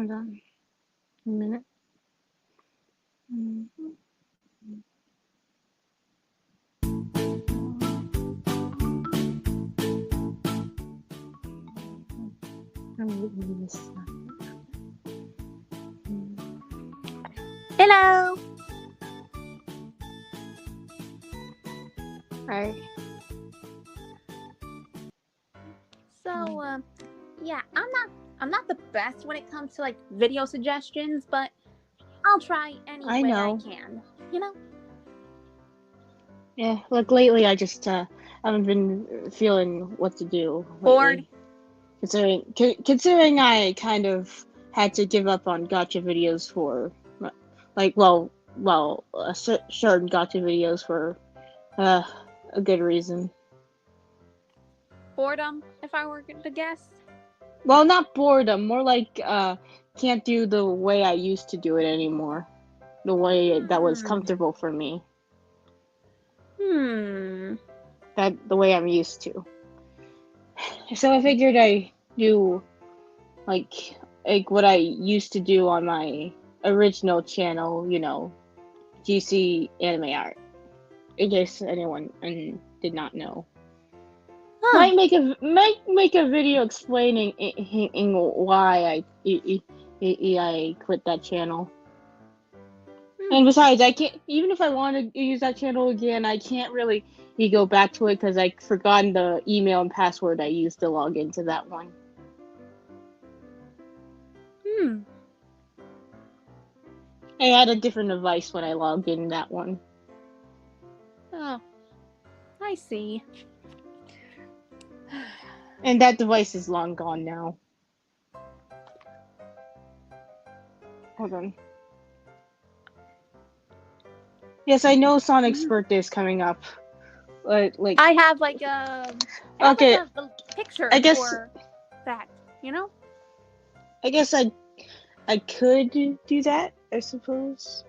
Hold on. A minute. Hello. Hi. So, yeah, I'm not the best when it comes to like video suggestions, but I'll try any I way know. I can. You know? Yeah, like lately I just haven't been feeling what to do Bored? lately. Considering I kind of had to give up on gotcha videos for certain gotcha videos for a good reason. Boredom, if I were to guess. Well, not boredom, more like can't do the way I used to do it anymore. The way that was comfortable for me. The way I'm used to. So I figured I do like what I used to do on my original channel, GC anime art. In case anyone did not know. Might make a video explaining why I quit that channel. And besides, I can't, even if I want to use that channel again, I can't really go back to it because I've forgotten the email and password I used to log into that one. I had a different device when I logged in that one. Oh, I see. And that device is long gone now. Hold on. Yes, I know Sonic's birthday is coming up. Like I have like a picture for that, you know? I guess I could do that, I suppose.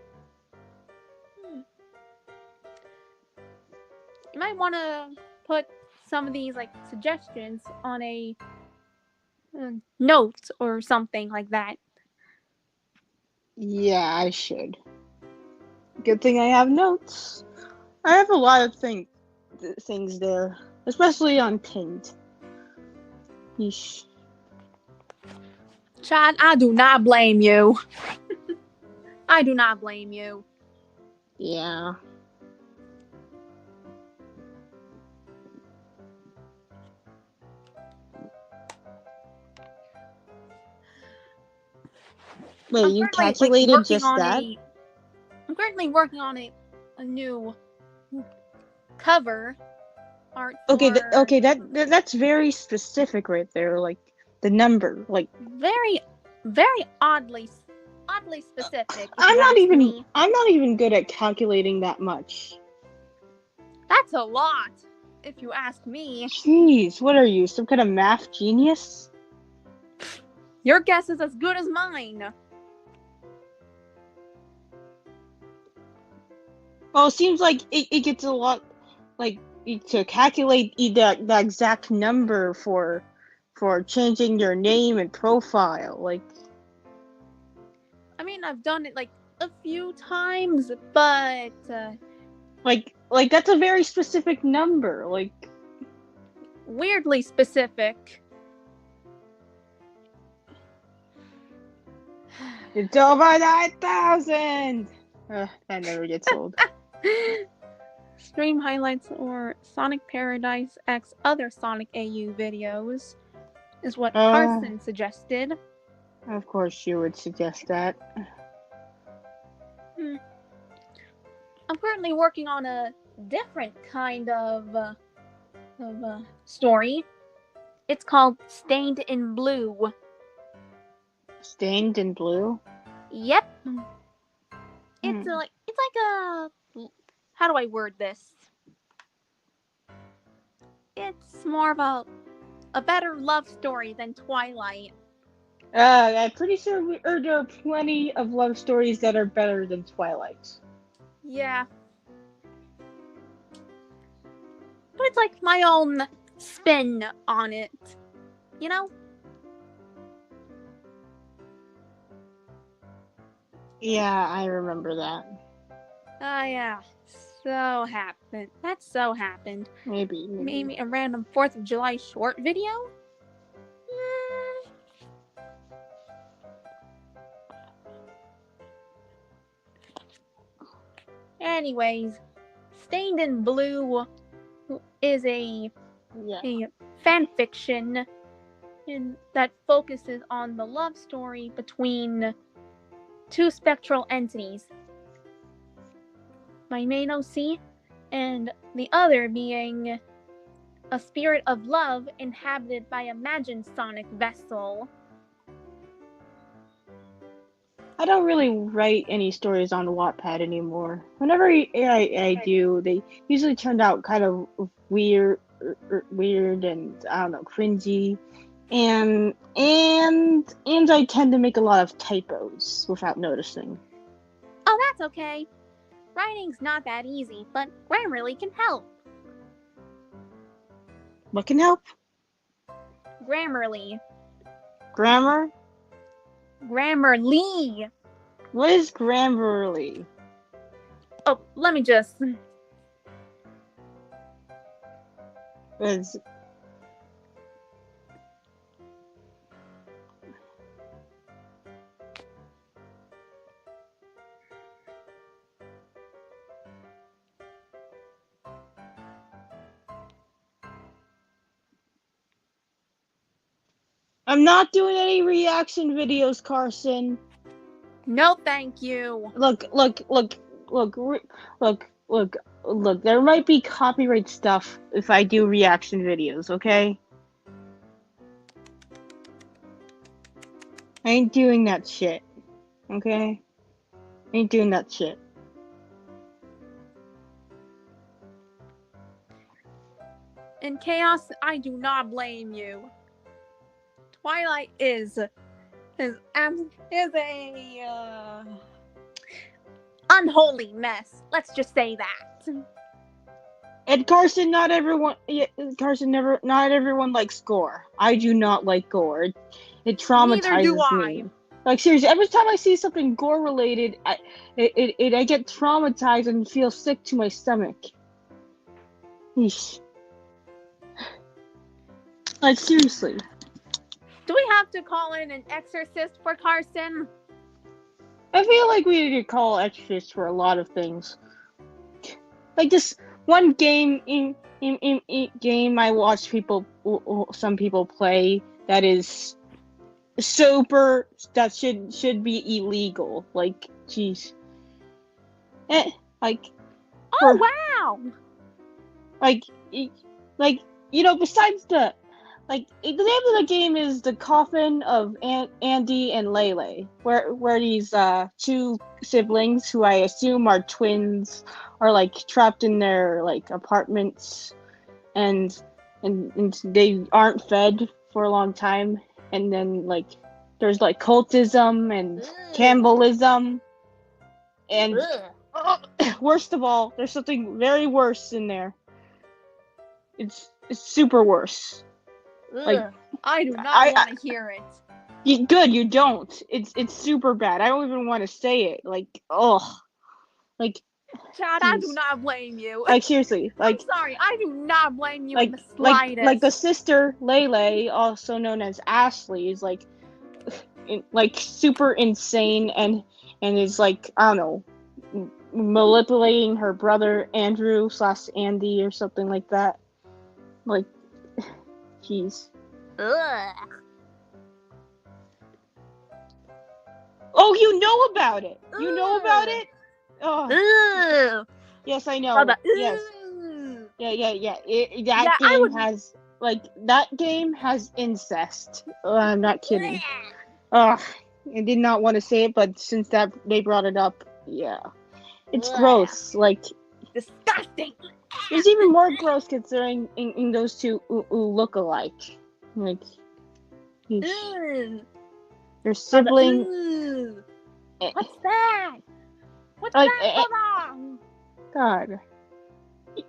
You might want to put some of these like suggestions on a note or something like that. Yeah, I should. Good thing I have notes. I have a lot of things there, especially on Pinned. Yeesh. Chad, I do not blame you. I do not blame you. Yeah. Wait, you calculated just that? I'm currently working on a new cover art. Okay, that's very specific right there. Like the number, like very, very oddly specific. I'm not even good at calculating that much. That's a lot, if you ask me. Jeez, what are you, some kind of math genius? Your guess is as good as mine. Well, it seems like it gets a lot, like, to calculate the exact number for changing your name and profile. Like, I mean, I've done it like a few times, but like that's a very specific number. Like, weirdly specific. It's over 9,000. That never gets old. Stream highlights or Sonic Paradise X other Sonic AU videos is what Carson suggested. Of course you would suggest that. I'm currently working on a different kind of story. It's called Stained in Blue. Stained in blue? Yep. It's like a, how do I word this? It's more of a better love story than Twilight. I'm pretty sure there are plenty of love stories that are better than Twilight. Yeah. But it's like my own spin on it. You know? Yeah, I remember that. Oh, yeah. So happened. That so happened. Maybe. Maybe a random 4th of July short video? Anyways, Stained in Blue is a fanfiction that focuses on the love story between two spectral entities. My main OC and the other being a spirit of love inhabited by a magic sonic vessel. I don't really write any stories on Wattpad anymore. Whenever I do, they usually turn out kind of weird and I don't know, cringy, and I tend to make a lot of typos without noticing. Oh, that's okay. Writing's not that easy, but Grammarly can help. What can help? Grammarly. Grammar? Grammarly. What is Grammarly? Oh, let me just... I'm not doing any reaction videos, Carson. No, thank you. Look. There might be copyright stuff if I do reaction videos, okay? I ain't doing that shit, okay? I ain't doing that shit. In Chaos, I do not blame you. Twilight is a unholy mess. Let's just say that. And Carson, not everyone likes gore. I do not like gore. It traumatizes me. Like seriously, every time I see something gore related, I get traumatized and feel sick to my stomach. Eesh. Like seriously. Do we have to call in an exorcist for Carson? I feel like we need to call exorcists for a lot of things. Like this one game game I watched some people play that is super that should be illegal. Like, jeez. Wow. Besides the the name of the game is The Coffin of Andy and Lele, where these two siblings who I assume are twins are trapped in their apartments and they aren't fed for a long time, and then there's cultism and cannibalism and worst of all, there's something very worse in there. It's super worse. I do not want to hear it. Good, you don't. It's super bad. I don't even want to say it. Chad, I do not blame you. Seriously, I'm sorry, I do not blame you in the slightest. The sister Lele, also known as Ashley, is super insane and is I don't know, manipulating her brother Andrew / Andy or something like that. Jeez. Ugh. Oh, you know about it. You know about it. Oh. Ugh. Yes, I know. Yes. Yeah. That game has incest. I'm not kidding. I did not want to say it, but since they brought it up, yeah, it's gross. Disgusting. It's even more gross considering in those two look alike. Their sibling. What's that? What's that? God.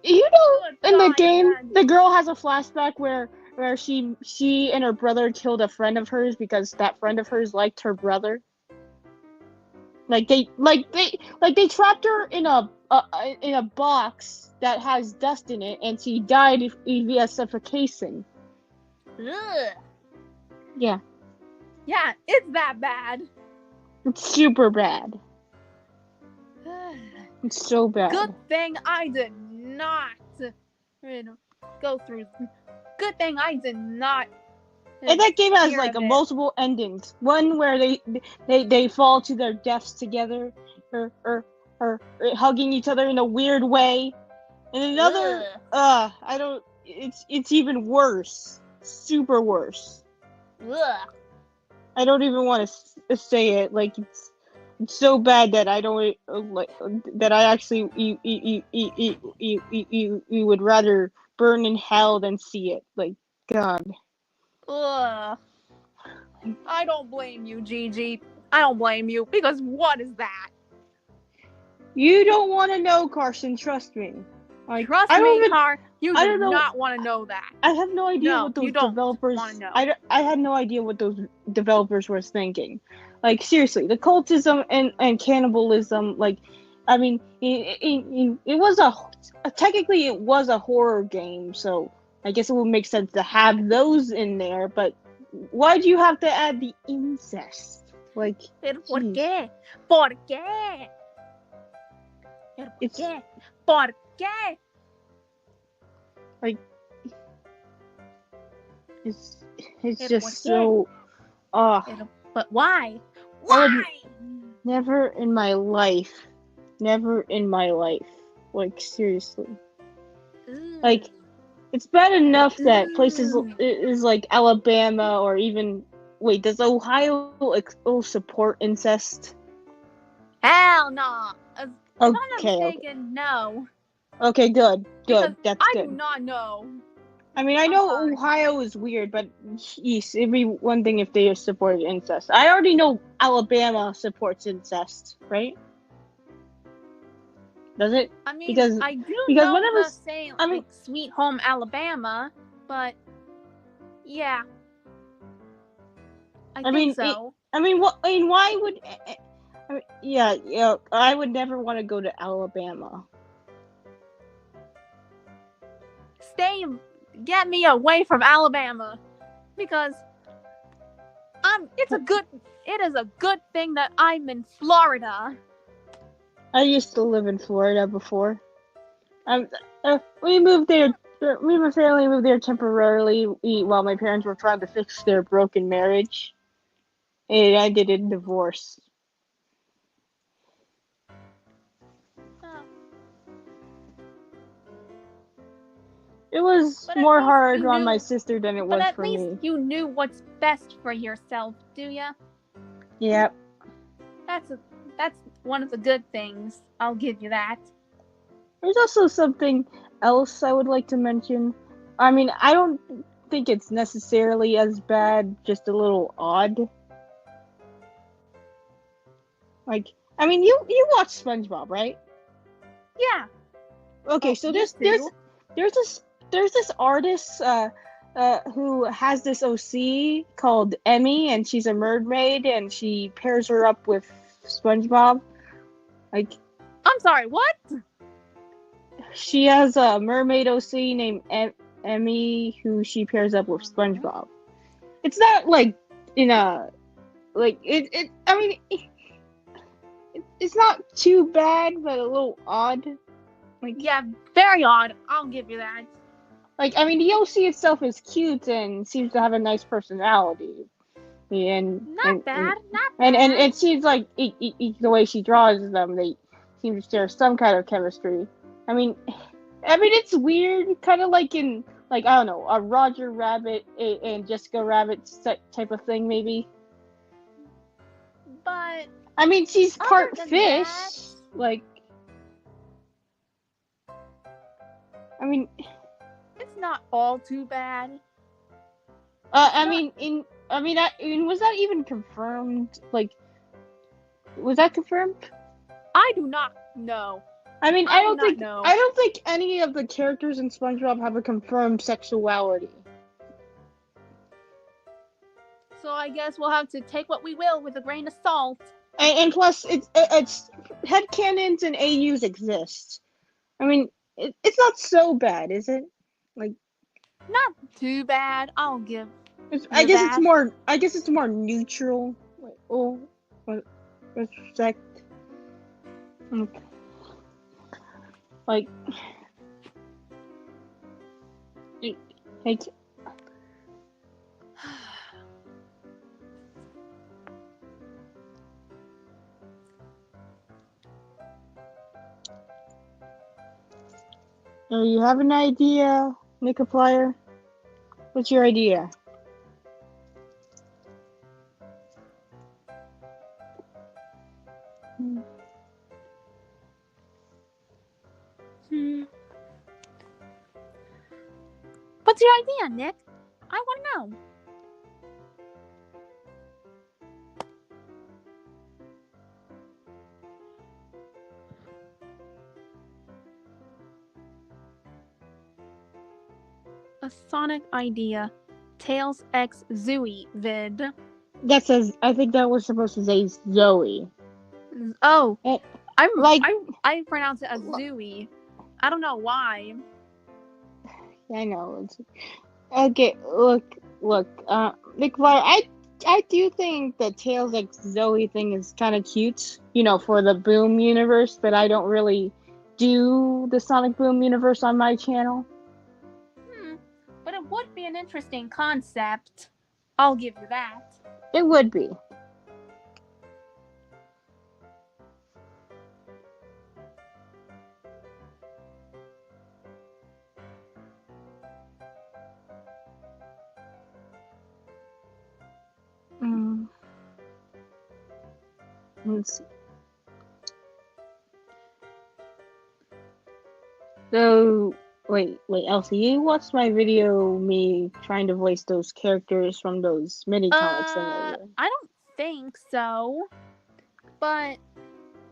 You know, in the game, the girl has a flashback where she and her brother killed a friend of hers because that friend of hers liked her brother. They trapped her in a box that has dust in it, and she died via suffocation. Ugh. Yeah, Yeah, it's that bad. it's super bad. It's so bad. Good thing I did not go through. Good thing I did not. And that game has hear like of a it. multiple endings. One where they fall to their deaths together, or hugging each other in a weird way, and another, Ugh. I don't. It's even worse, super worse. Ugh. I don't even want to say it. Like it's so bad that I don't like that. I actually you would rather burn in hell than see it. Like God. Ugh. I don't blame you, Gigi. I don't blame you, because what is that? You don't want to know, Carson. Trust me. Like, Trust I don't me, even. Car. You I do don't know. not want to know that. I have no idea No, what those you don't developers. want to know. I had no idea what those developers were thinking. Like seriously, the cultism and cannibalism. Like, I mean, it was technically it was a horror game, so I guess it would make sense to have those in there. But why'd you have to add the incest? Like, Pero ¿por jeez. qué? ¿Por qué? Pero ¿por qué? ¿Por qué? Like, it's Pero just ¿por qué? so. But why? I would Why? never in my life, like seriously. Like, it's bad enough that places is like Alabama or even wait, does Ohio support incest? Hell no. If I'm not Okay. mistaken, no. Okay, good. Because That's I good. do not know. I mean, I I'm know sorry. Ohio is weird, but jeez, it'd be one thing if they supported incest. I already know Alabama supports incest, right? Does it? I mean, Because I do because know whenever the saying, I mean, like, Sweet Home Alabama, but yeah. I think so. why would? I mean, yeah. I would never want to go to Alabama. Get me away from Alabama, because it is a good thing that I'm in Florida. I used to live in Florida before. We moved there. Me and my family moved there temporarily while my parents were trying to fix their broken marriage. It ended in divorce. Oh. It was But at more least hard you on knew- my sister than it But was at for least me. you knew what's best for yourself, do ya? Yep. That's one of the good things. I'll give you that. There's also something else I would like to mention. I mean, I don't think it's necessarily as bad, just a little odd. Like, I mean, you watch SpongeBob, right? Yeah. Okay, Oh, so used to. there's this artist who has this OC called Emmy, and she's a mermaid, and she pairs her up with SpongeBob. Like, I'm sorry, what? she has a mermaid OC named Emmy, who she pairs up with SpongeBob. It's not like in a like it. I mean, it's not too bad, but a little odd. Like, Yeah, very odd. I'll give you that. like, I mean, the OC itself is cute and seems to have a nice personality. And Not bad. Not bad. and it seems like the way she draws them, they seem to share some kind of chemistry. I mean, it's weird, kind of like in I don't know, a Roger Rabbit and Jessica Rabbit type of thing, maybe. But I mean, she's other part than fish. that- Like, I mean, it's not all too bad. was that even confirmed? Like, was that confirmed? I do not know. I mean, I don't know. I don't think any of the characters in SpongeBob have a confirmed sexuality. So I guess we'll have to take what we will with a grain of salt. And plus, it's headcanons and AUs exist. I mean, it's not so bad, is it? Like, Not too bad. I'll give I you guess that. it's more neutral. Like, oh, respect. Okay. Like, like, you have an idea, Nikiplier? What's your idea? What's your idea, Nick? I want to know. A Sonic idea. Tails X Zooey vid. That says, I think that was supposed to say Zoe. Oh, Like, I pronounce it as Zooey. I don't know why. I know. Okay, look, Nikiplier, I do think the Tails X Zoe thing is kind of cute, for the Boom universe, but I don't really do the Sonic Boom universe on my channel. But it would be an interesting concept. I'll give you that. It would be. Let's see. So, wait, Elsie, you watched my video, me trying to voice those characters from those mini comics and everything? I don't think so. But,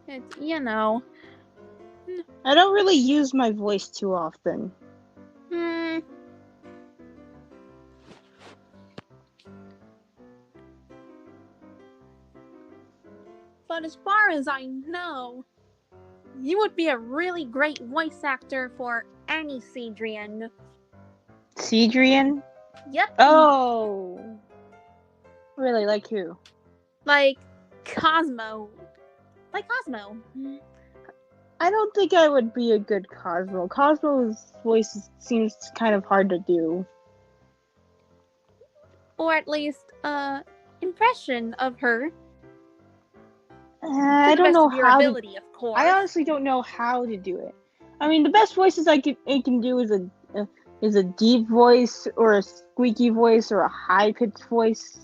it's, I don't really use my voice too often. But as far as I know, you would be a really great voice actor for any Cedrian. Cedrian? Yep. Oh. Really? Like who? Like Cosmo. Like Cosmo. I don't think I would be a good Cosmo. Cosmo's voice seems kind of hard to do. Or at least, impression of her. I don't know how ability, of course. I honestly don't know how to do it. I mean, the best voices I can do is a deep voice or a squeaky voice or a high pitched voice.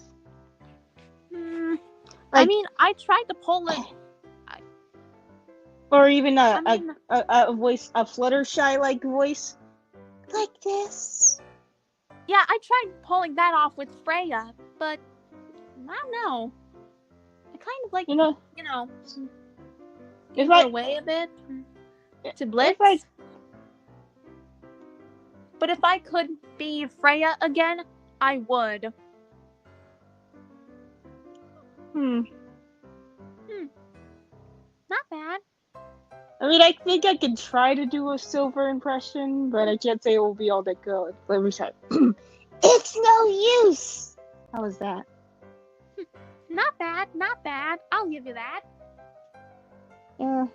I mean, I tried to pull it. Or even a voice, a Fluttershy like voice, like this. Yeah, I tried pulling that off with Freya, but I don't know. I kind of like, give her away a bit to Blitz. But if I could be Freya again, I would. Not bad. I mean, I think I can try to do a Silver impression, but I can't say it will be all that good. Let me try. It's no use! How was that? Not bad, not bad. I'll give you that. Yeah,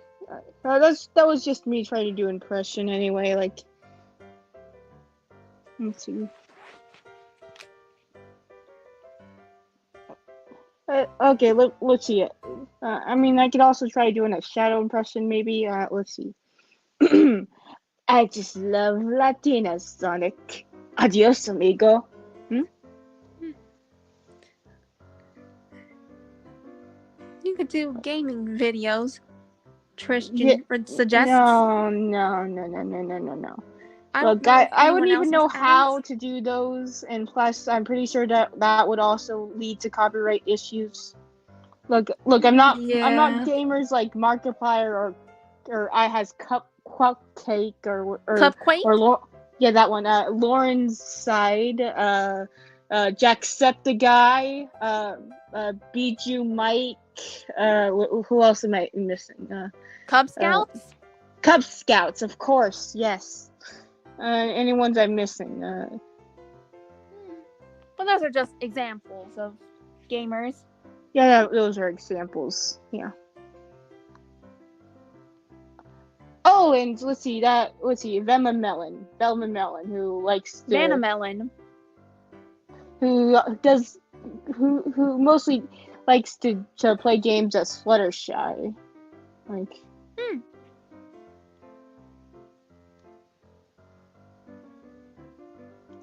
that was just me trying to do impression anyway. Like, let's see. Okay, let's see it. I mean, I could also try doing a shadow impression, maybe. Let's see. I just love Latinas, Sonic. Adios, amigo. You could do gaming videos. Tristan suggests. No. Look, I wouldn't even know how to do those, and plus, I'm pretty sure that would also lead to copyright issues. Look, I'm not gamers like Markiplier or I has Cupcake or Cupquake? Or that one. Lauren's side. Jacksepticeye. Bijou Mike. Who else am I missing? Cub Scouts? Cub Scouts, of course, yes. Any ones I'm missing? But those are just examples of gamers. Yeah, those are examples. Yeah. Oh, and let's see, Velma Melon, who likes to, Vanamelon. who mostly likes to play games as Fluttershy, like.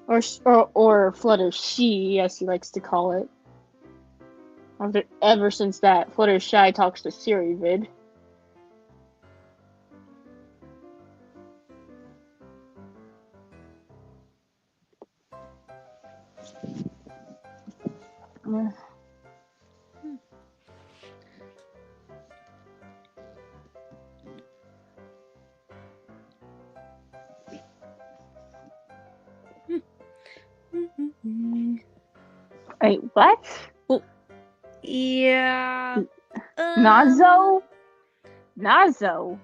Or Fluttershy, as he likes to call it. Ever since that Fluttershy talks to Siri vid. Wait, what? Well, yeah. Nazo? Nazo?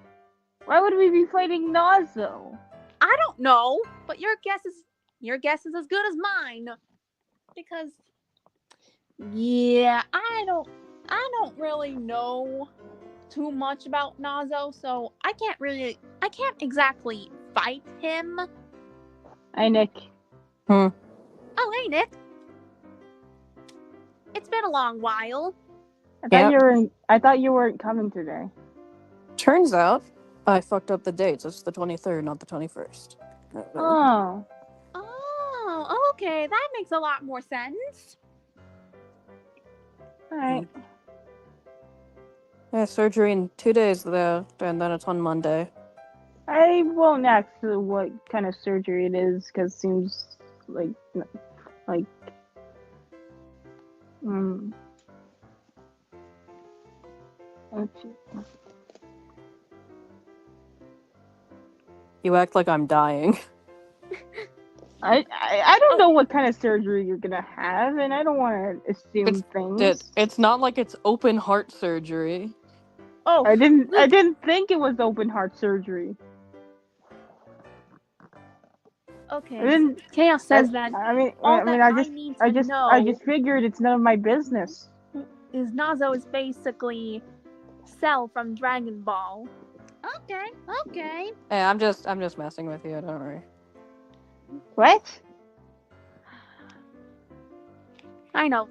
Why would we be fighting Nazo? I don't know, but your guess is as good as mine. Because yeah, I don't really know too much about Nazo, so I can't exactly fight him. Hi, Nick. Oh, hey, Nick. It's been a long while. I thought you weren't coming today. Turns out, I fucked up the dates. It's the 23rd, not the 21st. Oh. Oh, okay. That makes a lot more sense. Alright. Yeah, surgery in 2 days, though, and then it's on Monday. I won't ask what kind of surgery it is, because it seems like. You act like I'm dying. I don't know what kind of surgery you're gonna have, and I don't want to assume things. It's not like it's open heart surgery. Oh, I didn't think it was open heart surgery. okay. Chaos says that. I just figured it's none of my business. Is Nazo is basically Cell from Dragon Ball. Okay. Hey, I'm just messing with you. Don't worry. What? I know,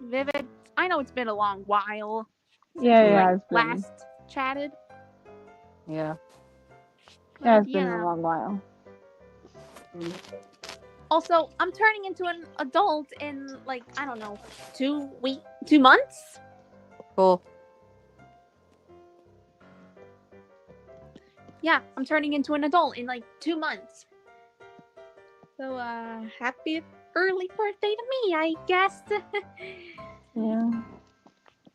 Vivid. I know it's been a long while. Yeah, it's been. Last chatted. Yeah. Yeah, it's been a long while. Also, I'm turning into an adult in 2 months. Cool. Yeah, I'm turning into an adult in 2 months. So, happy early birthday to me, I guess. Yeah.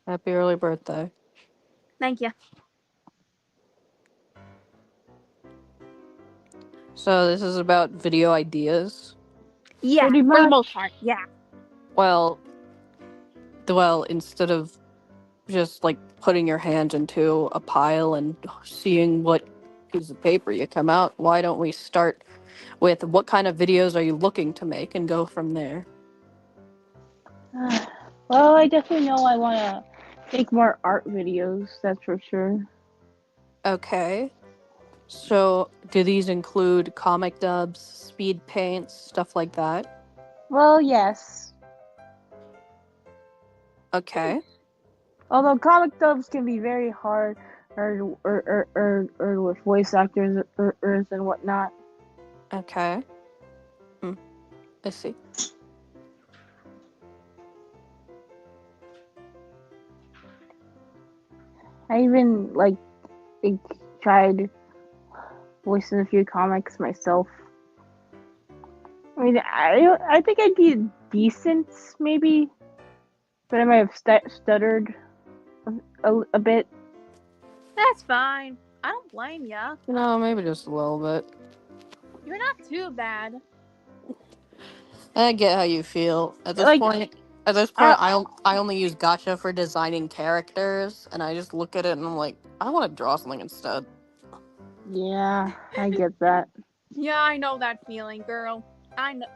Happy early birthday. Thank you. So this is about video ideas? Yeah, Pretty for the much. most part, yeah. Well, instead of just putting your hand into a pile and seeing what piece of paper you come out, why don't we start with what kind of videos are you looking to make and go from there? Well, I definitely know I want to make more art videos, that's for sure. Okay. So, do these include comic dubs, speed paints, stuff like that? Well, yes. Okay. Although comic dubs can be very hard, or with voice actors and whatnot. Okay. I see. I even tried voicing a few comics myself. I mean, I think I did decent, maybe, but I might have stuttered a bit. That's fine. I don't blame ya. No, maybe just a little bit. You're not too bad. I get how you feel at this point. At this point, I only use Gacha for designing characters, and I just look at it and I'm like, I want to draw something instead. Yeah, I get that. Yeah, I know that feeling, girl. I know.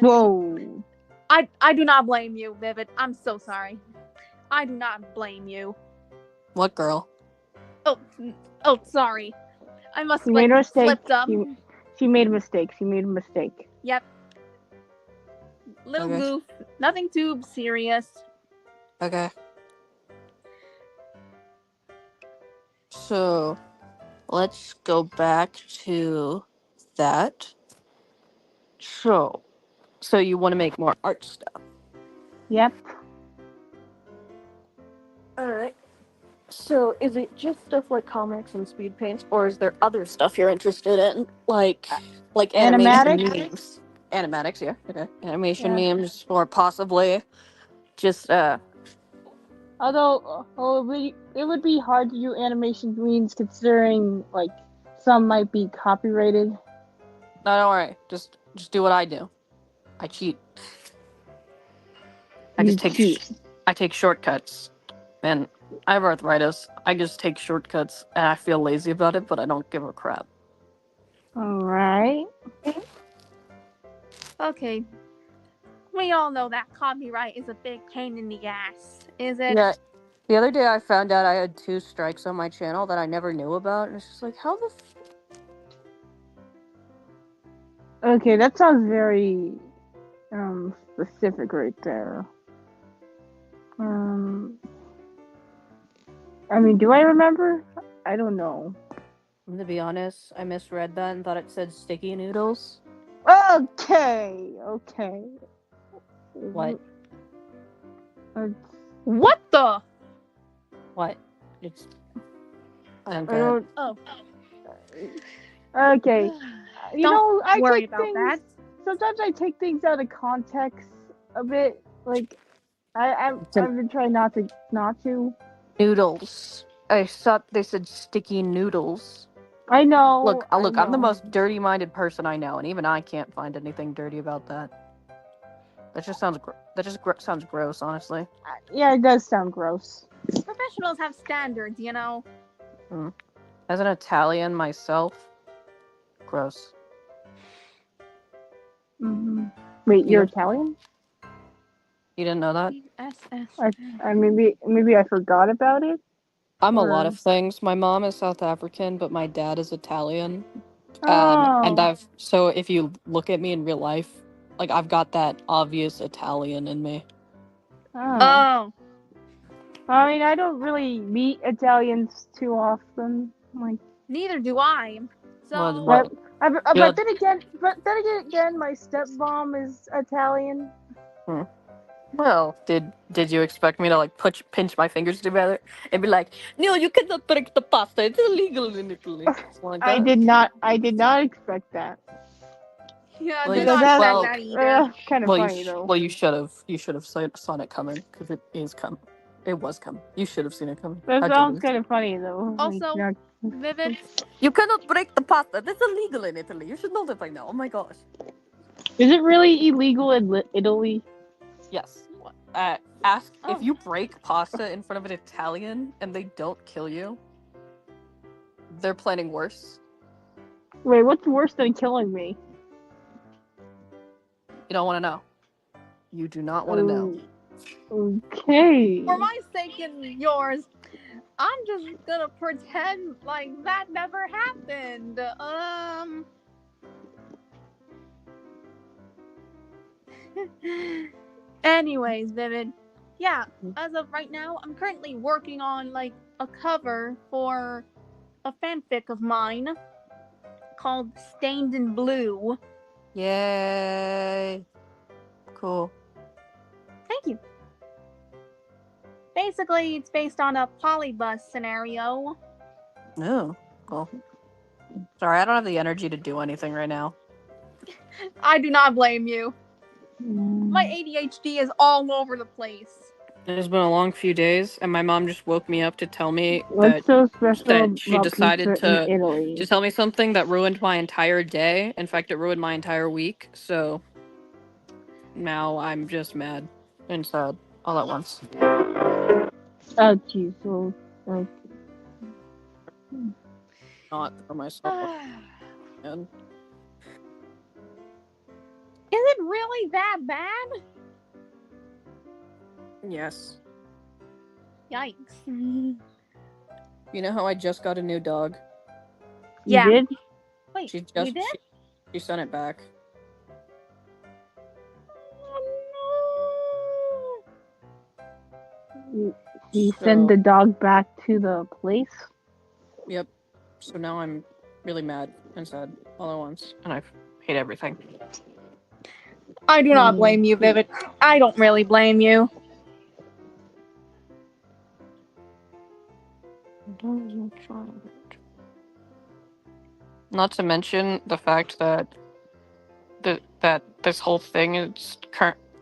Whoa. I do not blame you, Vivid. I'm so sorry. I do not blame you. What girl? Oh, sorry. I must She have made a mistake. slipped up. She made a mistake. She made a mistake. Yep. Little Okay. goof. Nothing too serious. Okay. So, let's go back to that. So you want to make more art stuff? Yep. All right. So, is it just stuff like comics and speed paints, or is there other stuff you're interested in, like animation Animatics? memes? Animatics, yeah. Okay. Animation Yeah. memes, or possibly just Although, it would be hard to do animation memes considering like some might be copyrighted. No, don't worry. Just do what I do. I cheat. I just take shortcuts. And I have arthritis. I just take shortcuts, and I feel lazy about it, but I don't give a crap. All right. Okay. We all know that copyright is a big pain in the ass, is it? Yeah. The other day I found out I had 2 strikes on my channel that I never knew about, and it's just like, how the Okay, that sounds very specific right there. I mean, do I remember? I don't know. To be honest, I misread that and thought it said sticky noodles. Okay. What? What the? What? It's... I don't. Oh. Okay. Don't I worry take about things. that. Sometimes I take things out of context a bit. Like, I've been trying not to. Noodles. I thought they said sticky noodles. I know. Look, I I'm the know. most dirty-minded person I know, and even I can't find anything dirty about that. That just sounds sounds gross, honestly. Yeah, it does sound gross. Professionals have standards, you know. As an Italian myself, gross. Mm-hmm. Wait, you're Italian? You didn't know that? I maybe I forgot about it. I'm a lot of things. My mom is South African, but my dad is Italian. Oh. And so if you look at me in real life, like I've got that obvious Italian in me. Oh. I mean, I don't really meet Italians too often. Like, neither do I. So. What? But then again, my stepmom is Italian. Well, did you expect me to like pinch my fingers together and be like, no, you cannot break the pasta. It's illegal in Italy. Like I did not expect that. Yeah, I Well, did not expect that either. Kind of funny though. Well, you should have saw it coming because it is coming. It was coming. You should have seen it coming. That sounds kind of funny though. Also, like, Vivid. You cannot break the pasta. That's illegal in Italy. You should know that by now. Oh my gosh. Is it really illegal in Italy? Yes. Ask if you break pasta in front of an Italian and they don't kill you. They're planning worse. Wait, what's worse than killing me? You don't want to know. You do not want to know. Okay. For my sake and yours, I'm just gonna pretend like that never happened. Anyways, Vivid. Yeah, as of right now, I'm currently working on like a cover for a fanfic of mine called Stained in Blue. Yay. Cool. Thank you. Basically, it's based on a polybus scenario. Oh, cool. Sorry, I don't have the energy to do anything right now. I do not blame you. My ADHD is all over the place. It's been a long few days, and my mom just woke me up to tell me What's so special that she about decided pizza in Italy? to tell me something that ruined my entire day. In fact, it ruined my entire week. So now I'm just mad. and sad all at once. Oh, jeez. So, like, Not for myself. And Is it really that bad? yes. Yikes. You know how I just got a new dog? you Yeah. did? Wait, She you just did? she sent it back. Oh, You So, send the dog back to the place? yep. So now I'm really mad and sad all at once, and I hate everything. no. I do not blame you, Vivid. I don't really blame you. Not to mention the fact that this whole thing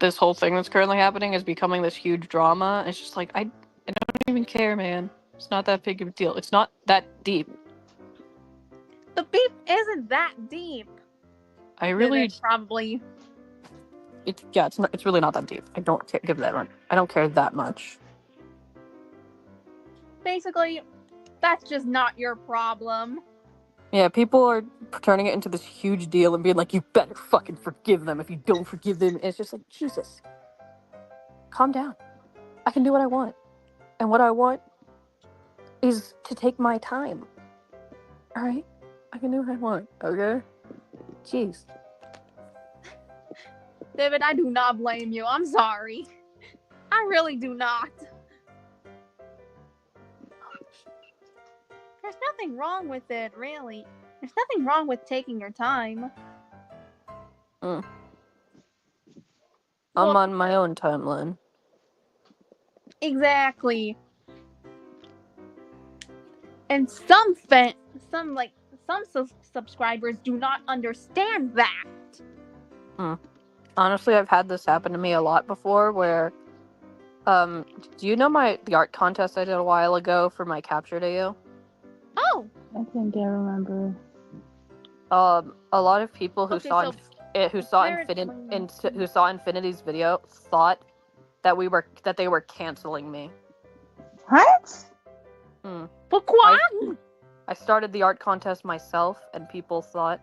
this whole thing that's currently happening is becoming this huge drama. It's just like I don't even care, man. It's not that big of a deal. It's not that deep. The beef isn't that deep. I really Vivid, probably. it's really not that deep. I don't give that much. I don't care that much. Basically, that's just not your problem. Yeah, people are turning it into this huge deal and being like, you better fucking forgive them. If you don't forgive them, it's just like, Jesus. Calm down. I can do what I want. And what I want is to take my time. Alright? I can do what I want, okay? Jeez. Vivid, I do not blame you. I'm sorry. I really do not. There's nothing wrong with it, really. There's nothing wrong with taking your time. I'm Well, on my own timeline. exactly. And some subscribers do not understand that. Honestly, I've had this happen to me a lot before where do you know the art contest I did a while ago for my capture to you? Oh, I think I remember. A lot of people who Okay, saw so who saw apparently- who saw Infinity's video thought that they were canceling me. What? pourquoi? I started the art contest myself, and people thought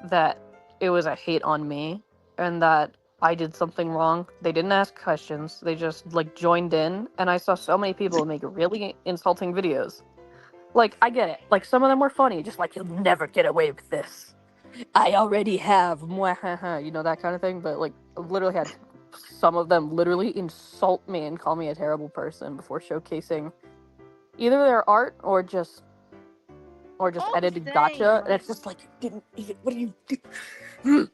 that it was a hate on me and that I did something wrong. They didn't ask questions. They just like joined in, and I saw so many people make really insulting videos. Like, I get it. Like, some of them were funny, just like, you'll never get away with this. I already have, you know, that kind of thing. But like, I literally had some of them literally insult me and call me a terrible person before showcasing either their art or just edited same. gotcha. And it's just like, you didn't even, what do you do?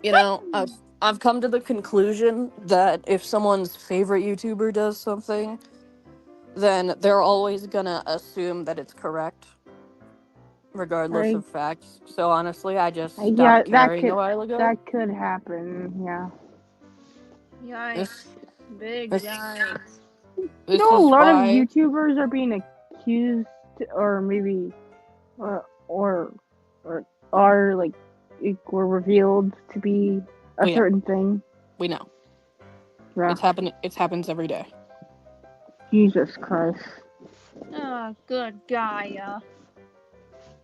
You know, I've come to the conclusion that if someone's favorite YouTuber does something, then they're always gonna assume that it's correct, regardless of facts. So honestly, I just stopped caring a while ago. That could happen, yeah. Yikes. Big this- yikes. You know, a lot of YouTubers are being accused, or maybe, or are like, were revealed to be a certain thing. We know. Yeah. It happens every day. Jesus Christ. Oh, good Gaia.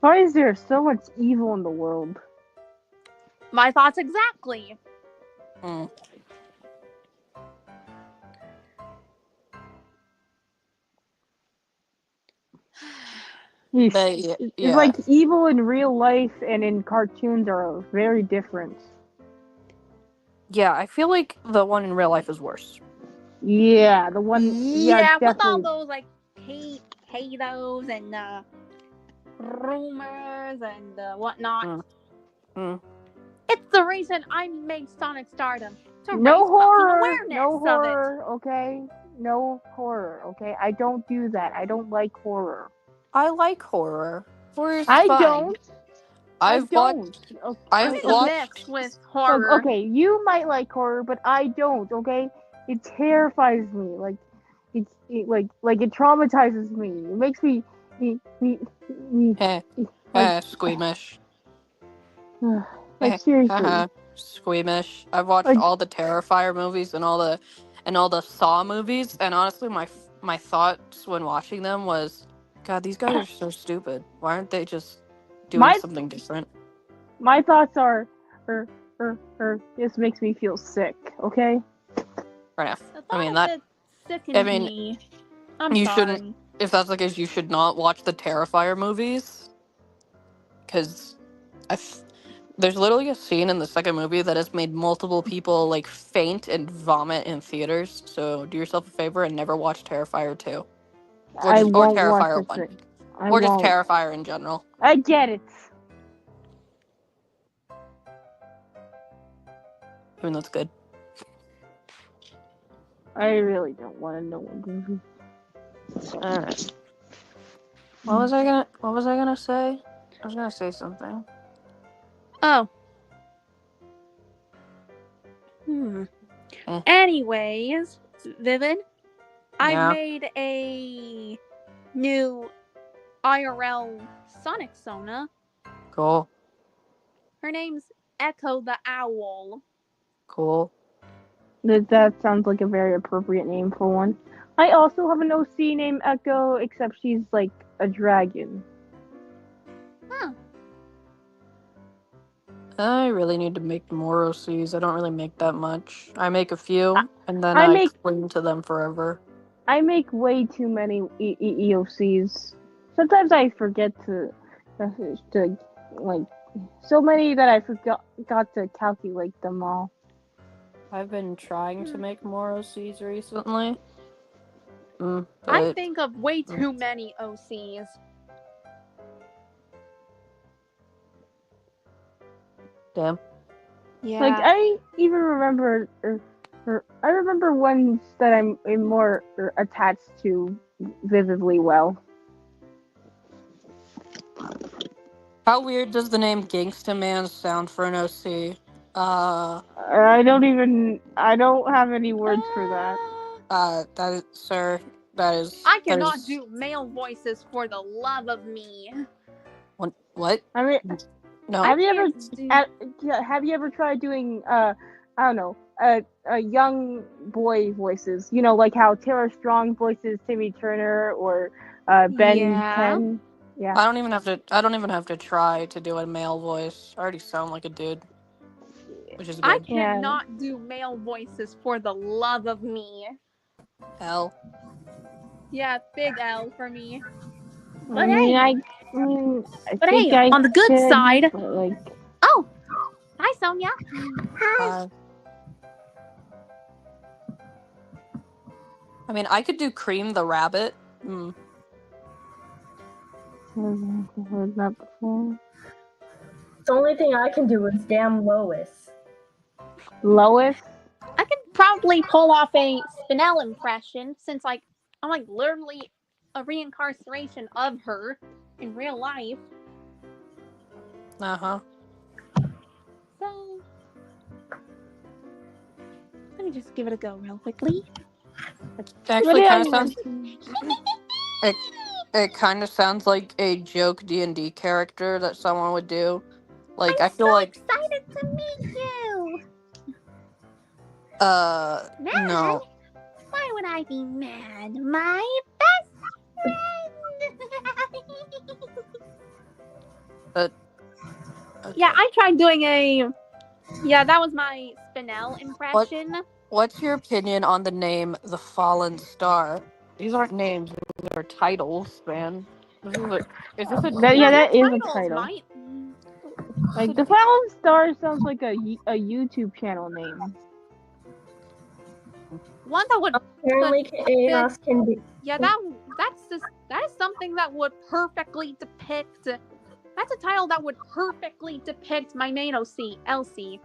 Why is there so much evil in the world? My thoughts exactly. It's like evil in real life and in cartoons are very different. Yeah, I feel like the one in real life is worse. Yeah, the one. Yeah, with all definitely. those like haters and rumors and whatnot. It's the reason I made Sonic Stardom to raise fucking awareness no of horror, it. okay? No horror, okay? I don't do that. I don't like horror. I like horror. Horror's I fine. don't. I've watched mixed with horror. Okay, you might like horror, but I don't. Okay, it terrifies me. Like it traumatizes me. It makes me squeamish. like seriously. squeamish. I've watched Like- all the Terrifier movies and all the Saw movies, and honestly, my thoughts when watching them was, God, these guys are so stupid. Why aren't they just doing My- something different? My thoughts are, this makes me feel sick. Okay. Fair enough. The I mean thought that. of it sickens I mean, me. I'm you sorry. shouldn't. If that's the case, you should not watch the Terrifier movies, because there's literally a scene in the second movie that has made multiple people like faint and vomit in theaters. So do yourself a favor and never watch Terrifier 2. Or I just or won't watch Terrifier this 1. thing. I Or just won't. Terrifier in general. I get it. Even though it's good. I really don't want to know what. Alright. What was I gonna say? I was gonna say something. Oh. Eh. Anyways, Vivid, I Yeah. made a new IRL Sonic Sona. Cool. Her name's Echo the Owl. Cool. That sounds like a very appropriate name for one. I also have an OC named Echo, except she's like a dragon. I really need to make more OCs. I don't really make that much. I make a few, and then I I make- cling to them forever. I make way too many EOCs. Sometimes I forget to like so many that I forgot to calculate them all. I've been trying to make more OCs recently. I But think of way too many OCs. damn. Yeah. Like I even remember, I remember ones that I'm more attached to vividly well. How weird does the name Gangsta Man sound for an OC? I don't have any words for that. That is, sir, that is. I that cannot is- do male voices for the love of me. What? I mean, No. have you ever can't do- have you ever tried doing I don't know, young boy voices? You know, like how Taylor Strong voices Timmy Turner or Ben Yeah. 10. Yeah. I don't even have to try to do a male voice. I already sound like a dude, which is I good. Yeah. cannot do male voices for the love of me. Hell. Yeah, big L for me. I But mean, hey, I but think hey, I on the good could, side. but, like, Oh, hi Sonia. I mean, I could do Cream the Rabbit. I've heard that before. The only thing I can do is damn Lois. Lois. I could probably pull off a Spinel impression since I'm like literally a reincarceration of her in real life. Uh-huh. So let me just give it a go real quickly. It actually Really, kind of I- sounds. It kind of sounds like a joke D&D character that someone would do. Like I feel like excited to meet you. no. Mad? Why would I be mad? My best friend. Yeah, I tried doing that was my Spinel impression. What's your opinion on the name The Fallen Star? These aren't names; these are titles, man. Is this a That is a titles, title. Mike. Like the Fallen Star sounds like a YouTube channel name. One that would Apparently, chaos can be. yeah that is something that would perfectly depict. That's a title that would perfectly depict my main OC, Elsie.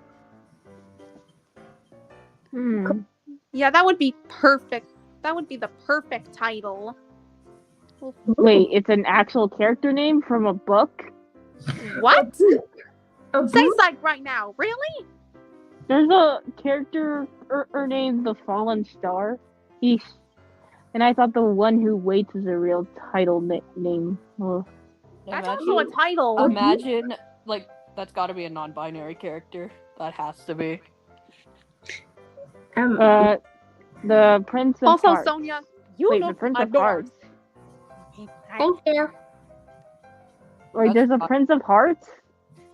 Yeah, that would be perfect. That would be the perfect title. Wait, it's an actual character name from a book? What? A Say boot? like right now, really? There's a character named the Fallen Star. And I thought the one who waits is a real title name. Oh. That's also a title. Imagine, like, that's got to be a non-binary character. That has to be. The Prince of Also, Hearts. Sonia, you Wait, the look Prince of adorable. Hearts. Thank you. Wait, there's a Prince of Hearts?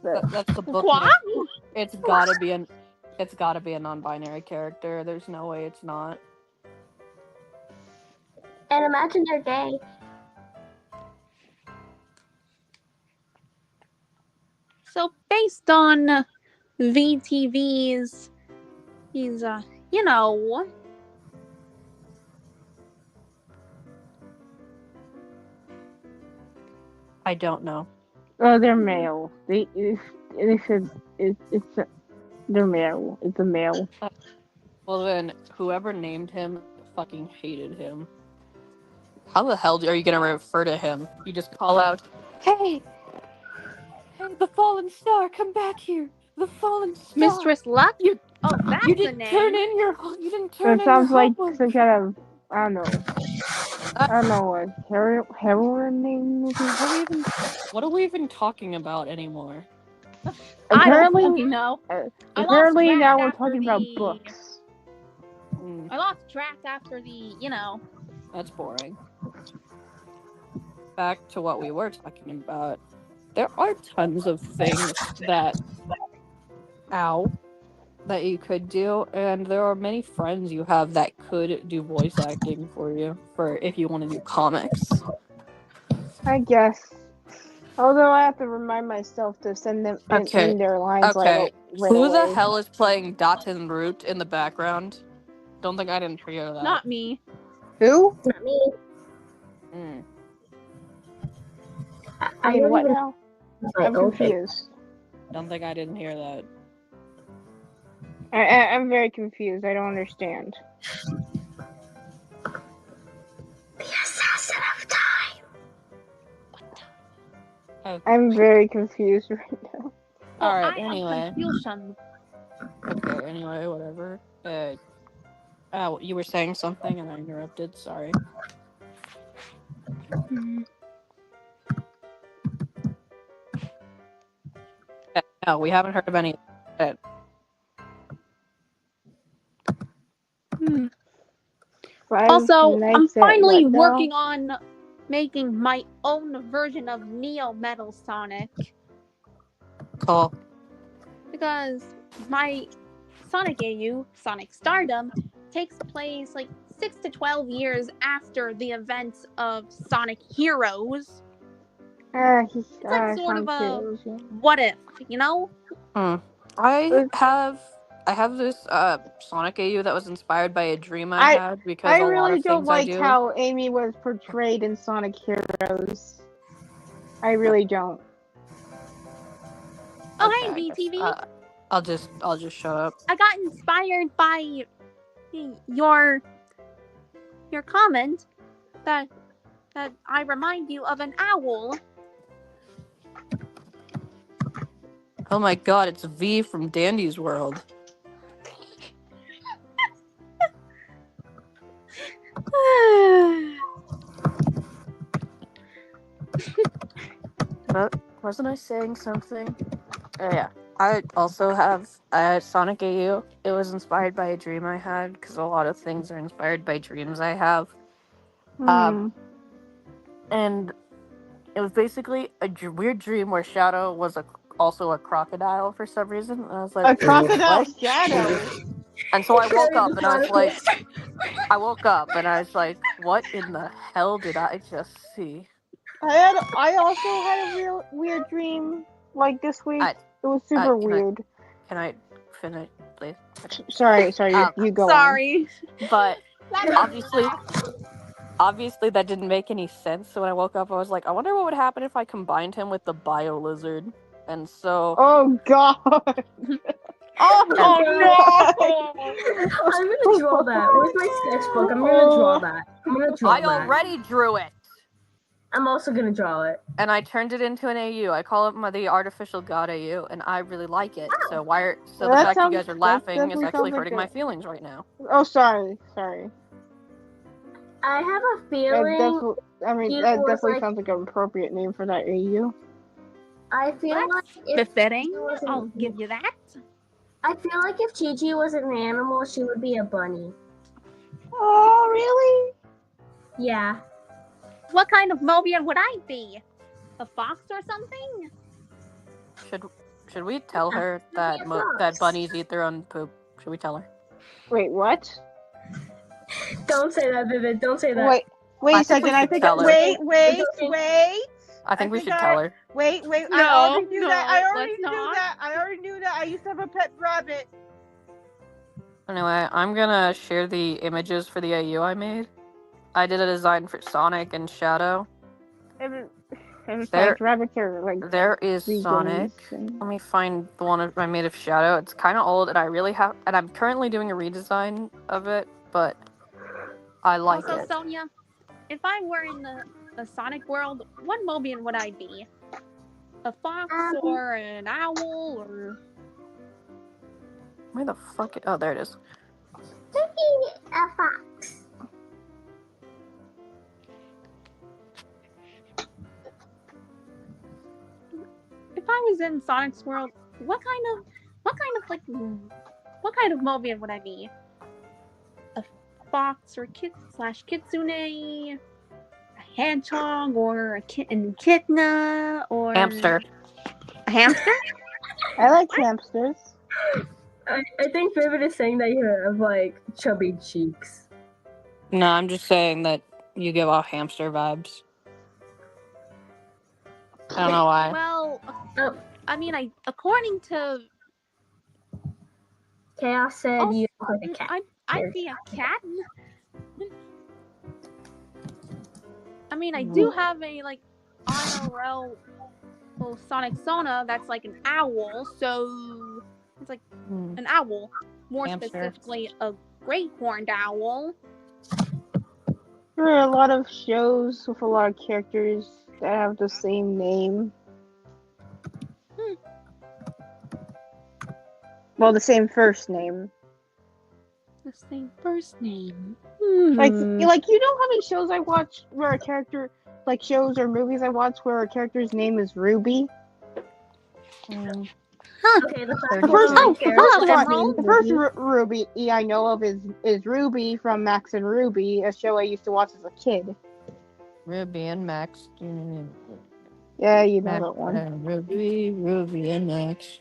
That's the book What? name. It's gotta be a non-binary character. There's no way it's not. And imagine they're gay. So based on VTV's, he's you know, I don't know. Oh, they're male. They should. They're male. It's a male. Well then, whoever named him fucking hated him. How the hell are you gonna refer to him? You just call out, "Hey, hey, the fallen star, come back here! The fallen star, Mistress Luck. You, Oh, that's you the didn't name. you didn't turn It in your sounds like homework." some kind of I don't know a heroin name maybe. What are we even talking about anymore? I don't Apparently, fucking know. apparently track now we're after talking about the- books. I lost track after the, That's boring. Back to what we were talking about. There are tons of things that you could do, and there are many friends you have that could do voice acting for you, for if you want to do comics. I guess. Although I have to remind myself to send them in their lines Okay. right Who the away. hell is playing Datin Root in the background? Don't think I didn't hear that. Not me. Who? Not me. I Wait, don't what even now? like, I'm confused. Don't think I didn't hear that. I'm very confused. I don't understand. The assassin of time. Oh. I'm very confused right now. Alright, I anyway. have confusion. Okay, anyway, whatever. You were saying something and I interrupted, sorry. No, we haven't heard of any. Also, I'm finally working on making my own version of Neo Metal Sonic. Cool. Because my Sonic AU, Sonic Stardom, takes place like 6 to 12 years after the events of Sonic Heroes. It's like sort of a what if, you know? I have this Sonic AU that was inspired by a dream I had because I a really lot of don't things like I do. how Amy was portrayed in Sonic Heroes. I really don't. Oh, Okay, hey, VTV. I'll just shut up. I got inspired by your comment that I remind you of an owl. Oh my god, it's V from Dandy's World. Wasn't I saying something? Oh yeah. I also have Sonic AU. It was inspired by a dream I had because a lot of things are inspired by dreams I have. And it was basically a weird dream where Shadow was also a crocodile for some reason. And I was like, a crocodile what? Shadow. And so I woke up and I was like, what in the hell did I just see? I also had a weird dream like this week. It was super weird. Can I finish, please? Sorry, you go sorry. on. But obviously that didn't make any sense. So when I woke up, I was like, I wonder what would happen if I combined him with the Bio Lizard. And so. Oh god. Oh no! I'm gonna draw that. Where's my sketchbook? I'm gonna draw that. I already drew it. I'm also gonna draw it. And I turned it into an AU. I call it the artificial god AU, and I really like it. So the fact you guys are laughing is actually hurting my feelings right now. Oh, sorry. I have a feeling. That definitely sounds like an appropriate name for that AU. I feel like befitting. I'll give you that. I feel like if Chi-Chi was an animal, she would be a bunny. Oh, really? Yeah. What kind of Mobian would I be? A fox or something? Should we tell her that that bunnies eat their own poop? Should we tell her? Wait, what? Don't say that, Vivid. Don't say that. Wait I a think we second. I should think. tell her. Wait. I think we should tell her. Wait. No, I already knew no, that. I already let's knew not. that. I already knew that. I used to have a pet rabbit. Anyway, I'm gonna share the images for the AU I made. I did a design for Sonic and Shadow. Every There- rabbits are like. There is Vegan Sonic. and- Let me find the one I made of Shadow. It's kind of old, and I'm currently doing a redesign of it, but I like Also, it. Sonia, if I were in the Sonic world, what Mobian would I be? A fox or an owl or... Where the fuck? Oh, there it is. A fox. If I was in Sonic's world, what kind of Mobian would I be? A fox or kitsune, a hedgehog or a echidna or Hamster. a hamster? I like hamsters. I think Vivid is saying that you have like chubby cheeks. No, I'm just saying that you give off hamster vibes. I don't know why. Well, Oh. I mean, according to Chaos said Oh, you look like a cat. I'd be a cat. I mean, I do have a like IRL Sonic Sona that's like an owl, so it's like an owl. More Hamster. specifically, a great horned owl. There are a lot of shows with a lot of characters that have the same name. Well, the same first name. The same first name. Like you know how many shows I watch where a character, like shows or movies I watch where a character's name is Ruby. Okay, the first Ruby I know of is Ruby from Max and Ruby, a show I used to watch as a kid. Ruby and Max. Yeah, you know Max that one. and Ruby and Max.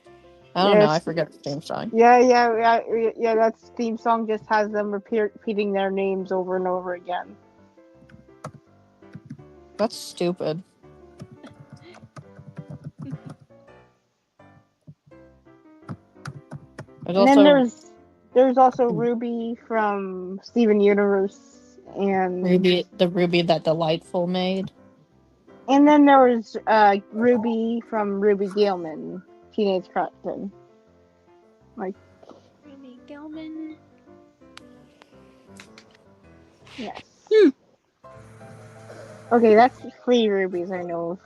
I don't know. I forgot the theme song. Yeah. That theme song just has them repeating their names over and over again. That's stupid. There's also Ruby from Steven Universe and the Ruby that Delightful made. And then there was Ruby from Ruby Gilman, Teenage Captain. Like Ruby Gilman. Yes. Okay, that's 3 Rubies I know of.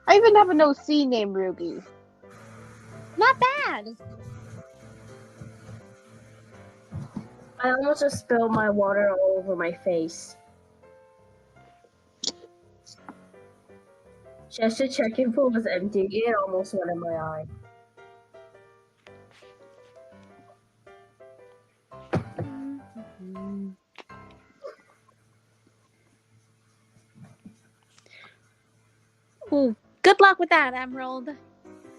I even have an OC named Ruby. Not bad. I almost just spilled my water all over my face. Just to check if it was empty, it almost went in my eye. Ooh, good luck with that, Emerald.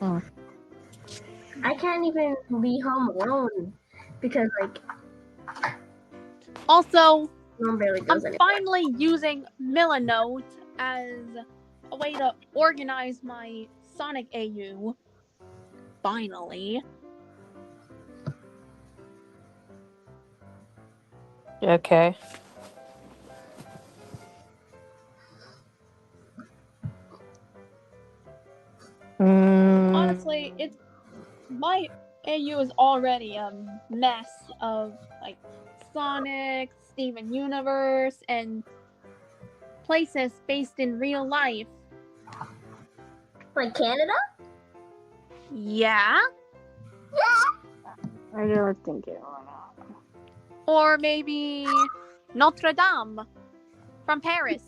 I can't even be home alone because, like, Also, no one barely I'm goes anywhere. finally using Milanote as a way to organize my Sonic AU. Finally. Okay. Honestly, my AU is already a mess of like Sonic, Steven Universe, and places based in real life. Like Canada? Yeah. I never think it or not. Or maybe Notre Dame from Paris.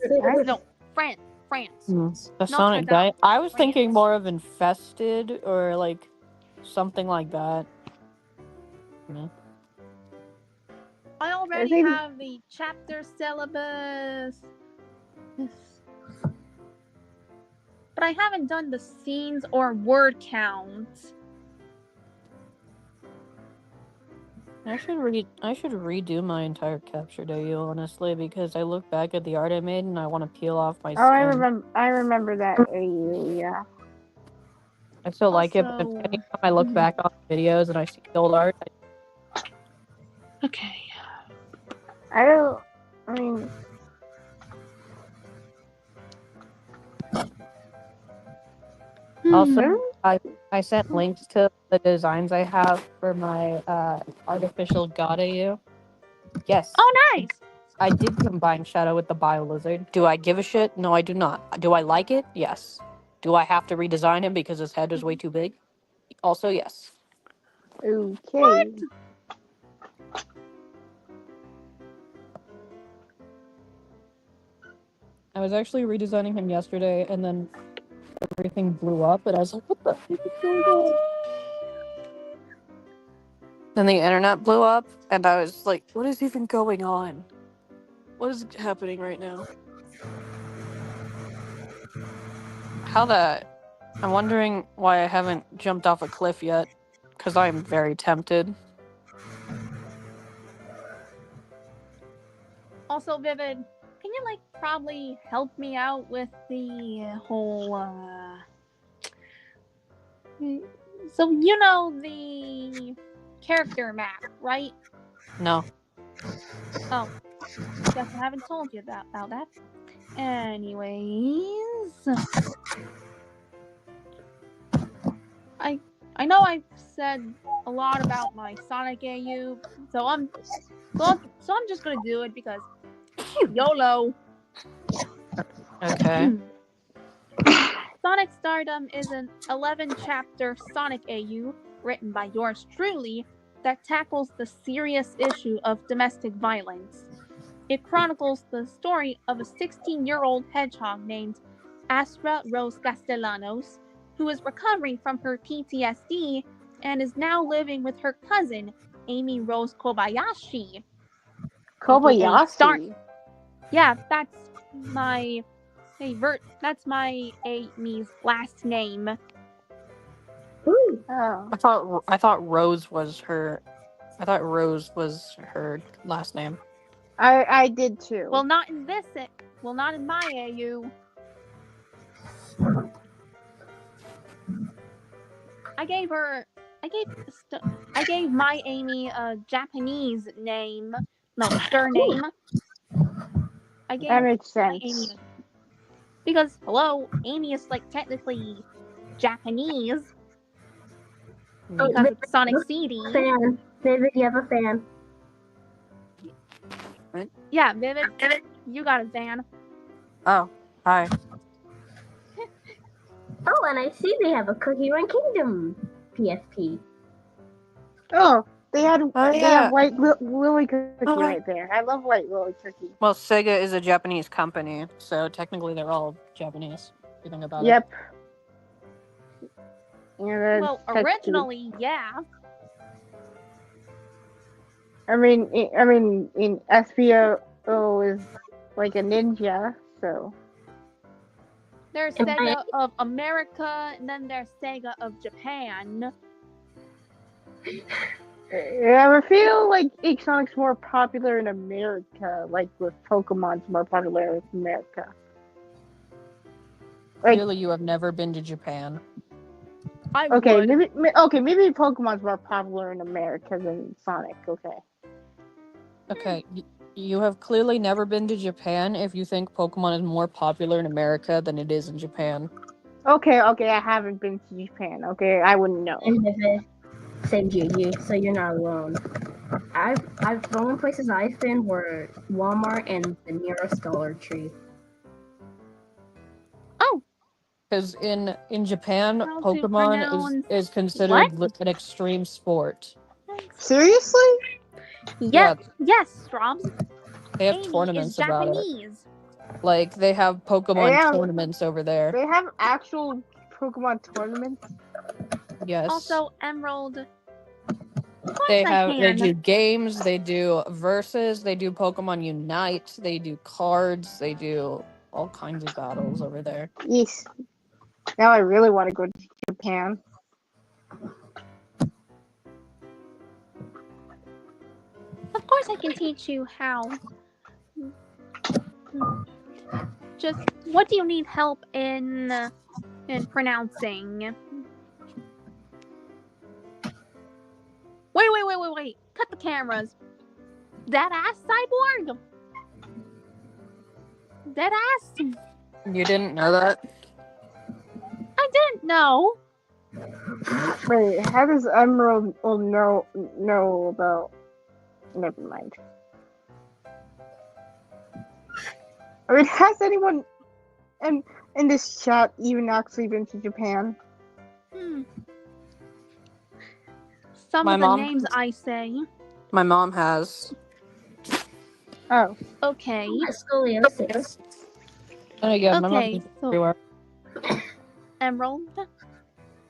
No, France. The Sonic guy. I was thinking more of Infested or like something like that. me. I already think- have the chapter syllabus. But I haven't done the scenes or word count. I should redo my entire capture day, honestly, because I look back at the art I made and I want to peel off my skin. I remember that AU, yeah. I still like it, but Also- anytime I look back on videos and I see the old art, Okay. I mean, also I sent links to the designs I have for my artificial god AU. Yes. Oh, nice. I did combine Shadow with the Bio-Lizard. Do I give a shit? No, I do not. Do I like it? Yes. Do I have to redesign him because his head is way too big? Also, yes. okay. I was actually redesigning him yesterday, and then everything blew up, and I was like, what the fuck is going on? Then the internet blew up, and I was like, what is even going on? What is happening right now? I'm wondering why I haven't jumped off a cliff yet, because I'm very tempted. Also, Vivid, can you probably help me out with the whole so you know the character map, right? No. Oh, guess I haven't told you about that. Anyways, I know I've said a lot about my Sonic AU, so I'm just gonna do it because YOLO. Okay. Sonic Stardom is an 11-chapter Sonic AU written by yours truly that tackles the serious issue of domestic violence. It chronicles the story of a 16-year-old hedgehog named Astra Rose Castellanos, who is recovering from her PTSD and is now living with her cousin, Amy Rose Kobayashi. Kobayashi. Yeah, that's my Amy's last name. Ooh. Oh. I thought Rose was her. I thought Rose was her last name. I did too. Well, not in my AU. I gave my Amy a Japanese name, no surname. I gave That makes my sense. Amy because hello, Amy is technically Japanese Oh, because Vivid, it's Sonic you have CD. a fan. Vivid, you have a fan. Yeah, Vivid, you got a fan. Oh, hi. Oh, and I see they have a Cookie Run Kingdom PSP. Oh, they have yeah. White Lily Cookie right there. I love White Lily Cookie. Well, Sega is a Japanese company, so technically they're all Japanese. If you think about it. Yep. Yeah, Well, originally, yeah. I mean, in SPO is like a ninja, so. There's Sega of America, and then there's Sega of Japan. I feel like Sonic's more popular in America, like with Pokemon's more popular in America. Clearly, you have never been to Japan. I would. Maybe Pokemon's more popular in America than Sonic. Okay, you have clearly never been to Japan if you think Pokemon is more popular in America than it is in Japan. Okay, I haven't been to Japan. Okay, I wouldn't know. And Vivid saved you, so you're not alone. The only places I've been were Walmart and the nearest Dollar Tree. Oh, because in Japan, How to Pokemon pronounce is considered what? an extreme sport. Seriously? Yes, Strobs. They have Amy tournaments is about it. Japanese. Like they have Pokemon Yeah. tournaments over there. They have actual Pokemon tournaments? Yes. Also, Emerald. They I do can. games, they do verses, they do Pokemon Unite, they do cards, they do all kinds of battles over there. Yes. Now I really want to go to Japan. Of course, I can teach you how. Just what do you need help in pronouncing? Wait! Cut the cameras. That ass cyborg. That ass. You didn't know that? I didn't know. Wait, how does Emerald know about? Never mind. I mean, has anyone in this chat even actually been to Japan? Some My of the mom- names I say. My mom has. Oh, Okay. Scoliosis. And again, my mom Okay, is so everywhere. Emerald.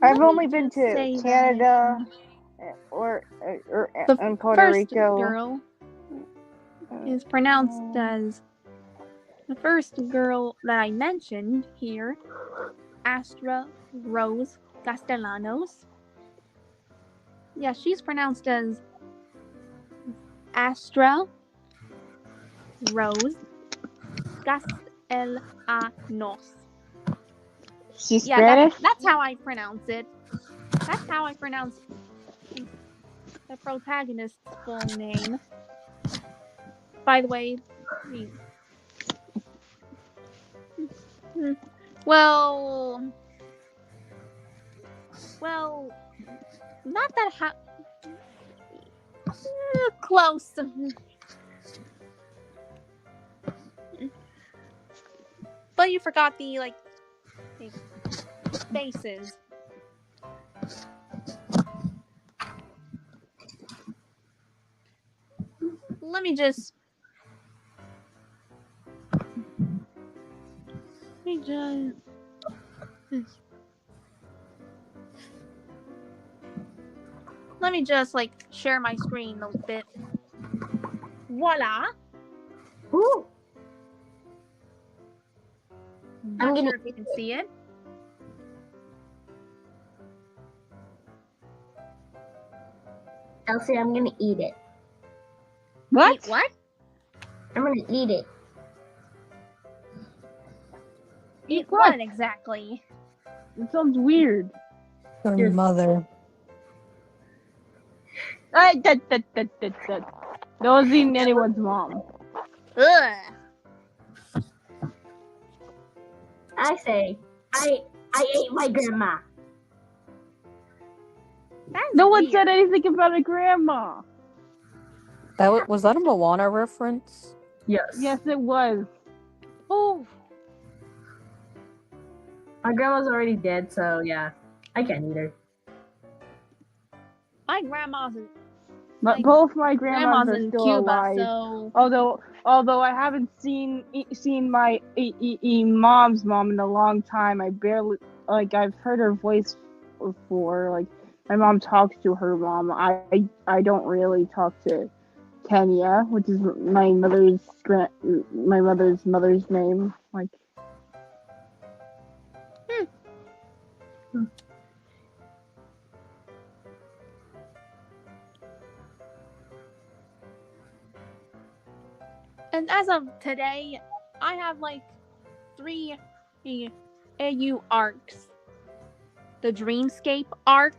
I've let me only been just to say Canada that and Puerto first Rico. girl is pronounced as the first girl that I mentioned here, Astra Rose Castellanos. Yeah, she's pronounced as Astra Rose Castellanos. She's Yeah, Spanish? that's how I pronounce it. That's how I pronounce the protagonist's full name. By the way, well, not that close. But you forgot the faces. Let me just. Let me just share my screen a bit. Voila. Ooh. Not sure if you can see it. Elsie, I'm gonna eat it. What? Eat what? I'm gonna eat it. Eat what exactly? It sounds weird. Your mother. No one's eating anyone's mom. Ugh. I say, I ate my grandma. No one said anything about a grandma. Was that a Moana reference? Yes, it was. Oh. My grandma's already dead, so yeah, I can't eat her. My grandma's. But both my grandmas are in still Cuba, alive. so. Although I haven't seen my mom's mom in a long time. I barely I've heard her voice before. Like my mom talks to her mom. I don't really talk to Kenya, which is my mother's mother's name. Like. And as of today, I have 3 AU arcs. The Dreamscape arc,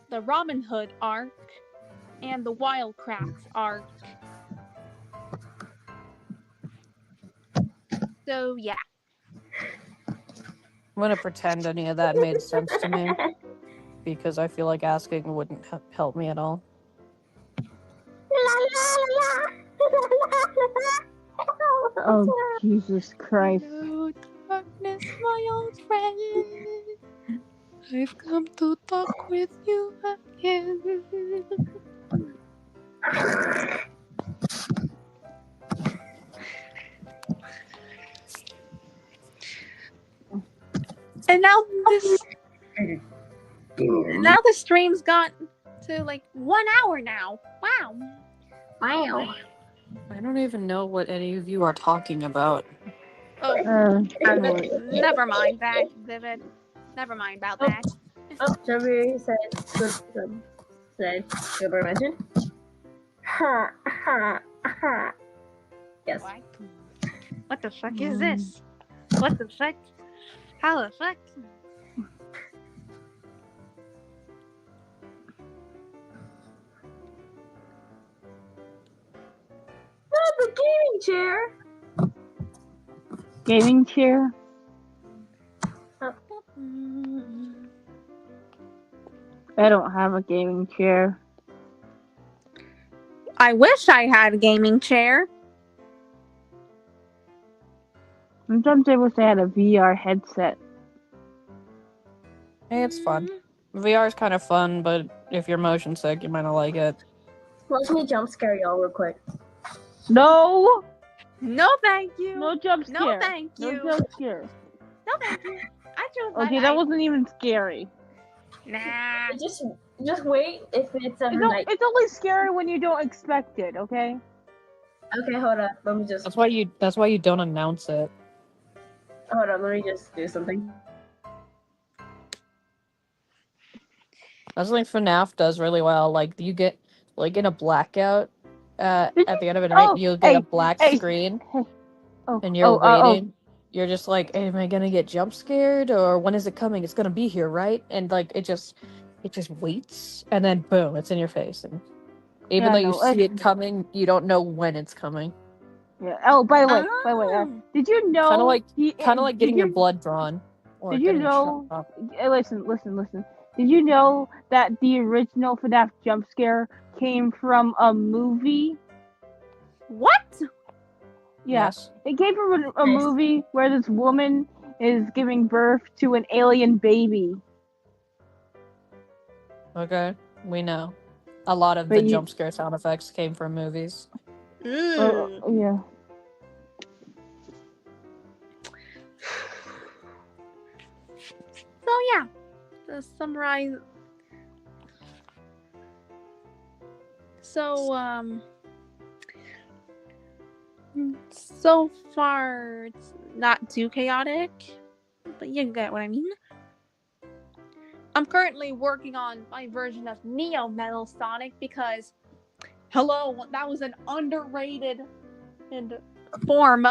the Robin Hood arc, and the Wildcrafts arc. So yeah. I'm gonna pretend any of that made sense to me. Because I feel like asking wouldn't help me at all. Oh, Jesus Christ. Hello, darkness, my old friend. I've come to talk with you again. And now the stream's got to like 1 hour now. Wow. Wow. I don't even know what any of you are talking about. Oh, never mind that, Vivid. Never mind about that. Oh, Jeremy said good mention. Ha ha ha. Yes. What the fuck is this? What the fuck? How the fuck? Oh, the gaming chair. Gaming chair? I don't have a gaming chair. I wish I had a gaming chair. Sometimes I wish I had a VR headset. Hey, it's fun. VR is kind of fun, but if you're motion sick, you might not like it. Let me jump scare y'all real quick. No! No, thank you. No jump scare. No, thank you. No jump scare. No, thank you. I chose Okay, that wasn't even scary. Nah. Just wait if it's a night. It's only scary when you don't expect it, okay? Okay, hold up. Let me just. That's why you don't announce it. Hold on. Let me just do something. That's something FNAF does really well. Like you get like in a blackout. At the end of a night, you'll get a black screen, and you're waiting. You're just like, am I gonna get jump scared, or when is it coming? It's gonna be here, right? And like it just waits, and then boom, it's in your face. And even though you see it coming, you don't know when it's coming. Yeah. Oh, by the way, did you know? Kind of like getting your blood drawn. Did you know? Listen. Did you know that the original FNAF jump scare came from a movie? What? Yeah, Yes. it came from a movie where this woman is giving birth to an alien baby. Okay, we know. A lot of the jump scare sound effects came from movies. Yeah. So yeah, to summarize. So far it's not too chaotic, but you get what I mean. I'm currently working on my version of Neo Metal Sonic because, hello, that was an underrated form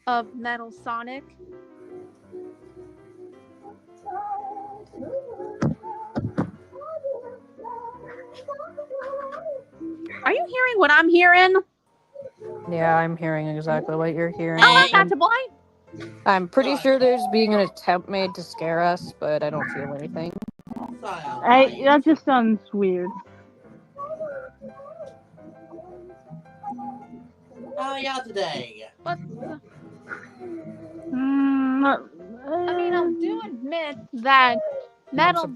of Metal Sonic. Are you hearing what I'm hearing? Yeah, I'm hearing exactly what you're hearing. Oh, I'm not blind. I'm pretty sure there's being an attempt made to scare us, but I don't feel anything. That just sounds weird. How are y'all today? I mean, I do admit that metal,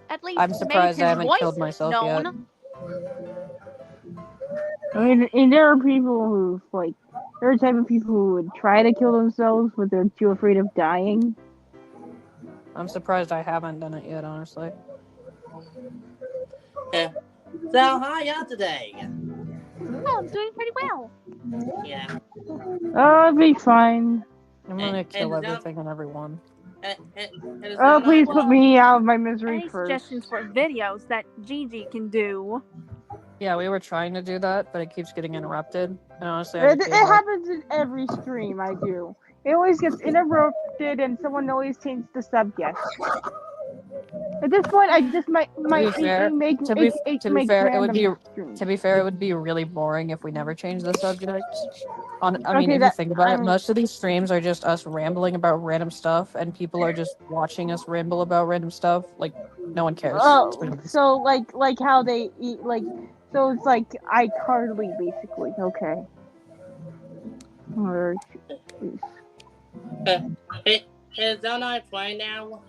at least I'm surprised made I his haven't voice killed myself known. yet. I mean, and there are people who, like, there are type of people who would try to kill themselves, but they're too afraid of dying. I'm surprised I haven't done it yet, honestly. So, how are y'all today? Oh, I'm doing pretty well. Yeah. I'll be fine. I'm gonna kill everything and everyone. Please put me out of my misery Any first. suggestions for videos that Gigi can do? Yeah, we were trying to do that, but it keeps getting interrupted. And honestly, It happens in every stream I do. It always gets interrupted, and someone always changes the subject. At this point, I just might make to be fair, it would be streams. really boring if we never changed the subject. If you think about it, most of these streams are just us rambling about random stuff, and people are just watching us ramble about random stuff. Like, no one cares. Oh, so like how they eat, so it's like iCarly basically. Okay. Is that not fine now?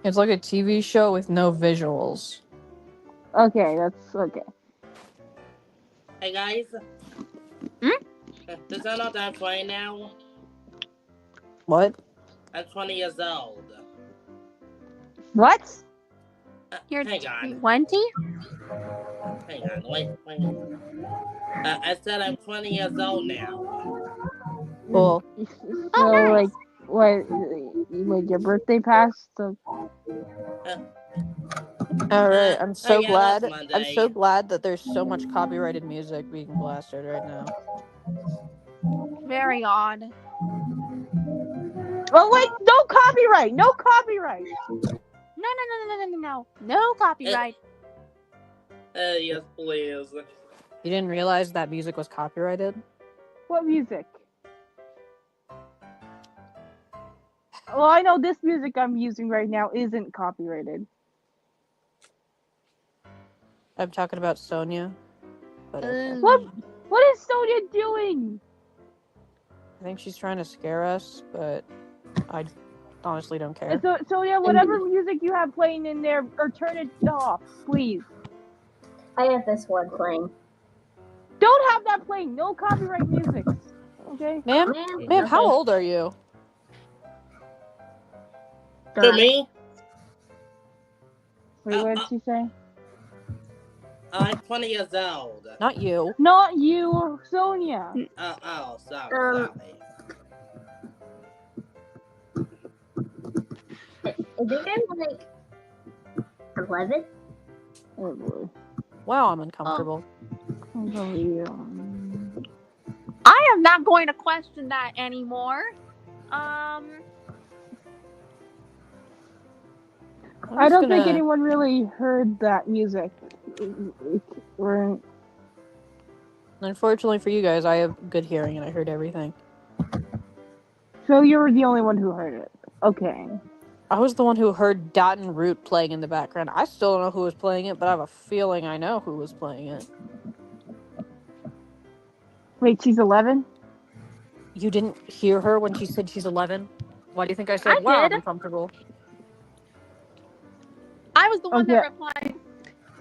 It's like a TV show with no visuals. Okay, that's okay. Hey guys. Is that not that fine now? What? I'm 20 years old. What? You're Hang on. 20? Hang on. Wait. I said I'm 20 years old now. Cool. So, Oh, nice. like, what? Like your birthday passed? So, All right, I'm so yeah, that's glad. I'm so Monday. glad that there's so much copyrighted music being blasted right now. Very odd. oh wait, no copyright, no copyright. No copyright. Yes, please. You didn't realize that music was copyrighted? What music? Well, I know this music I'm using right now isn't copyrighted. I'm talking about Sonia. But okay. What is Sonia doing? I think she's trying to scare us, but I honestly don't care. So, Sonia, whatever music you have playing in there, or turn it off, please. I have this one playing. Don't have that playing. No copyright music. Okay. Ma'am, how old are you? To me? Wait, what did she say? I'm 20 years old. Not you. Not you, Sonia. Sorry. I think I'm like 11. Oh boy. Wow, I'm uncomfortable. I am not going to question that anymore. I don't think anyone really heard that music. Unfortunately for you guys, I have good hearing and I heard everything. So you were the only one who heard it. Okay. I was the one who heard Dot and Root playing in the background. I still don't know who was playing it, but I have a feeling I know who was playing it. Wait, she's 11? You didn't hear her when she said she's 11? Why do you think I said, wow, I'm uncomfortable? I was the one that replied,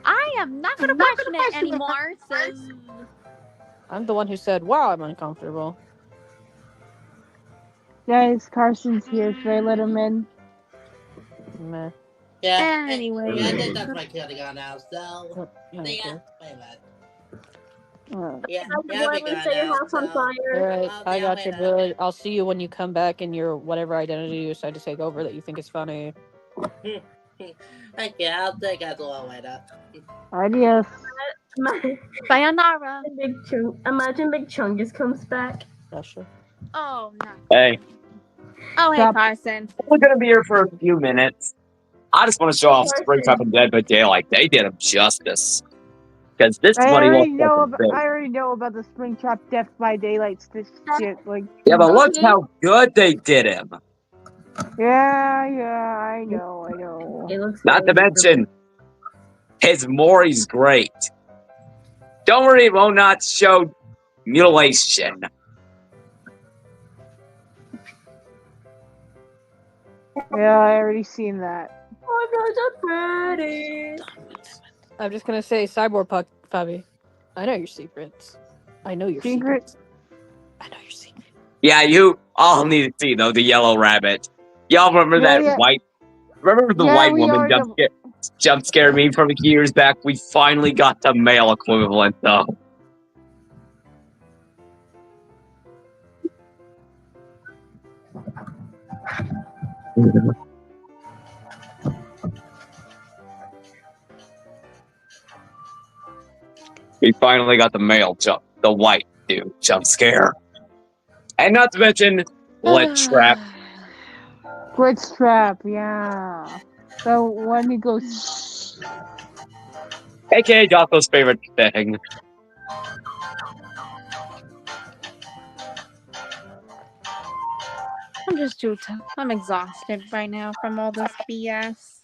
I am not going to question it anymore, so... I'm the one who said, wow, I'm uncomfortable. Guys, Carson's here. Should I let him in? Meh. Yeah. Anyway. Yeah, I think that's my kindergarten now, so... Okay. Yeah, wait a minute. Yeah, your house on fire. Alright, I got you, good. I'll see you when you come back in your whatever identity you decide to take over that you think is funny. Okay, I'll take that a little later. Adios. Sayonara. Imagine Big Chungus comes back. Gotcha. Oh, no. Hey. Oh, hey, Carson. We're going to be here for a few minutes. I just want to show off Springtrap and Dead by Daylight. They did them justice. Because this money I already know about the Springtrap Death by Daylight shit. Like, yeah, but look how good they did him. Yeah, I know. Not to mention, his Maury's great. Don't worry, it will not show mutilation. Yeah, I already seen that. Oh, those are pretty. I'm just gonna say, Cyborg Puck, Fabi. I know your secrets. I know your secrets. I know your secrets. Yeah, you all need to see, though, the yellow rabbit. Y'all remember that white... Remember the white woman jump scared me from a few years back? We finally got the male equivalent, though. We finally got the male the white dude jump scare. And not to mention, Glitch Trap. Glitch Trap, yeah. So when he goes... AKA Jocko's favorite thing. I'm just too I'm exhausted right now from all this BS.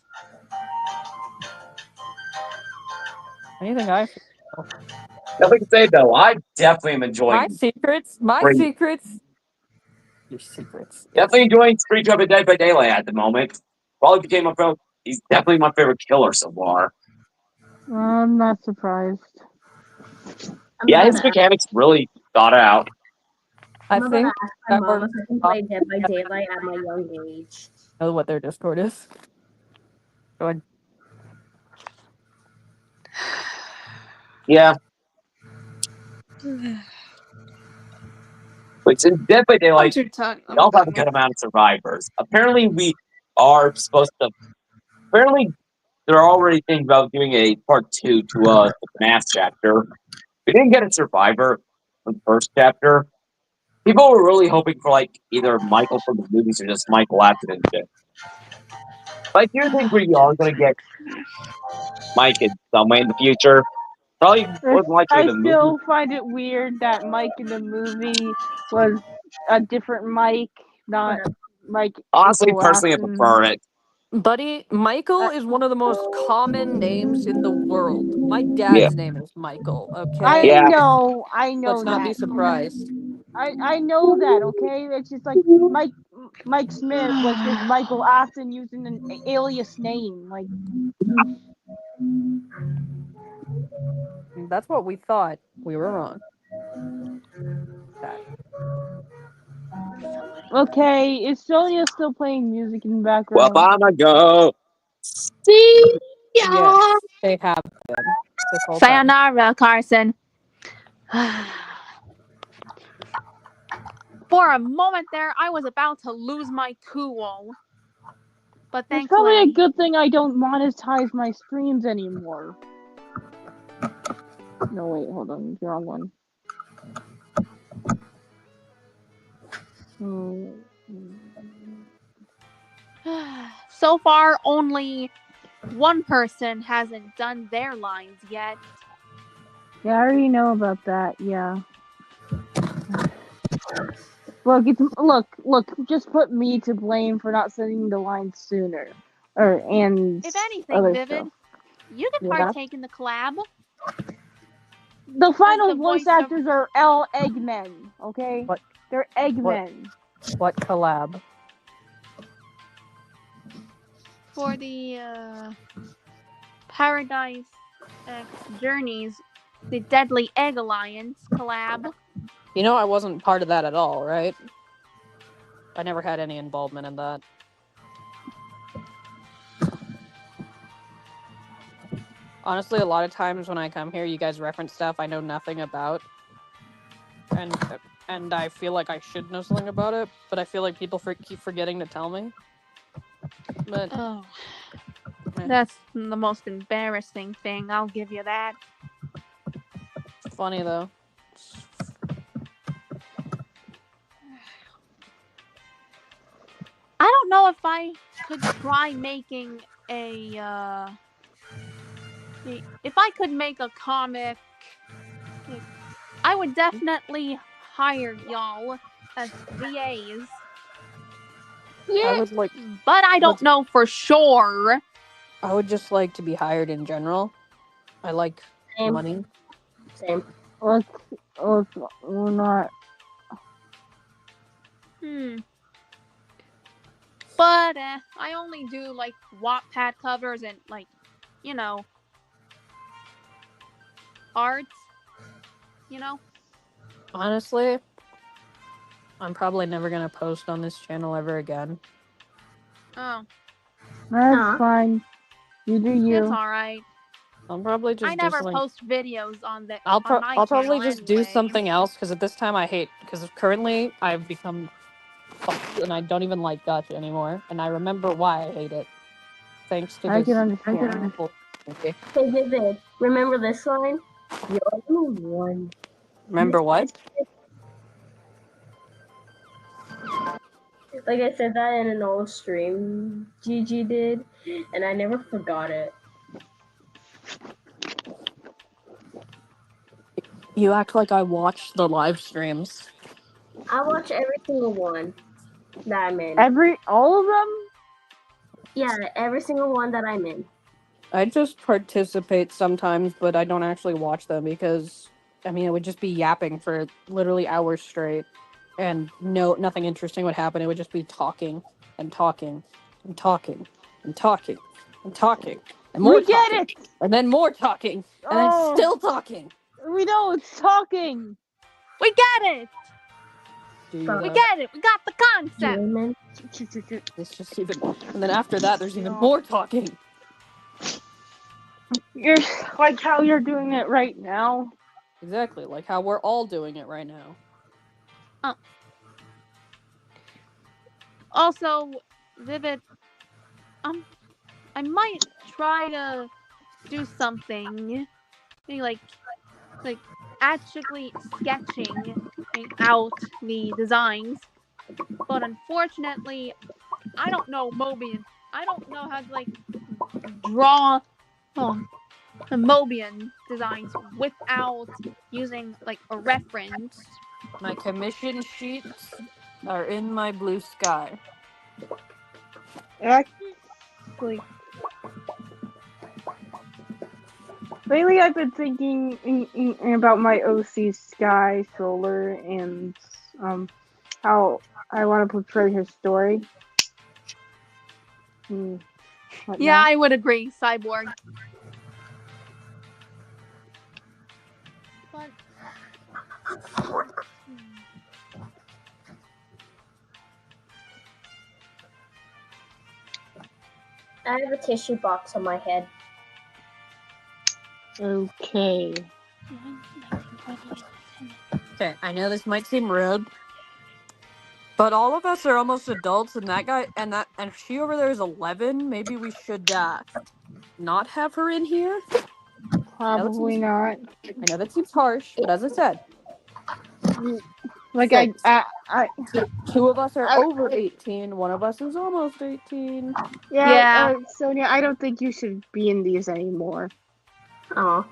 Anything I feel. Nothing to say, though. I definitely am enjoying... My secrets? Your secrets. Definitely enjoying Springtrap and Dead by Daylight at the moment. Probably became a pro. He's definitely my favorite killer so far. I'm not surprised. Yeah, his mechanics really thought out. I think my mom if I can play Dead by Daylight at my young age. Know what their Discord is? Go ahead. Yeah. Which is definitely I'm like too tired. we all have a good amount of survivors. Apparently, we are supposed to. Apparently, they're already thinking about doing a part 2 to the FNAF chapter. We didn't get a survivor from the first chapter. People were really hoping for like either Michael from the movies or just Michael after and shit. But I do think we are going to get Mike in some way in the future. Probably more than likely I the movie. still find it weird that Mike in the movie was a different Mike, not Mike. Honestly, Equal personally, I Aston. prefer it. Buddy, Michael is one of the most common names in the world. My Yeah. dad's name is Michael, okay? I Yeah. know Let's not that. be surprised. I know that. Okay, it's just like Mike Smith was just Michael Aston using an alias name. Like, That's what we thought. We were wrong. That. okay, is Sonia still playing music in the Well, background? I'ma go. See ya. Yes, they have been this whole time. Sayonara, Carson. For a moment there, I was about to lose my cool. But It's probably a thankfully, good thing I don't monetize my streams anymore. No, wait, hold on, the wrong one. so far only one person hasn't done their lines yet. Yeah, I already know about that. Yeah. Look. Just put me to blame for not sending the line sooner, and If anything, other Vivid, stuff. you can Yeah. partake in the collab. The final the voice voice of- actors are L Eggmen. Okay, What? They're Eggmen. What collab? For the Paradise X Journeys, the Deadly Egg Alliance collab. You know I wasn't part of that at all, right? I never had any involvement in that. Honestly, a lot of times when I come here, you guys reference stuff I know nothing about. And I feel like I should know something about it, but I feel like people keep forgetting to tell me. But Oh, that's the most embarrassing thing. I'll give you that. it's funny though. I don't know if I could try making a if I could make a comic, I would definitely hire y'all as VAs. Yeah. I would like, but I don't know for sure. I would just like to be hired in general. I like Same. money. Same. We're not. But I only do like Wattpad covers and like, arts. Honestly, I'm probably never gonna post on this channel ever again. Oh. That's fine. You do you. It's alright. I'll probably just I never post videos on the I'll on my probably channel just do anyway. something else because at this time because currently I've become fucked and I don't even like Gacha anymore, and I remember why I hate it. Thanks to I this. can understand. Okay. Hey, Vivid, remember this line? You're the one. Remember what? Like I said that in an old stream Gigi did, and I never forgot it. You act like I watch the live streams. I watch every single one that I'm in. All of them? Yeah, every single one that I'm in. I just participate sometimes, but I don't actually watch them because, I mean, it would just be yapping for literally hours straight, and nothing interesting would happen. It would just be talking and talking and talking and talking and talking and more We get talking, it! and then more talking and then still talking. We know it's talking. We get it. We get it. We got the concept. It's just even, and then after that, there's even more talking. You're like how you're doing it right now. Exactly, like how we're all doing it right now. Also, Vivid, I might try to do something, maybe like actually sketching out the designs, but unfortunately, I don't know Mobian. I don't know how to draw the Mobian designs without using a reference. My commission sheets are in my blue sky. Actually, lately I've been thinking about my OC Sky Solar and how I want to portray his story. Yeah, I would agree, Cyborg. But I have a tissue box on my head. Okay. Okay, I know this might seem rude, but all of us are almost adults, and that guy and she over there is 11. Maybe we should not have her in here. Probably not. I know that seems harsh, but as I said, like six. I Two of us are over 18. One of us is almost 18. Yeah. Sonia, I don't think you should be in these anymore. Oh.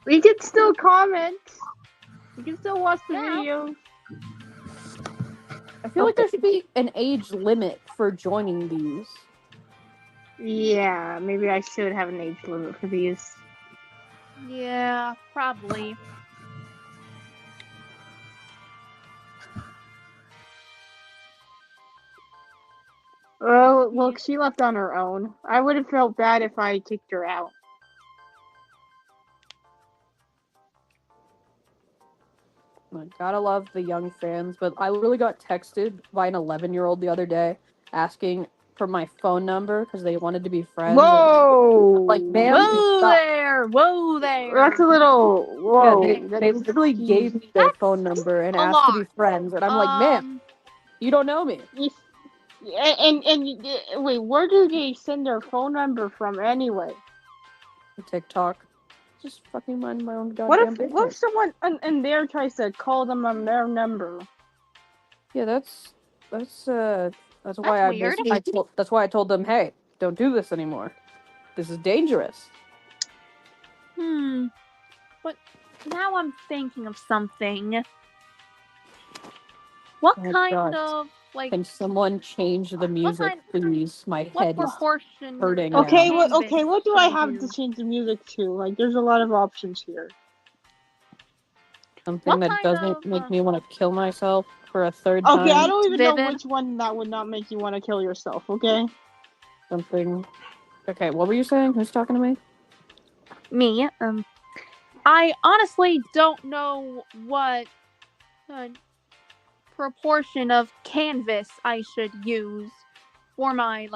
You can still comment. You can still watch the video. I feel like there should be an age limit for joining these. Yeah, maybe I should have an age limit for these. Yeah, probably. Oh, look, she left on her own. I would have felt bad if I kicked her out. I gotta love the young fans, but I literally got texted by an 11-year-old the other day asking for my phone number because they wanted to be friends. Whoa! Like, man, whoa there! That's a little whoa. Yeah, they literally gave me their phone number and asked to be friends, and I'm like, man, you don't know me. And wait, where do they send their phone number from anyway? TikTok. Just fucking mind my own goddamn business. What if someone in there tries to call them on their number? Yeah, that's why that's why I told them, hey, don't do this anymore. This is dangerous. But now I'm thinking of something. What kind of Can someone change the music, please? My head is hurting. Okay, what do I have to change the music to? Like, there's a lot of options here. Something that doesn't make me want to kill myself for a third time. Okay, I don't even know which one that would not make you want to kill yourself, okay? Something. Okay, what were you saying? Who's talking to me? Me. I honestly don't know what proportion of canvas I should use for my,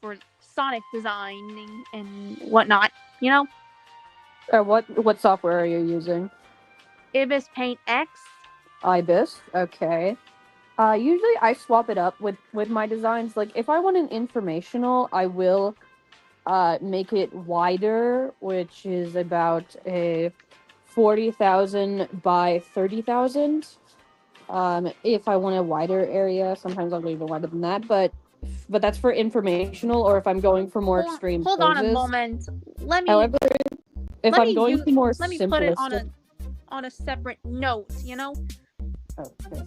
for Sonic designing and whatnot, What software are you using? Ibis Paint X. Ibis, okay. Usually I swap it up with my designs. Like, if I want an informational, I will make it wider, which is about a 40,000 by 30,000. If I want a wider area, sometimes I'll go even wider than that, but that's for informational, or if I'm going for more extreme poses. Hold on a moment. However, if I'm going for more simplistic... Let me put it on a separate note, Okay.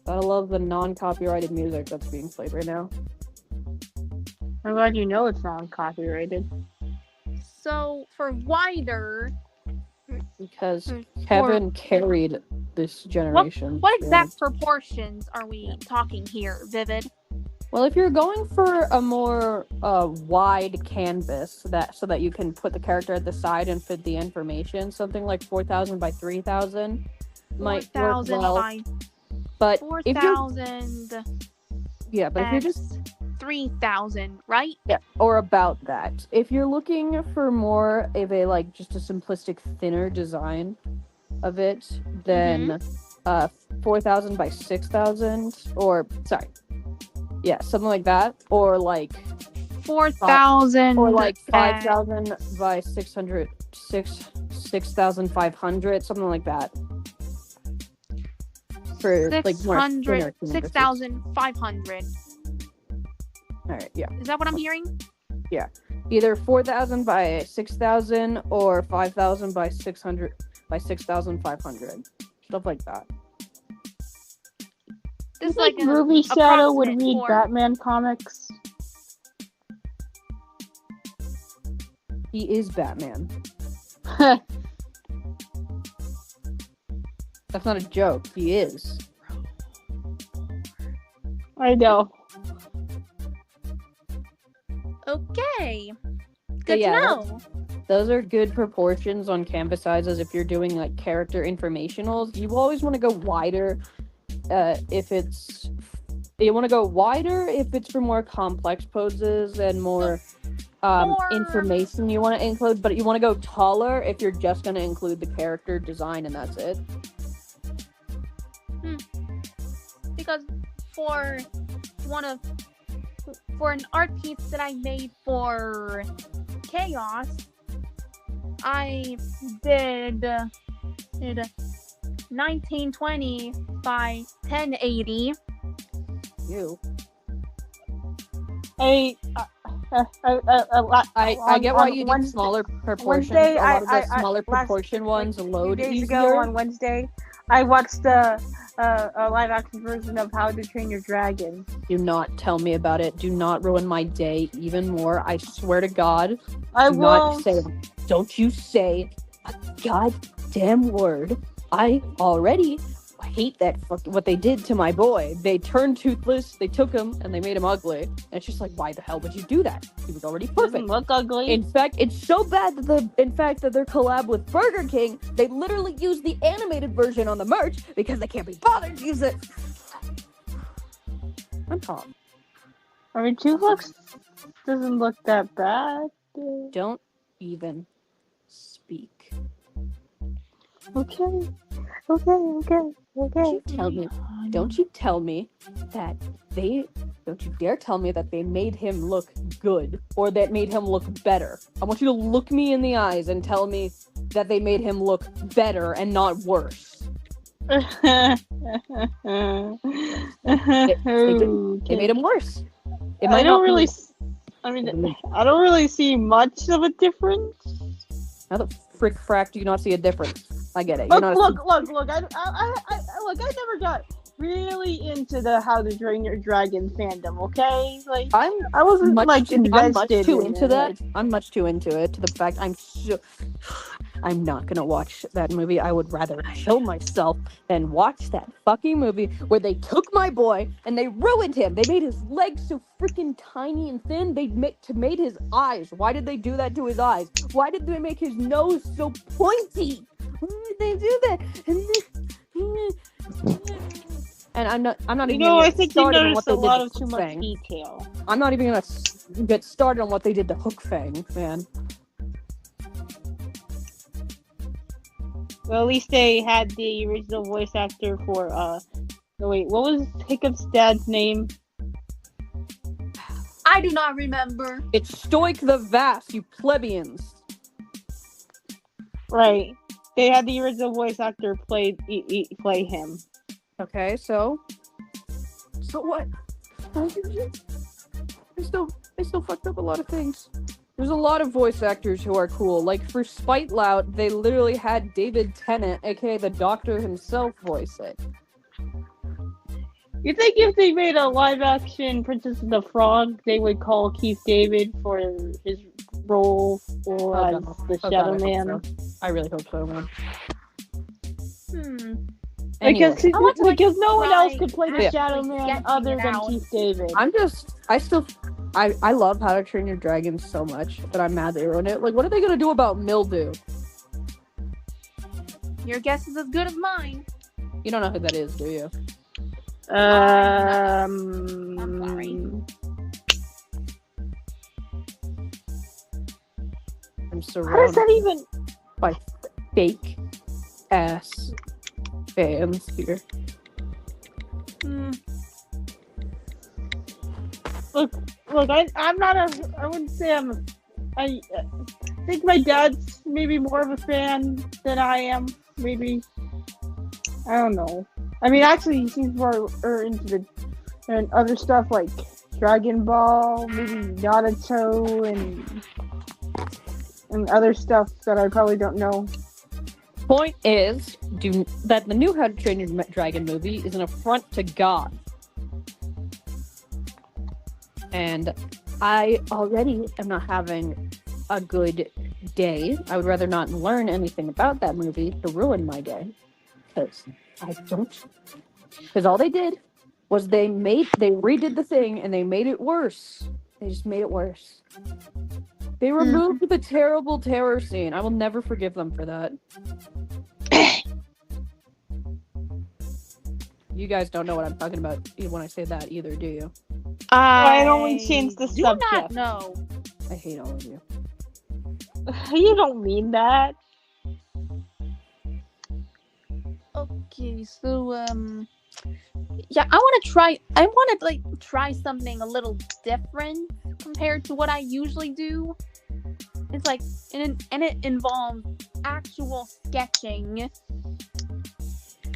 I love the non-copyrighted music that's being played right now. I'm glad you know it's non-copyrighted. So, for wider... Because Kevin carried this generation. What exact proportions are we talking here, Vivid? Well, if you're going for a more wide canvas so that you can put the character at the side and fit the information, something like 4,000 by 3,000 might work well. But 4,000. Yeah, but if you're just 3,000, right? Yeah, or about that. If you're looking for more of a like just a simplistic, thinner design of it, then 4,000 by 6,000, or sorry, yeah, something like that, or like 4,000 or like 5,000 by 6,500, something like that. For like more thinner 6,500. All right, yeah. Is that what I'm hearing? Yeah, either 4,000 by 6,000 or 5,000 by 600 by 6,500, stuff like that. This is like like Ruby Shadow would approximate read for- Batman comics. He is Batman. That's not a joke. He is. I know. Okay. Good yeah, to know. Those are good proportions on canvas sizes if you're doing like character informationals. You always want to go wider if it's for more complex poses and more information you want to include, but you want to go taller if you're just going to include the character design and that's it. Because for an art piece that I made for Chaos, I did 1920 by 1080. You. I get why you did smaller proportions. Wednesday, a lot of the smaller proportion ones load days easier. ago on Wednesday, I watched a live action version of How to Train Your Dragon. Do not tell me about it. Do not ruin my day even more. I swear to God. I won't. Don't you say a goddamn word. I already hate what they did to my boy. They turned Toothless, they took him, and they made him ugly. And it's just like, why the hell would you do that? He was already perfect. Doesn't look ugly. In fact, it's so bad that their collab with Burger King, they literally use the animated version on the merch because they can't be bothered to use it. I'm calm. I mean, Toothless doesn't look that bad. Don't even speak. Okay. Don't you tell me that don't you dare tell me that they made him look good or that made him look better. I want you to look me in the eyes and tell me that they made him look better and not worse. They made him worse. I don't really see much of a difference. How the frick frack do you not see a difference? I get it. Look! I never got really into the How to Train Your Dragon fandom. Okay, like I wasn't like invested into that. I'm much too into it to the fact I'm not gonna watch that movie. I would rather kill myself than watch that fucking movie where they took my boy and they ruined him. They made his legs so freaking tiny and thin. They made his eyes. Why did they do that to his eyes? Why did they make his nose so pointy? Why did they do that? And I'm not even. I think you noticed a lot of too much detail. I'm not even gonna get started on what they did to Hook Fang, man. Well, at least they had the original voice actor for no wait, what was Hiccup's dad's name? I do not remember. It's Stoic the Vast, you plebeians. Right. They had the original voice actor play him. Okay, so what? I still fucked up a lot of things. There's a lot of voice actors who are cool. Like for Spite Loud, they literally had David Tennant, aka the Doctor himself, voice it. You think if they made a live-action Princess and the Frog, they would call Keith David for his role as the Shadow Man? I really hope so, man. Anyway. Because no one else could play the Yeah. Shadow Man other than Keith David. I love How to Train Your Dragon so much that I'm mad they ruined it. Like, what are they gonna do about Mildew? Your guess is as good as mine. You don't know who that is, do you? I'm sorry. I'm How does surrounded that even? by fake ass fans here. Look, I'm not a. I wouldn't say I'm a. I think my dad's maybe more of a fan than I am. Maybe. I don't know. I mean, actually, he seems more into the and other stuff like Dragon Ball, maybe Naruto, and other stuff that I probably don't know. Point is, that the new How to Train Your Dragon movie is an affront to God. And I already am not having a good day. I would rather not learn anything about that movie to ruin my day. Because I don't. Because all they did was they redid the thing and they made it worse. They just made it worse. They removed the terrible terror scene. I will never forgive them for that. You guys don't know what I'm talking about when I say that either, do you? I only changed the do subject. not know. I hate all of you. You don't mean that. Okay, so yeah, I want to try something a little different compared to what I usually do. It's like and it involves actual sketching.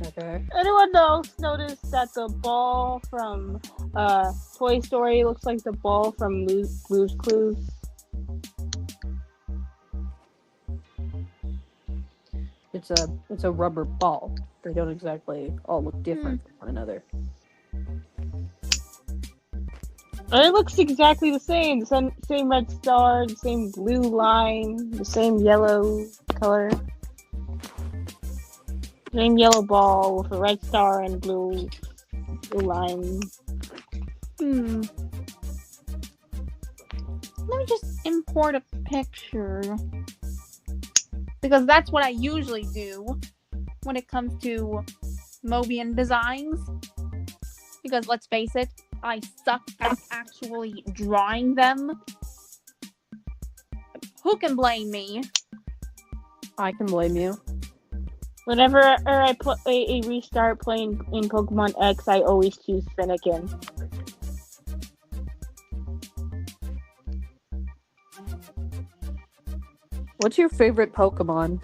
Okay. Anyone else notice that the ball from Toy Story looks like the ball from Blue's Clues? It's a rubber ball. They don't exactly all look different from one another. It looks exactly the same. The same red star, the same blue line, the same yellow color. Same yellow ball with a red star and blue line. Let me just import a picture. Because that's what I usually do when it comes to Mobian designs. Because let's face it, I suck at actually drawing them. Who can blame me? I can blame you. Whenever I restart playing in Pokemon X, I always choose Finnegan. What's your favorite Pokemon?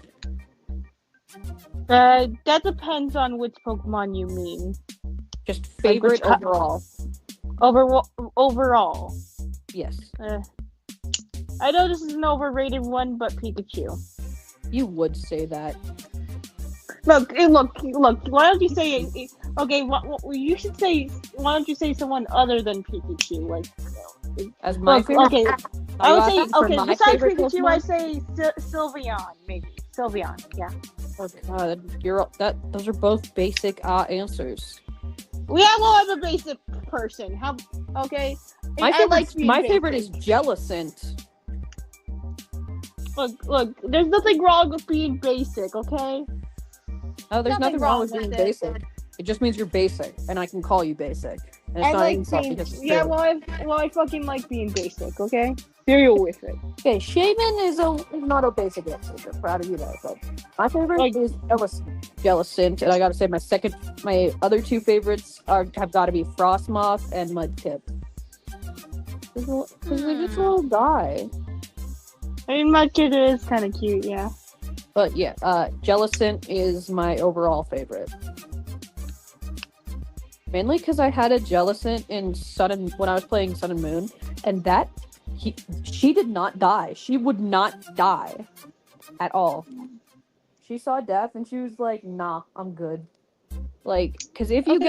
That depends on which Pokemon you mean. Just favorite Like overall. Overall. Yes. I know this is an overrated one, but Pikachu. You would say that. Look. Why don't you say it? Okay, you should say. Why don't you say someone other than Pikachu? Like, as my favorite. Okay, I would say Besides Pikachu, Pokemon? I say Sylveon, maybe Sylveon. Yeah. Oh God, those are both basic answers. Yeah, well, I'm a basic person. Okay. My basic. favorite is Jellicent. Look. There's nothing wrong with being basic. Okay. Oh, there's nothing wrong with being it. basic. It just means you're basic, and I can call you basic. And it's I not like insult being. because it's Yeah, true. I fucking like being basic. Okay. Deal with it. Okay, Shaman is not a basic answer. I'm proud of you there. But my favorite is Jellicent, and I gotta say my other two favorites have got to be Frostmoth and Mudkip. Because they're just a little guy. I mean, Mudkip is kind of cute, yeah. But yeah, Jellicent is my overall favorite. Mainly because I had a Jellicent in when I was playing Sun and Moon, and she did not die. She would not die at all. She saw death and she was like, "Nah, I'm good." Like, because if you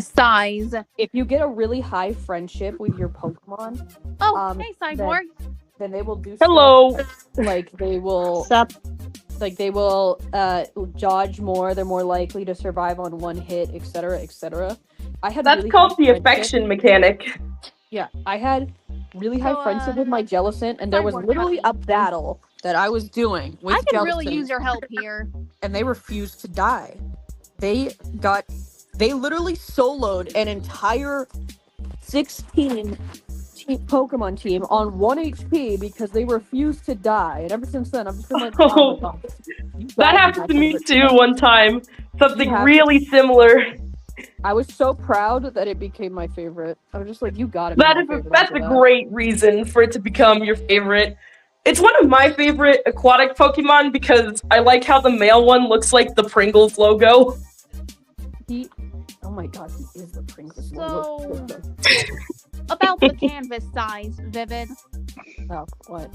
size, if you get a really high friendship with your Pokemon, hey Cyborg, then they will do. Hello. Like they will. Sup? Like they will dodge more. They're more likely to survive on one hit, etc., etc. That's really called the affection mechanic. Yeah, I had really high friendship with my Jellicent, and there was literally a battle that I was doing with I could Jellicent, really use your help here. and they refused to die. They literally soloed an entire 16 Pokemon team on 1 HP because they refused to die, and ever since then I've just been like, oh my god. That happened to me too one time. Something really similar. I was so proud that it became my favorite. I was just like, you gotta be my favorite. That's a great reason for it to become your favorite. It's one of my favorite aquatic Pokemon because I like how the male one looks like the Pringles logo. Oh my god, he is the Pringles logo. About the canvas size, Vivid. Oh, what?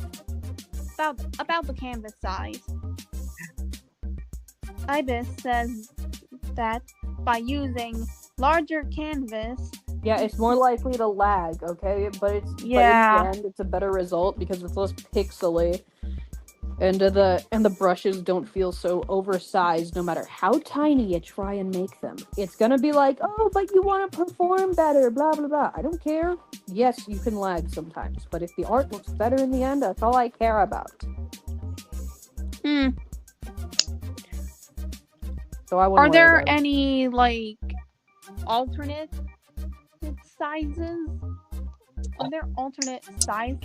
About the canvas size. Ibis says that by using larger canvas. Yeah, it's more likely to lag, okay? But in the end, it's a better result because it's less pixely, and the brushes don't feel so oversized. No matter how tiny you try and make them, it's gonna be like, oh, but you want to perform better, blah blah blah. I don't care. Yes, you can lag sometimes, but if the art looks better in the end, that's all I care about. So are there any like alternate sizes? Are there alternate size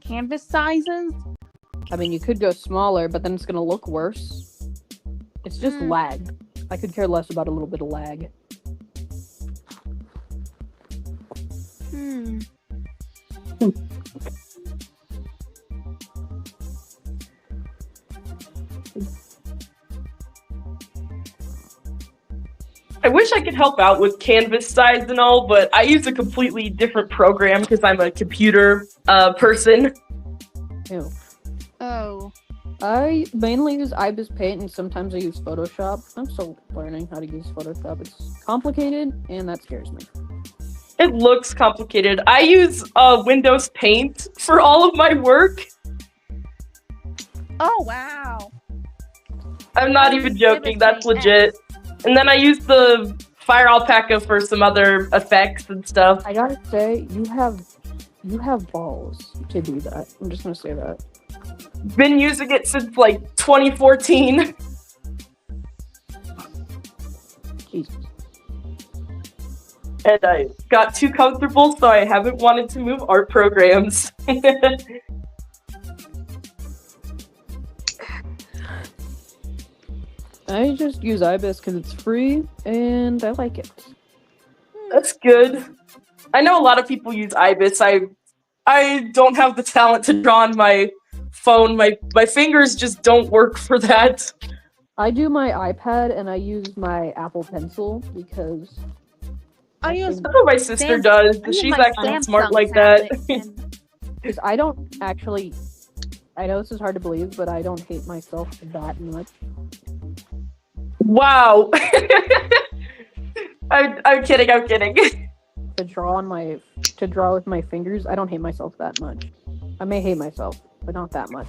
canvas sizes? I mean, you could go smaller, but then it's gonna look worse. It's just lag. I could care less about a little bit of lag. I wish I could help out with canvas size and all, but I use a completely different program because I'm a computer person. Ew. Oh. I mainly use Ibis Paint and sometimes I use Photoshop. I'm still learning how to use Photoshop. It's complicated and that scares me. It looks complicated. I use Windows Paint for all of my work. Oh, wow. I'm not even joking. That's legit. And then I use the Fire Alpaca for some other effects and stuff. I gotta say, you have balls to do that. I'm just gonna say that. Been using it since like 2014. Jesus. And I got too comfortable, so I haven't wanted to move art programs. I just use Ibis because it's free and I like it. That's good. I know a lot of people use Ibis. I don't have the talent to draw on my phone. My fingers just don't work for that. I do my iPad and I use my Apple Pencil because that's what my sister does. She's actually smart like that. Because I don't actually. I know this is hard to believe, but I don't hate myself that much. Wow. I'm kidding. To draw with my fingers, I don't hate myself that much. I may hate myself, but not that much.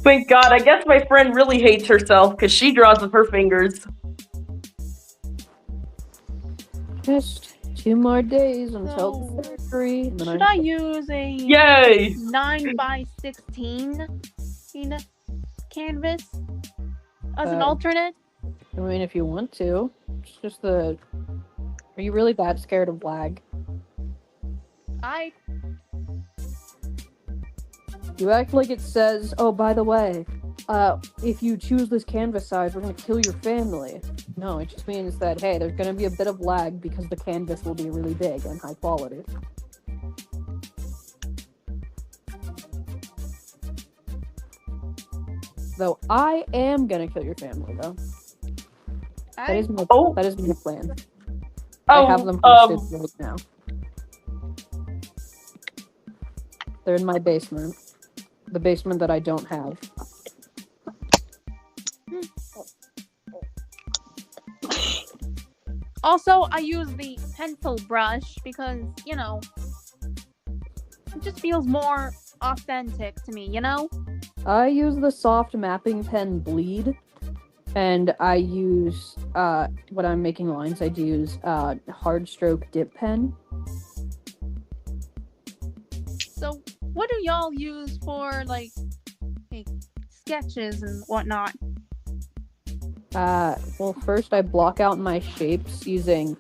Thank God. I guess my friend really hates herself because she draws with her fingers. Just 2 more days until the surgery. Should I use a 9x16 canvas as an alternate? I mean, if you want to. It's just are you really that scared of lag? You act like it says, oh, by the way, if you choose this canvas size, we're gonna kill your family. No, it just means that, hey, there's gonna be a bit of lag because the canvas will be really big and high quality. Though I am gonna kill your family, though. That is my plan. I have them posted right now. They're in my basement. The basement that I don't have. Also, I use the pencil brush because, it just feels more authentic to me, I use the soft mapping pen Bleed, and I use, when I'm making lines, I use hard stroke dip pen. So, what do y'all use for, like sketches and whatnot? Well, first I block out my shapes using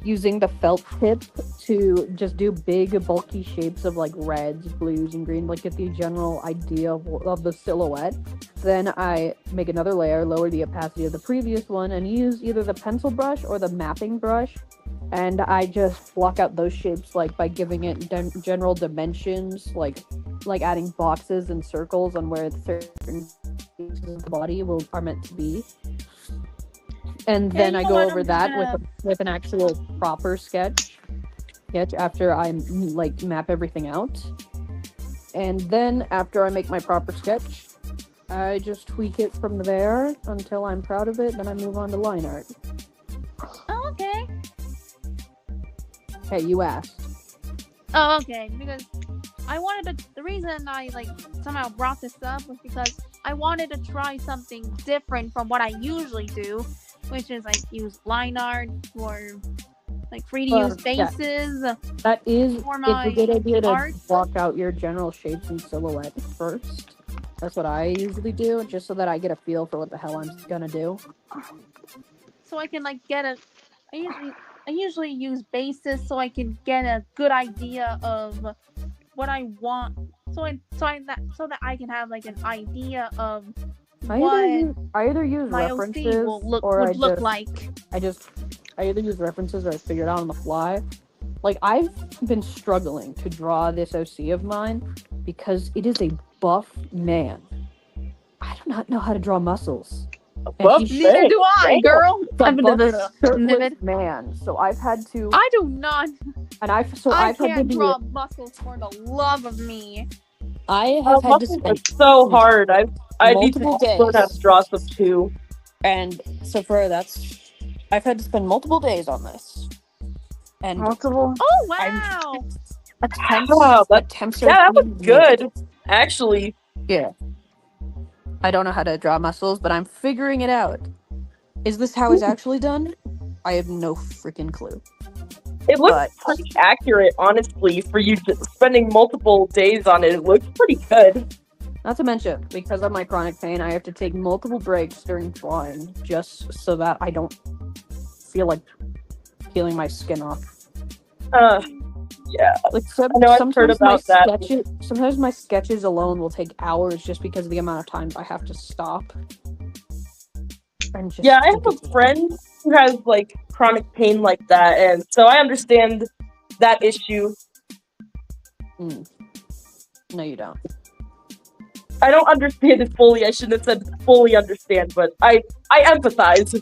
the felt tip to just do big, bulky shapes of like reds, blues, and green, like get the general idea of the silhouette. Then I make another layer, lower the opacity of the previous one, and use either the pencil brush or the mapping brush. And I just block out those shapes like by giving it general dimensions, like adding boxes and circles on where certain pieces of the body are meant to be. And then I go over that with an actual proper sketch after I like map everything out. And then after I make my proper sketch, I just tweak it from there until I'm proud of it. Then I move on to line art. Oh, okay. Hey, you asked. Oh, okay. Because I wanted to. The reason I like somehow brought this up was because I wanted to try something different from what I usually do, which is like use line art for like free to use faces. Yeah. That is it's a good idea to block out your general shapes and silhouette first. That's what I usually do, just so that I get a feel for what the hell I'm gonna do. So I can like get a. I usually use bases so I can get a good idea of what I want. So that I can have like an idea of what I either use my references OC will look like. I either use references or I figure it out on the fly. Like, I've been struggling to draw this OC of mine because it is a buff man. I do not know how to draw muscles. Neither do I, girl. I'm a shirtless man, so I've had to. I do not. And I've had to draw muscles for the love of me. I have had to spend so hard. I need to learn how to draw some too. And so I've had to spend multiple days on this. And multiple. Oh wow! Attempts. That was good, actually. Yeah. I don't know how to draw muscles, but I'm figuring it out. Is this how it's actually done? I have no freaking clue. It looks pretty accurate, honestly, for you spending multiple days on it. It looks pretty good. Not to mention, because of my chronic pain, I have to take multiple breaks during drawing just so that I don't feel like peeling my skin off. Yeah. Like I've heard about that. Sometimes my sketches alone will take hours just because of the amount of time I have to stop. Yeah, I have a friend who has like chronic pain like that, and so I understand that issue. No, you don't. I don't understand it fully. I shouldn't have said fully understand, but I empathize.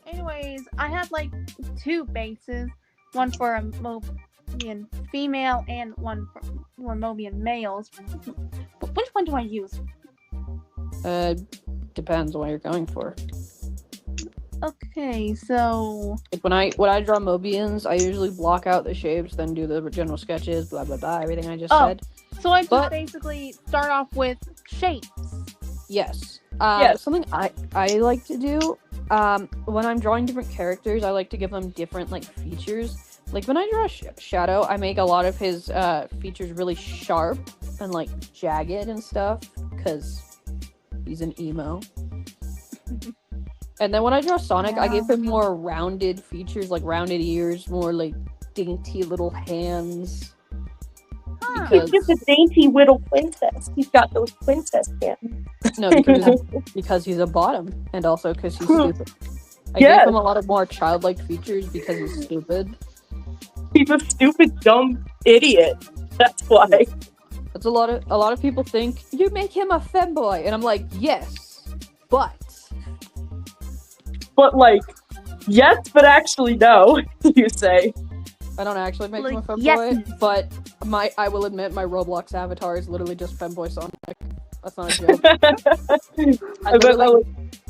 Anyways, I have like two bases, one for a Mobian female and one for Mobian males. Which one do I use? Depends on what you're going for. Okay, so like when I draw Mobians, I usually block out the shapes, then do the general sketches, blah blah blah, everything I just said. So I just basically start off with shapes. Yes. Yes. Something I like to do when I'm drawing different characters, I like to give them different like features. Like when I draw Shadow, I make a lot of his features really sharp and like jagged and stuff because he's an emo. And then when I draw Sonic, I give him more rounded features, like rounded ears, more like dainty little hands. He's just a dainty little princess. He's got those princess hands. No, because he's a bottom, and also because he's stupid. I gave him a lot of more childlike features because he's stupid. He's a stupid, dumb idiot. That's why. That's a lot of people think you make him a femboy, and I'm like, yes, but like, yes, but actually no. You say. I don't actually make him a femboy, but I will admit my Roblox avatar is literally just femboy Sonic. That's not a joke.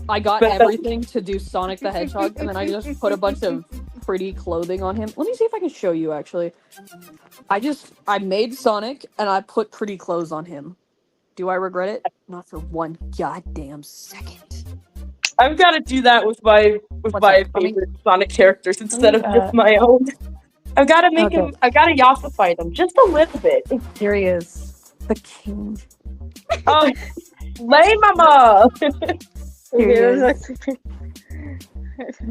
I got everything to do Sonic the Hedgehog, and then I just put a bunch of pretty clothing on him. Let me see if I can show you, actually. I made Sonic, and I put pretty clothes on him. Do I regret it? Not for one goddamn second. I've got to do that with my favorite Sonic characters instead of just my own. I've got to make him. I've got to yassify them just a little bit. Here he is, the king. Oh, lay mama.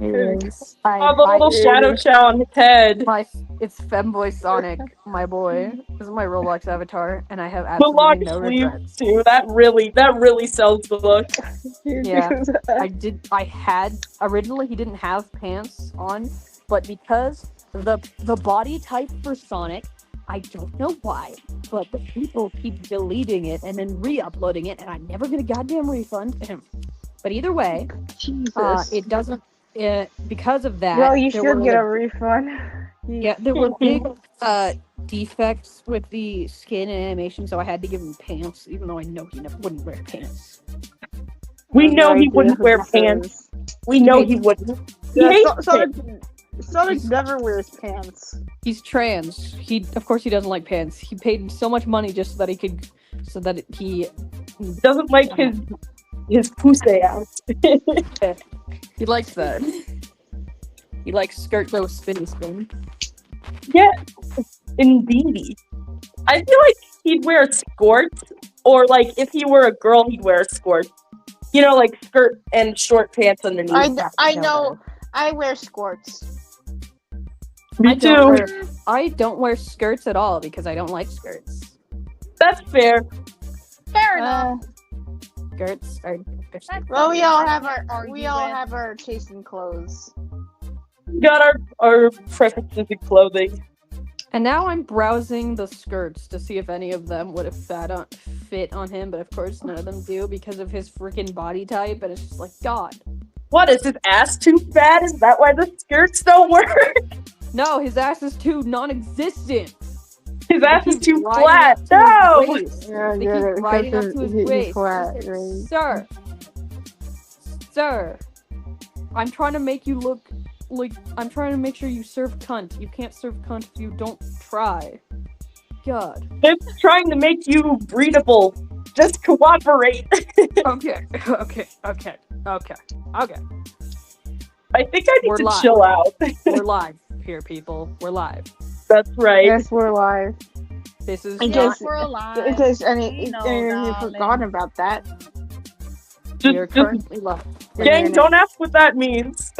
Yes. Oh, the little shadow chow on his head. It's Femboy Sonic, my boy. This is my Roblox avatar, and I have The long absolutely no sleeve regrets. too. That really sells the look. Yeah, originally he didn't have pants on, but because the body type for Sonic, I don't know why, but the people keep deleting it and then re-uploading it, and I never get a goddamn refund. But either way, Jesus. it doesn't. Because of that, Well, you there should were get like- a refund. Yeah, there were big defects with the skin and animation, so I had to give him pants, even though I know he wouldn't wear pants. We know he wouldn't wear pants. We know he wouldn't. He Yeah, hates it. Sonic never wears pants. He's trans. Of course he doesn't like pants. He paid so much money just so that he doesn't like his pussy out. He likes that. He likes skirt those spinny spin. Yeah, indeed. I feel like he'd wear a skirt, or like if he were a girl, he'd wear a skirt. You know, like skirt and short pants underneath. I know. I wear skirts. Me too. I don't wear skirts at all because I don't like skirts. That's fair. Fair enough. Skirts are. Well, we all have our taste in clothes. Got our preferences in clothing. And now I'm browsing the skirts to see if any of them would have fit on him, but of course none of them do because of his freaking body type, and it's just like, God. What, is his ass too fat? Is that why the skirts don't work? No, his ass is too non-existent. His ass is too flat. No! Yeah, They keep riding up to his waist. Flat, right? Sir, I'm trying to make you look like I'm trying to make sure you serve cunt. You can't serve cunt if you don't try. God. I'm trying to make you breedable. Just cooperate. Okay. I think I need to chill out. We're live here, people. We're live. That's right. Yes, we're live. This is In not... case we're alive. In case any of you forgotten about that. We're currently live. Gang, don't ask what that means.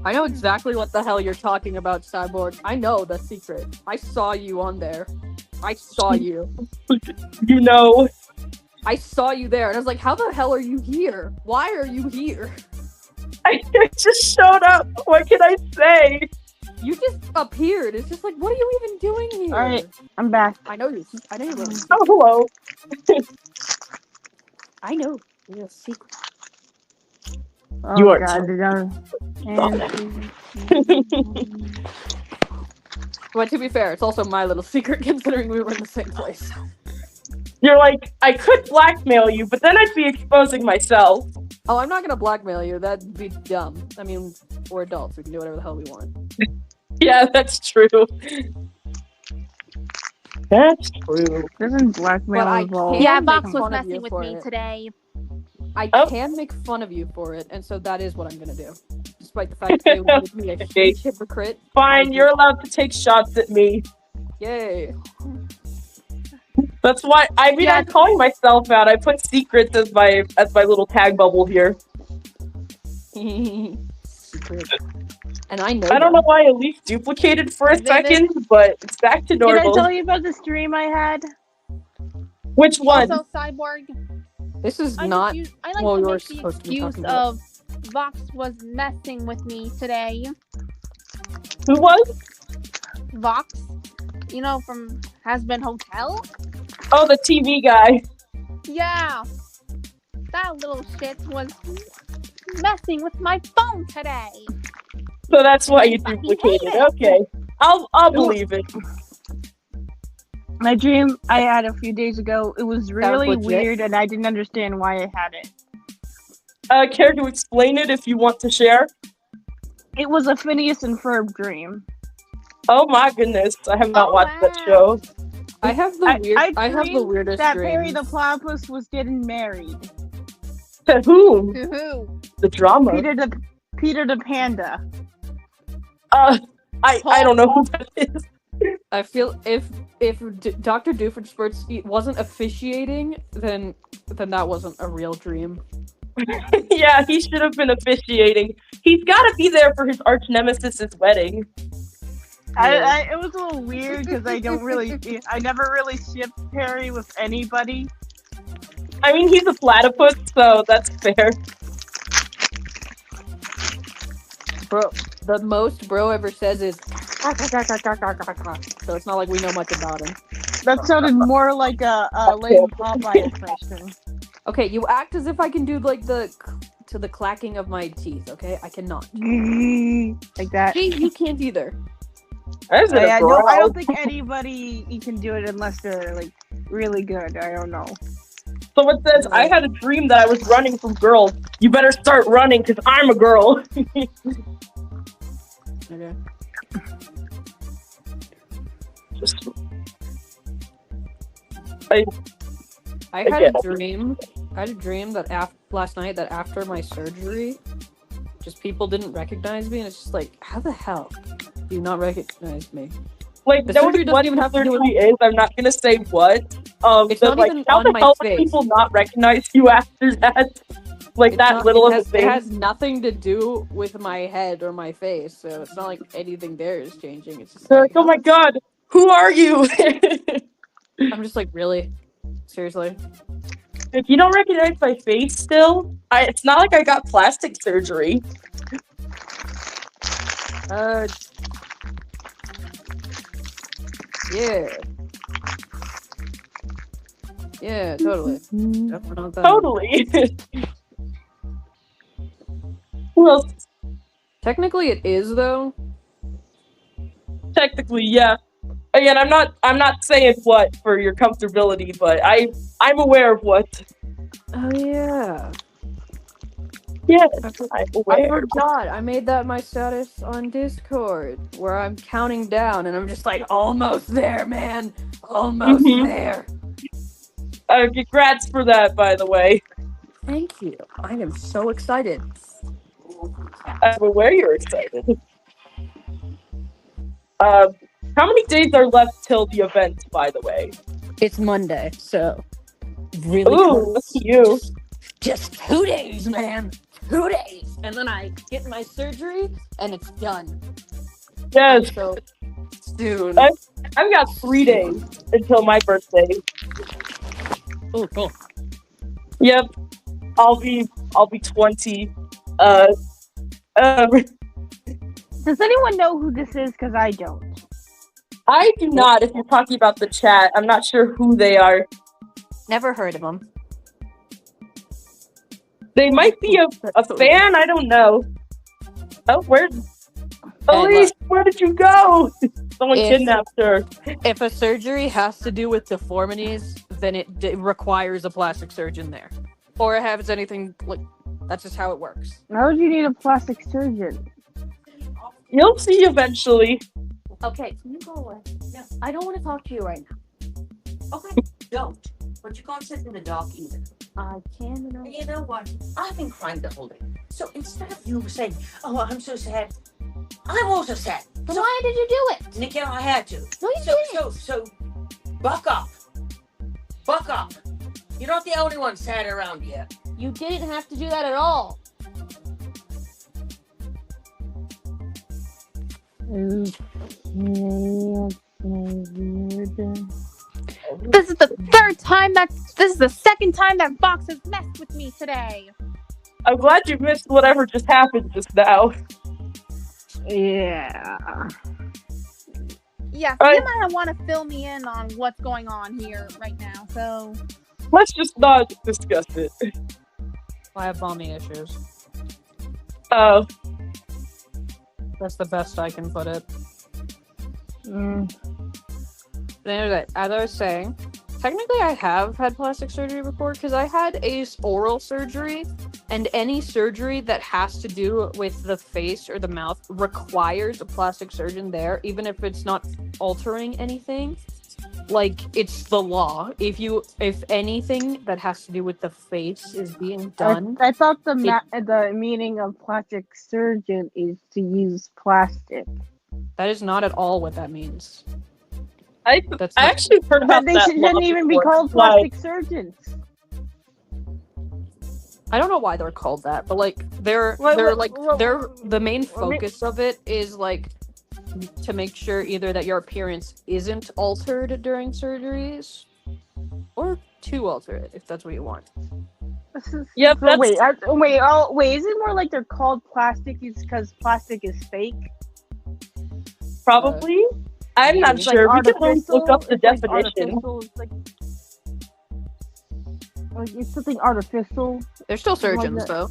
I know exactly what the hell you're talking about, Cyborg. I know the secret. I saw you on there. I saw you. You know. I saw you there, and I was like, how the hell are you here? Why are you here? I just showed up. What can I say? You just appeared. It's just like, what are you even doing here? Alright, I'm back. I know you. Oh, hello. I know. You're a secret. Oh, You are God, But to be fair, it's also my little secret considering we were in the same place. You're like, I could blackmail you, but then I'd be exposing myself. Oh, I'm not gonna blackmail you. That'd be dumb. I mean, we're adults. We can do whatever the hell we want. Yeah, that's true. That's true. Doesn't blackmail But I involve? can't Yeah, make Vox was fun of messing you with for me it. today. I Oh. can make fun of you for it, and so that is what I'm gonna do. Despite the fact that you made me a huge hypocrite. Fine, you're allowed to take shots at me. Yay. That's why I'm calling myself out. I put secrets as my little tag bubble here. Secret. And I know. I don't know why Elise duplicated for a second, but it's back to Can I normal. tell you about the stream I had? Which one? Also, Cyborg. This is I not. like what to we were make the supposed to be excuse talking about. of Vox was messing with me today. Who was? Vox, you know, from Has Been Hotel. Oh, the TV guy. Yeah, that little shit was messing with my phone today. So that's why you duplicated. Okay, I'll believe it. My dream I had a few days ago. It was really legit. weird, and I didn't understand why I had it. Care to explain it if you want to share? It was a Phineas and Ferb dream. Oh my goodness, I have not Oh, watched that wow. show. I have the I have the dreamed weirdest that dreams. Perry the Platypus was getting married. To whom? To who? The drama. Peter the Panda. I don't know who that is. I feel if Dr. Doofenshmirtz wasn't officiating, then that wasn't a real dream. Yeah, he should have been officiating. He's got to be there for his arch nemesis's wedding. It was a little weird because I never really shipped Harry with anybody. I mean, he's a platypus, so that's fair. Bro, the most bro ever says is so it's not like we know much about him. That sounded more like a lame Popeye impression. Okay, you act as if I can do like the clacking of my teeth, okay? I cannot. Like that. See, you can't either. I don't think anybody can do it unless they're like really good. I don't know. So it says, I had a dream that I was running from girls. You better start running because I'm a girl. Okay. I had a dream that last night that after my surgery, just people didn't recognize me, and it's just like, how the hell do you not recognize me? Like, The no surgery one doesn't even have to do with is. I'm not gonna say what. It's not like, even how on the my hell face. do people not recognize you after that? Like, that little of a thing. It has nothing to do with my head or my face, so it's not like anything there is changing. It's just like, oh my god, who are you? I'm just like, really? Seriously? If you don't recognize my face still, it's not like I got plastic surgery. Yeah. Yeah, totally. Totally. Who else? Technically it is, though. Technically, yeah. Again, I'm not saying what for your comfortability, but I'm aware of what. Oh yeah. Yeah, I forgot. I made that my status on Discord, where I'm counting down, and I'm just like, almost there, man. Almost there. Congrats for that, by the way. Thank you. I am so excited. I'm aware you're excited. How many days are left till the event, by the way? It's Monday, so really close. You. Just 2 days, man. 2 days, and then I get my surgery, and it's done. Yes. So soon. I've got 3 days until my birthday. Oh, cool. Yep. I'll be 20. Does anyone know who this is? Because I don't. I do not. If you're talking about the chat, I'm not sure who they are. Never heard of them. They might be a fan. I don't know. Oh, Elise, where did you go? Someone kidnapped her. If a surgery has to do with deformities, then it requires a plastic surgeon there. Or it has anything like that's just how it works. Why would you need a plastic surgeon? You'll see eventually. Okay, can you go away? No, I don't want to talk to you right now. Okay, don't. But you can't sit in the dark either. I can. You know what? I've been crying the whole day. So instead of you saying, "Oh, I'm so sad," I'm also sad. Then why did you do it? Nikki, I had to. No, you didn't. So, buck up. Buck up. You're not the only one sad around here. You didn't have to do that at all. This is the second time that Fox has messed with me today. I'm glad you missed whatever just happened just now. Yeah. Yeah, so you might want to fill me in on what's going on here right now, so... Let's just not discuss it. I have mommy issues. Oh. That's the best I can put it. Anyway, as I was saying, technically I have had plastic surgery before because I had a oral surgery, and any surgery that has to do with the face or the mouth requires a plastic surgeon there, even if it's not altering anything. Like, it's the law. If anything that has to do with the face is being done... I thought the meaning of plastic surgeon is to use plastic. That is not at all what that means. I That's not- actually heard about But they that. shouldn't even be before. called Why? plastic surgeons. I don't know why they're called that, but like they're the main focus of it is like to make sure either that your appearance isn't altered during surgeries or to alter it if that's what you want. Yep, So that's wait, is it more like they're called plastic because plastic is fake? probably. I'm not It's sure. like We can always look up the it's like definition. artificial, it's something artificial. They're still surgeons that. though.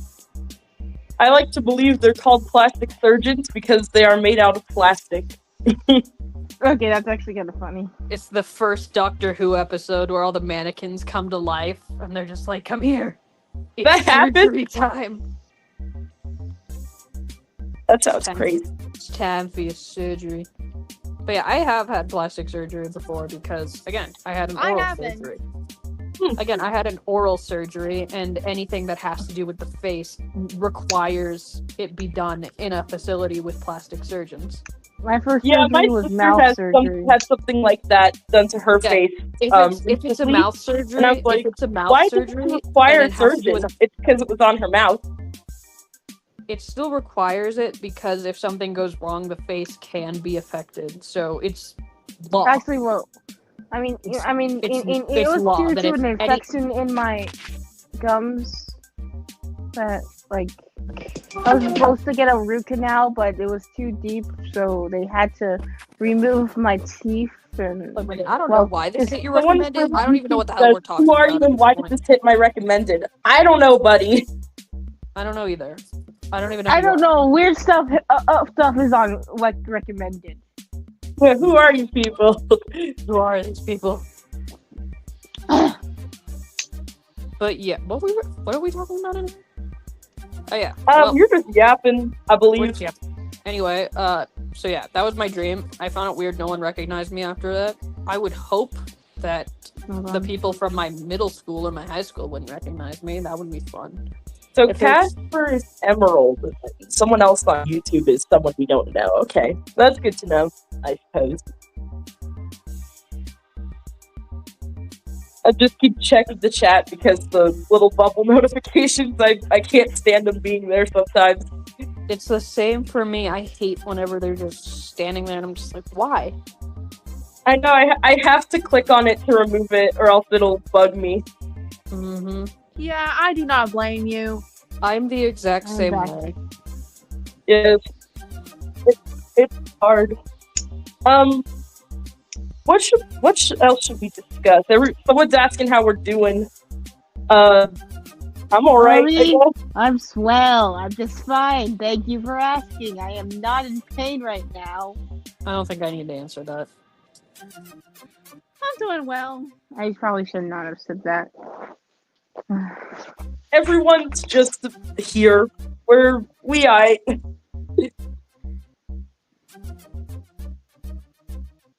I like to believe they're called plastic surgeons because they are made out of plastic. Okay, that's actually kind of funny. It's the first Doctor Who episode where all the mannequins come to life and they're just like, "Come here, it's That happened? surgery time." That sounds crazy. It's time for your surgery. But yeah, I have had plastic surgery before because, again, I had an I oral haven't. surgery. Again, I had an oral surgery, and anything that has to do with the face requires it be done in a facility with plastic surgeons. My first Yeah, my surgery was sister mouth surgery. had something like that done to her Yeah, face. If it's a recently, mouth surgery, and I was like, if it's a mouth why does surgery, it require then a it has to do surgeon? with It's because it was on her mouth. it still requires it because if something goes wrong, the face can be affected. So it's law. Actually, well, I mean, It's it was law due that to if an any- infection in my gums that, like, I was supposed to get a root canal, but it was too deep, so they had to remove my teeth. And I don't know why this hit your Someone recommended. from I don't even know what the hell says, we're talking Who are about. you and why did this hit my recommended? I don't know, buddy. I don't know either. I don't even know. I who you don't are. know. Weird stuff is on like recommended. Yeah, who are you people? Who are these people? But yeah, what are we talking about anyway? Oh yeah. Well, You're just yapping, I believe. yeah. Anyway, so yeah, that was my dream. I found it weird no one recognized me after that. I would hope that the people from my middle school or my high school wouldn't recognize me. That would be fun. So If it's- Casper is Emerald. Someone else on YouTube is someone we don't know. Okay, that's good to know, I suppose. I just keep checking the chat because the little bubble notifications, I can't stand them being there sometimes. It's the same for me. I hate whenever they're just standing there and I'm just like, why? I know, I have to click on it to remove it or else it'll bug me. Mm-hmm. Yeah, I do not blame you. I'm the exact same way. Yes. It's hard. What else should we discuss? Someone's asking how we're doing. I'm alright. Sorry, I'm swell. I'm just fine. Thank you for asking. I am not in pain right now. I don't think I need to answer that. I'm doing well. I probably should not have said that. Everyone's just here. We.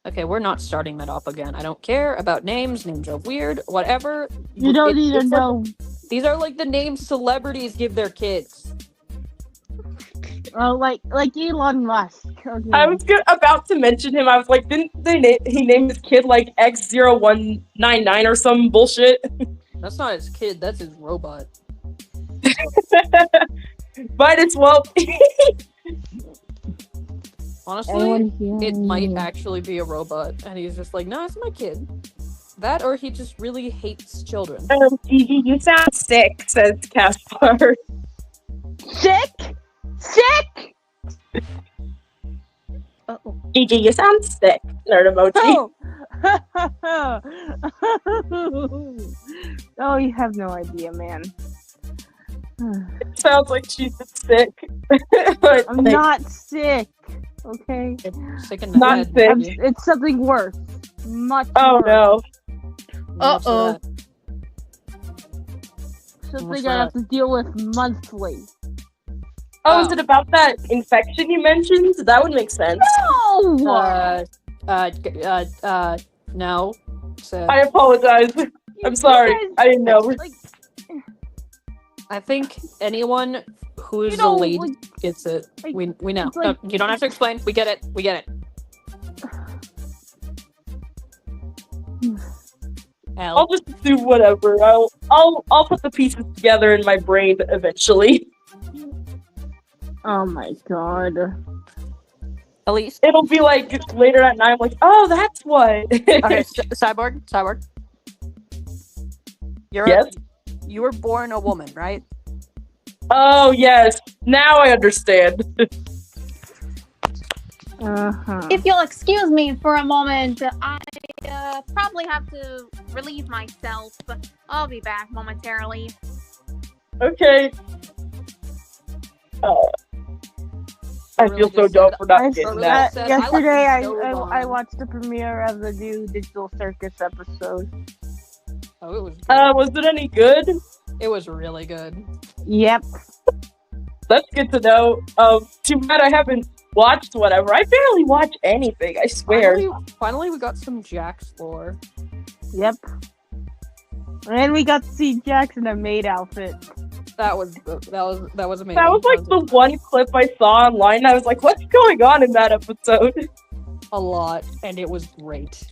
Okay, we're not starting that up again. I don't care about names. Names are weird. Whatever. You don't need to know. These are like the names celebrities give their kids. Oh, like Elon Musk. Okay. I was about to mention him. I was like, didn't he name his kid like X0199 or some bullshit? That's not his kid. That's his robot. Might as well. Honestly, it might actually be a robot, and he's just like, no, it's my kid. That, or he just really hates children. Gigi, you sound sick, says Caspar. Sick? Sick? Gigi, you sound sick. Nerd emoji. Oh, you have no idea, man. It sounds like she's sick. But, I'm not sick. Okay. Sick in the Not head. sick. It's something worse. Much Oh worse. no. What's Uh-oh. that? Something What's I have that? to deal with monthly. Oh, is it about that infection you mentioned? That would make sense. No! No. So, I apologize. I'm sorry. guys- I didn't know. Like, I think anyone who is You know, a lady like- gets it. like, We know. it's like- No, you don't have to explain. We get it. We get it. I'll just do whatever. I'll put the pieces together in my brain eventually. Oh my god. At least. It'll be like later at night, I'm like, oh, that's what. Okay, Cyborg. Yes? You were born a woman, right? Oh, yes. Now I understand. If you'll excuse me for a moment, I probably have to relieve myself. I'll be back momentarily. Okay. I feel so dumb for not getting that. Yesterday, I watched the premiere of the new Digital Circus episode. Oh, it was good. Was it any good? It was really good. Yep. That's good to know. Too bad I haven't watched whatever. I barely watch anything, I swear. Finally we got some Jax lore. Yep. And we got to see Jax in a maid outfit. That was amazing. That was like the one clip I saw online, and I was like, what's going on in that episode? A lot, and it was great.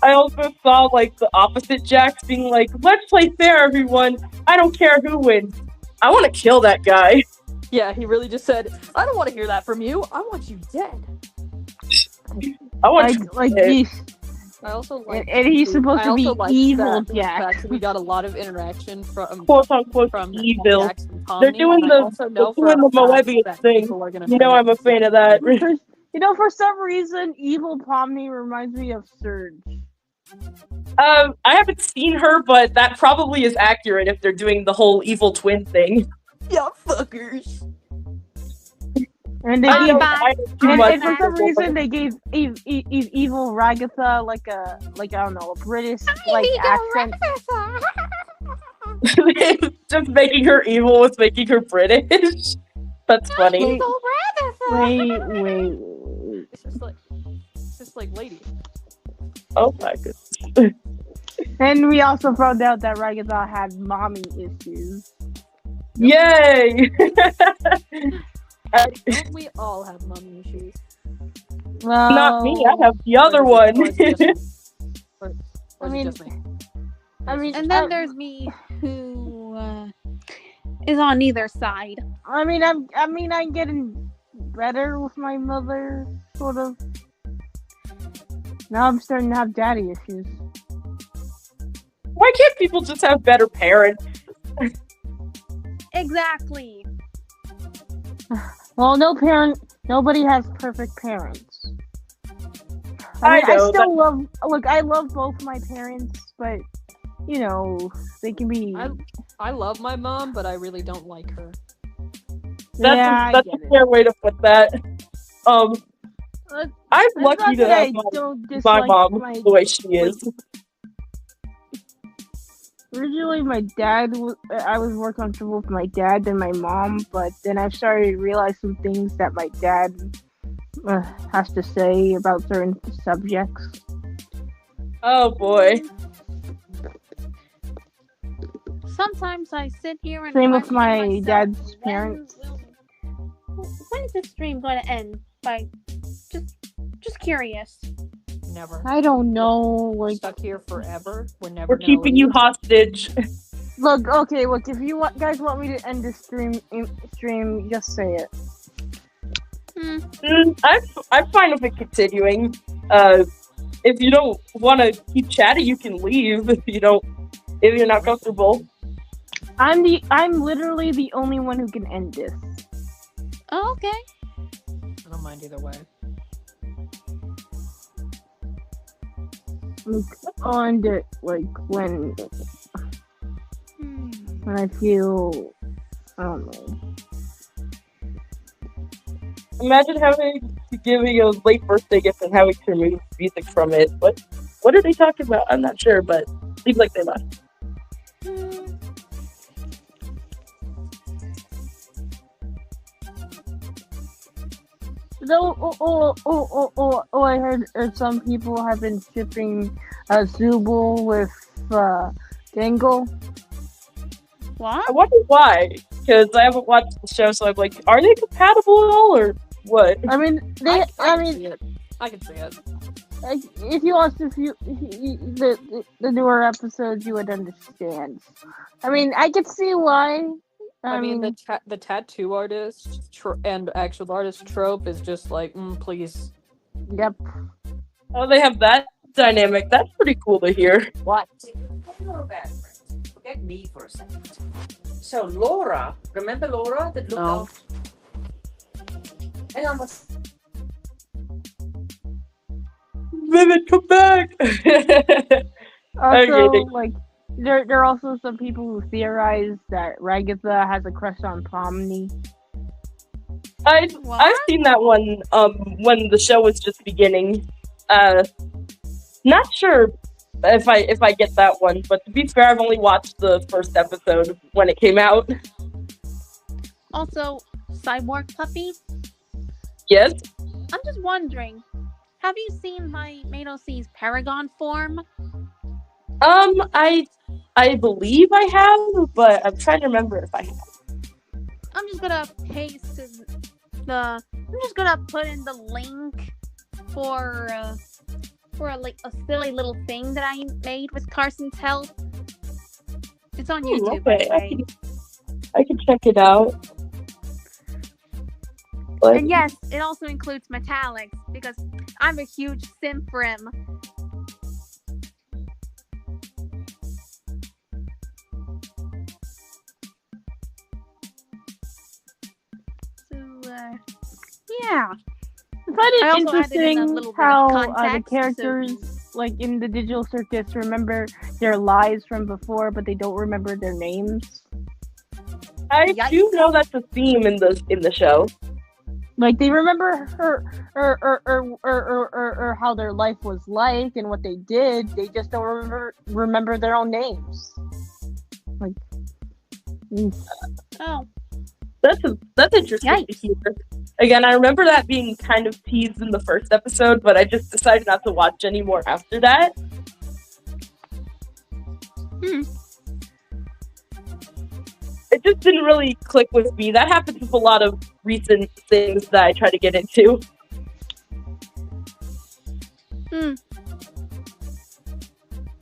I also saw like the opposite Jax being like, let's play fair, everyone. I don't care who wins. I want to kill that guy. Yeah, he really just said, I don't want to hear that from you. I want you dead. I want you dead. I also like, and he's supposed to be evil, Jax. We got a lot of interaction from quote unquote evil. They're doing the Moebius thing. You know, I'm a fan of that. You know, for some reason, evil Pomni reminds me of Surge. I haven't seen her, but that probably is accurate if they're doing the whole evil twin thing. Yeah, fuckers. And and for some reason they gave evil Ragatha like I don't know, a British like accent. Just making her evil was making her British. That's funny. Wait. It's just like lady. Oh my goodness. And we also found out that Ragatha had mommy issues. Yay! Don't we all have mommy issues? Well, not me. I have the other one. And then there's me, who is on either side. I'm getting better with my mother, sort of. Now I'm starting to have daddy issues. Why can't people just have better parents? Exactly. Well, nobody has perfect parents. I love both my parents, but you know, they can be. I love my mom, but I really don't like her. That's a fair way to put that. I'm lucky to have my mom the way she is. Originally, I was more comfortable with my dad than my mom, but then I started to realize some things that my dad has to say about certain subjects. Oh boy. Sometimes I sit here and same with my dad's parents. When is this stream going to end? Just curious. Never. I don't know. We're stuck here forever. We're keeping you hostage. Look, if you guys want me to end this stream, just say it. I'm fine with it continuing. If you don't want to keep chatting, you can leave if you're not comfortable. I'm literally the only one who can end this. Oh, okay. I don't mind either way. On it, like when I feel, I don't know. Imagine giving a late birthday gift and having to remove music from it. What are they talking about? I'm not sure, but seems like they left. I heard some people have been shipping Zooble with Dangle. What? I wonder why, because I haven't watched the show, so I'm like, are they compatible at all, or what? I mean, I can see it. if you watched the newer episodes, you would understand. I mean, I could see why. I mean, the tattoo artist and actual artist trope is just like, please. Yep. Oh, they have that dynamic. That's pretty cool to hear. What? Hello, bad friends. Forget me for a second. So Laura, remember Laura that looked No. out? Hang on, what's Vivid, come back! Also, Okay. like, there are also some people who theorize that Ragatha has a crush on Pomni. I've What? seen that one when the show was just beginning. Not sure if I get that one, but to be fair, I've only watched the first episode when it came out. Also, Cyborg Puppy, Yes. I'm just wondering, have you seen my Madosee's Paragon form? I believe I have, but I'm trying to remember if I have. I'm just gonna paste I'm just gonna put in the link for a silly little thing that I made with Carson's help. It's on YouTube, by Okay, the way. I can check it out. But And yes, it also includes metallics because I'm a huge simp for him. So, yeah. I find I it also added in a interesting little bit of how the context, so- characters, like in the digital circus, remember their lives from before, but they don't remember their names. I Yikes. do know that's a theme in the show. Like they remember or how their life was like and what they did. They just don't remember their own names. Like, Oh, That's interesting to hear. Again, I remember that being kind of teased in the first episode, but I just decided not to watch anymore after that. It just didn't really click with me. That happens with a lot of recent things that I try to get into.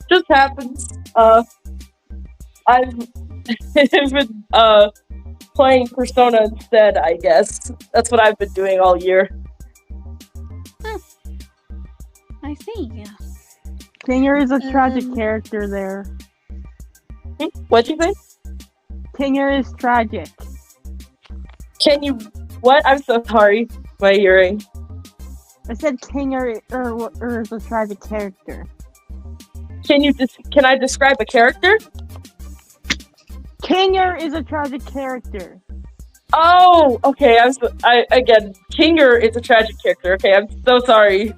Just happens. I've been playing Persona instead, I guess. That's what I've been doing all year. I see. Kinger is a tragic character there. What'd you say? Kinger is tragic. Can you... What? I'm so sorry. My hearing. I said Kinger is a tragic character. Can I describe a character? Kinger is a tragic character. Oh, okay. Again, Kinger is a tragic character. Okay, I'm so sorry.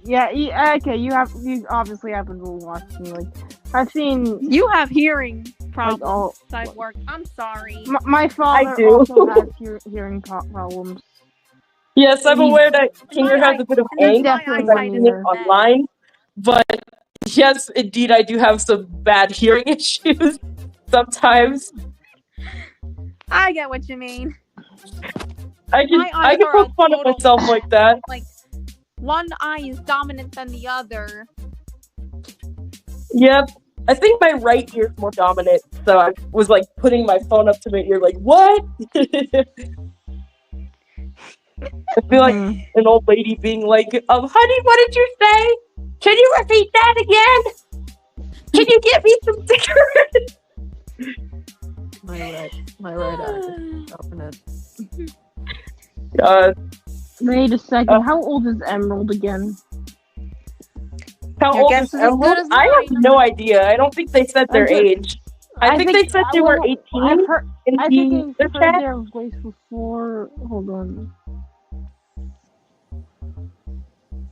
Yeah. Okay, you obviously haven't been watching. Like, I've seen You have hearing problems, all- Cyborg. I'm sorry. my father I do. also has hearing problems. Yes, I'm aware that Kinger has a bit of and angst that's why because I I've seen it definitely online. But yes, indeed, I do have some bad hearing issues sometimes. I get what you mean. I can eyes are poke a fun of total myself mess. like that. Like, one eye is dominant than the other. Yep. I think my right ear is more dominant, so I was like putting my phone up to my ear, like, what? I feel like an old lady being like, honey, what did you say? Can you repeat that again? Can you get me some cigarettes? My right eye. Open it. Wait a second. How old is Emerald again? How Your old guess is is as good Emerald? as I have mine. no idea. I don't think they said their age. I think they said they were 18 I've heard, in I think the I've heard chat. their voice before. Hold on.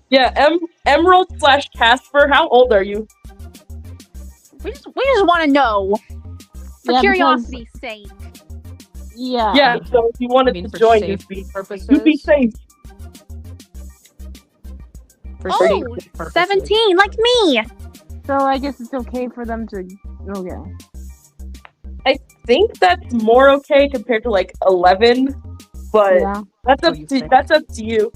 Yeah, Emerald/Casper, how old are you? We just want to know, for Yeah, curiosity's sake. Yeah. Yeah, so if you wanted to for join, safety purposes. you'd be safe. For Oh, safety purposes. 17, like me. So I guess it's okay for them to. Okay. I think that's more okay compared to like 11, but Yeah. that's What up do you to think? that's up to you.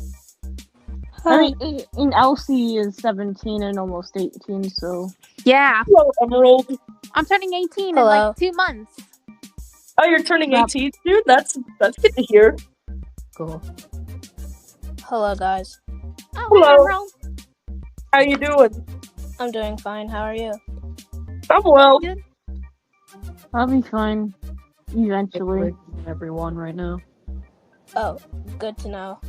I mean, and Elsie is 17 and almost 18, so. Yeah. Hello, Emerald. I'm turning 18 in Hello. like 2 months. Oh, you're turning Yep. 18, dude? That's good to hear. Cool. Hello, guys. Oh, Hello. hey, Emerald. How you doing? I'm doing fine. How are you? I'm well. Good. I'll be fine. Eventually. Everyone right now. Oh, good to know.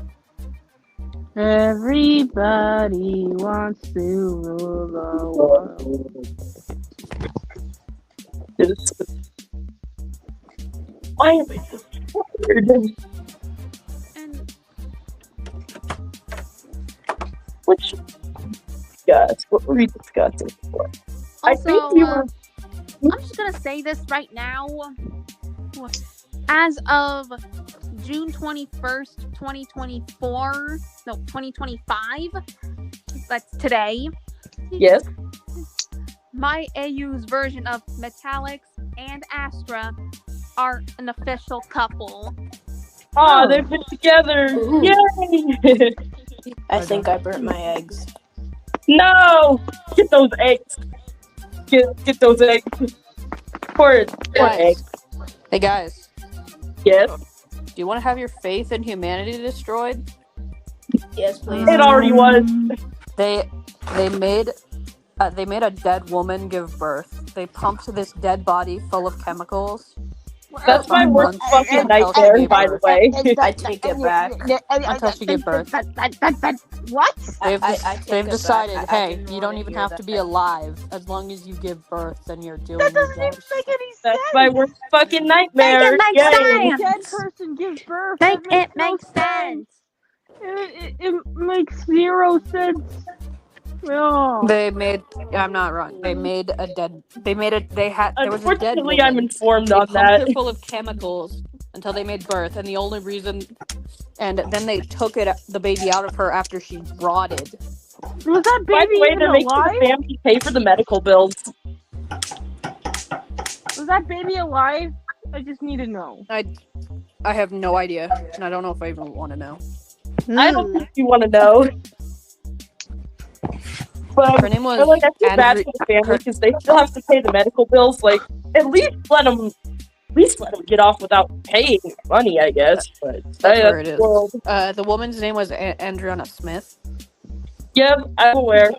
Everybody wants to rule the world. Why am I so weird? And Which, guys, what were we discussing before? I think also, we were. I'm just gonna say this right now. As of June 21st, 2024, no, 2025, that's today, Yes. my AU's version of Metallics and Astra are an official couple. Aw, they've been together. Ooh. Yay! I think I burnt my eggs. No! Get those eggs. Get those eggs. Poor egg. Guys. Hey guys, Yes. do you want to have your faith in humanity destroyed? Yes, please. It already was. They made a dead woman give birth. They pumped this dead body full of chemicals. That's my worst months fucking until she nightmare, gave by birth. the way. I take it back. Until she gave birth. What? They've, I take they've it decided, back. I hey, didn't you don't wanna even hear have to be that. alive. As long as you give birth, then you're doing That your doesn't even job. make any sense. That's my worst fucking nightmare. Make it make Yay. A sense. dead person gives birth. Make That makes it make no sense. It makes zero sense. Oh. They made. I'm not wrong. They made a dead. They made a. They had. There was a dead Unfortunately, woman. I'm informed They on pumped that. her full of chemicals until they made birth, and the only reason. And then they took the baby out of her after she rotted. Was that By the baby way, even they're making alive? the family pay for the medical bills. Was that baby alive? I just need to know. I have no idea, and I don't know if I even want to know. I don't think you want to know. But Her name was. I feel bad Andrea- for the family because they still have to pay the medical bills. Like, at least let them get off without paying money, I guess. But That's where it is. World. The woman's name was Andriana Smith. Yeah, I'm aware.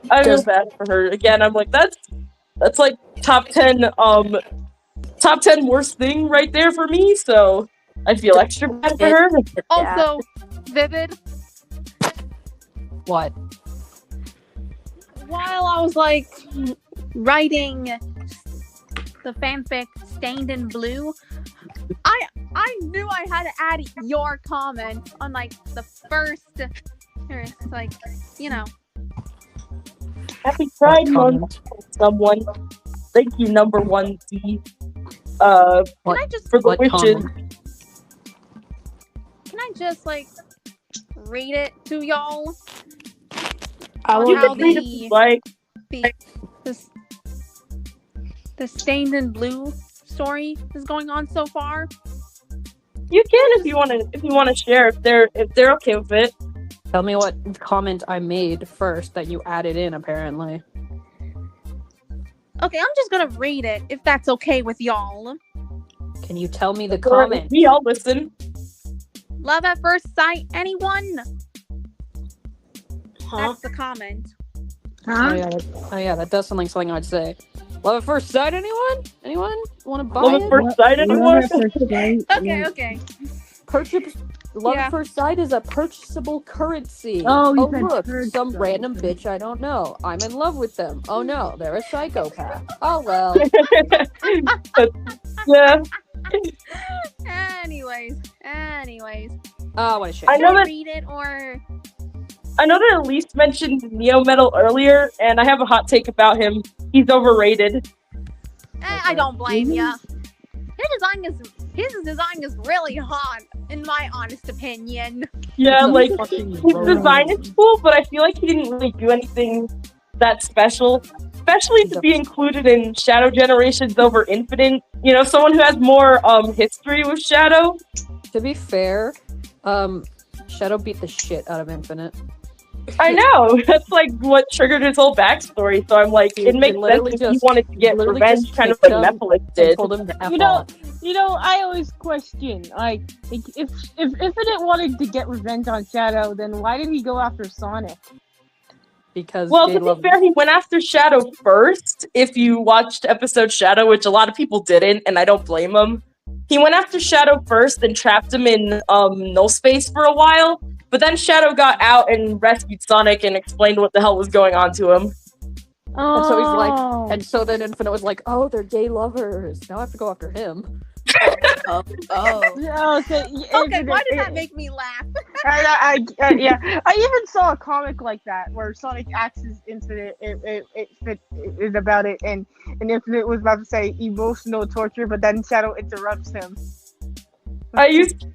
I feel Does- bad for her. Again, I'm like, that's like top 10 worst thing right there for me, so I feel extra bad for her. Also, Vivid, What? while I was like writing the fanfic Stained in Blue, I knew I had to add your comment on like the first, like, you know. Happy Pride comment? Month, someone. Thank you, number 1D. Can I just For the What witches. comment? Can I just like read it to y'all? I On You how can read it if you like. the Stained in Blue story is going on so far. You can if you want to share if they're okay with it. Tell me what comment I made first that you added in, apparently. Okay, I'm just gonna read it if that's okay with y'all. Can you tell me the comment? We all listen. Love at first sight, anyone? Huh? That's the comment. Oh yeah, that does sound like something I'd say. Love at first sight, anyone? Anyone want to buy Love it? at first sight, anyone? Okay. Love Yeah. at first sight is a purchasable currency. Oh, you said look, purchase. some random bitch I don't know. I'm in love with them. Oh no, they're a psychopath. Oh well. Yeah. Anyways. Oh, what a shame. I know Should I that- read it or I know that Elise mentioned Neo Metal earlier, and I have a hot take about him. He's overrated. I don't blame ya. His design is really hot, in my honest opinion. Yeah, It's a like fucking his road. design is cool, but I feel like he didn't really do anything that special. Especially to be included in Shadow Generations over Infinite. You know, someone who has more history with Shadow. To be fair, Shadow beat the shit out of Infinite. I know. That's like what triggered his whole backstory. So I'm like, it makes sense if he wanted to get revenge, kind of like Mephiles did. Told him to F off. I always question, like if Infinite wanted to get revenge on Shadow, then why did he go after Sonic? Because well, to be fair, he went after Shadow first. If you watched episode Shadow, which a lot of people didn't, and I don't blame him, he went after Shadow first and trapped him in null space for a while. But then Shadow got out and rescued Sonic and explained what the hell was going on to him. And so he's like, and so then Infinite was like, oh, they're gay lovers. Now I have to go after him. Oh. Okay. Okay, why did that make me laugh? I even saw a comic like that where Sonic asks Infinite it about it, and Infinite was about to say emotional torture, but then Shadow interrupts him. I used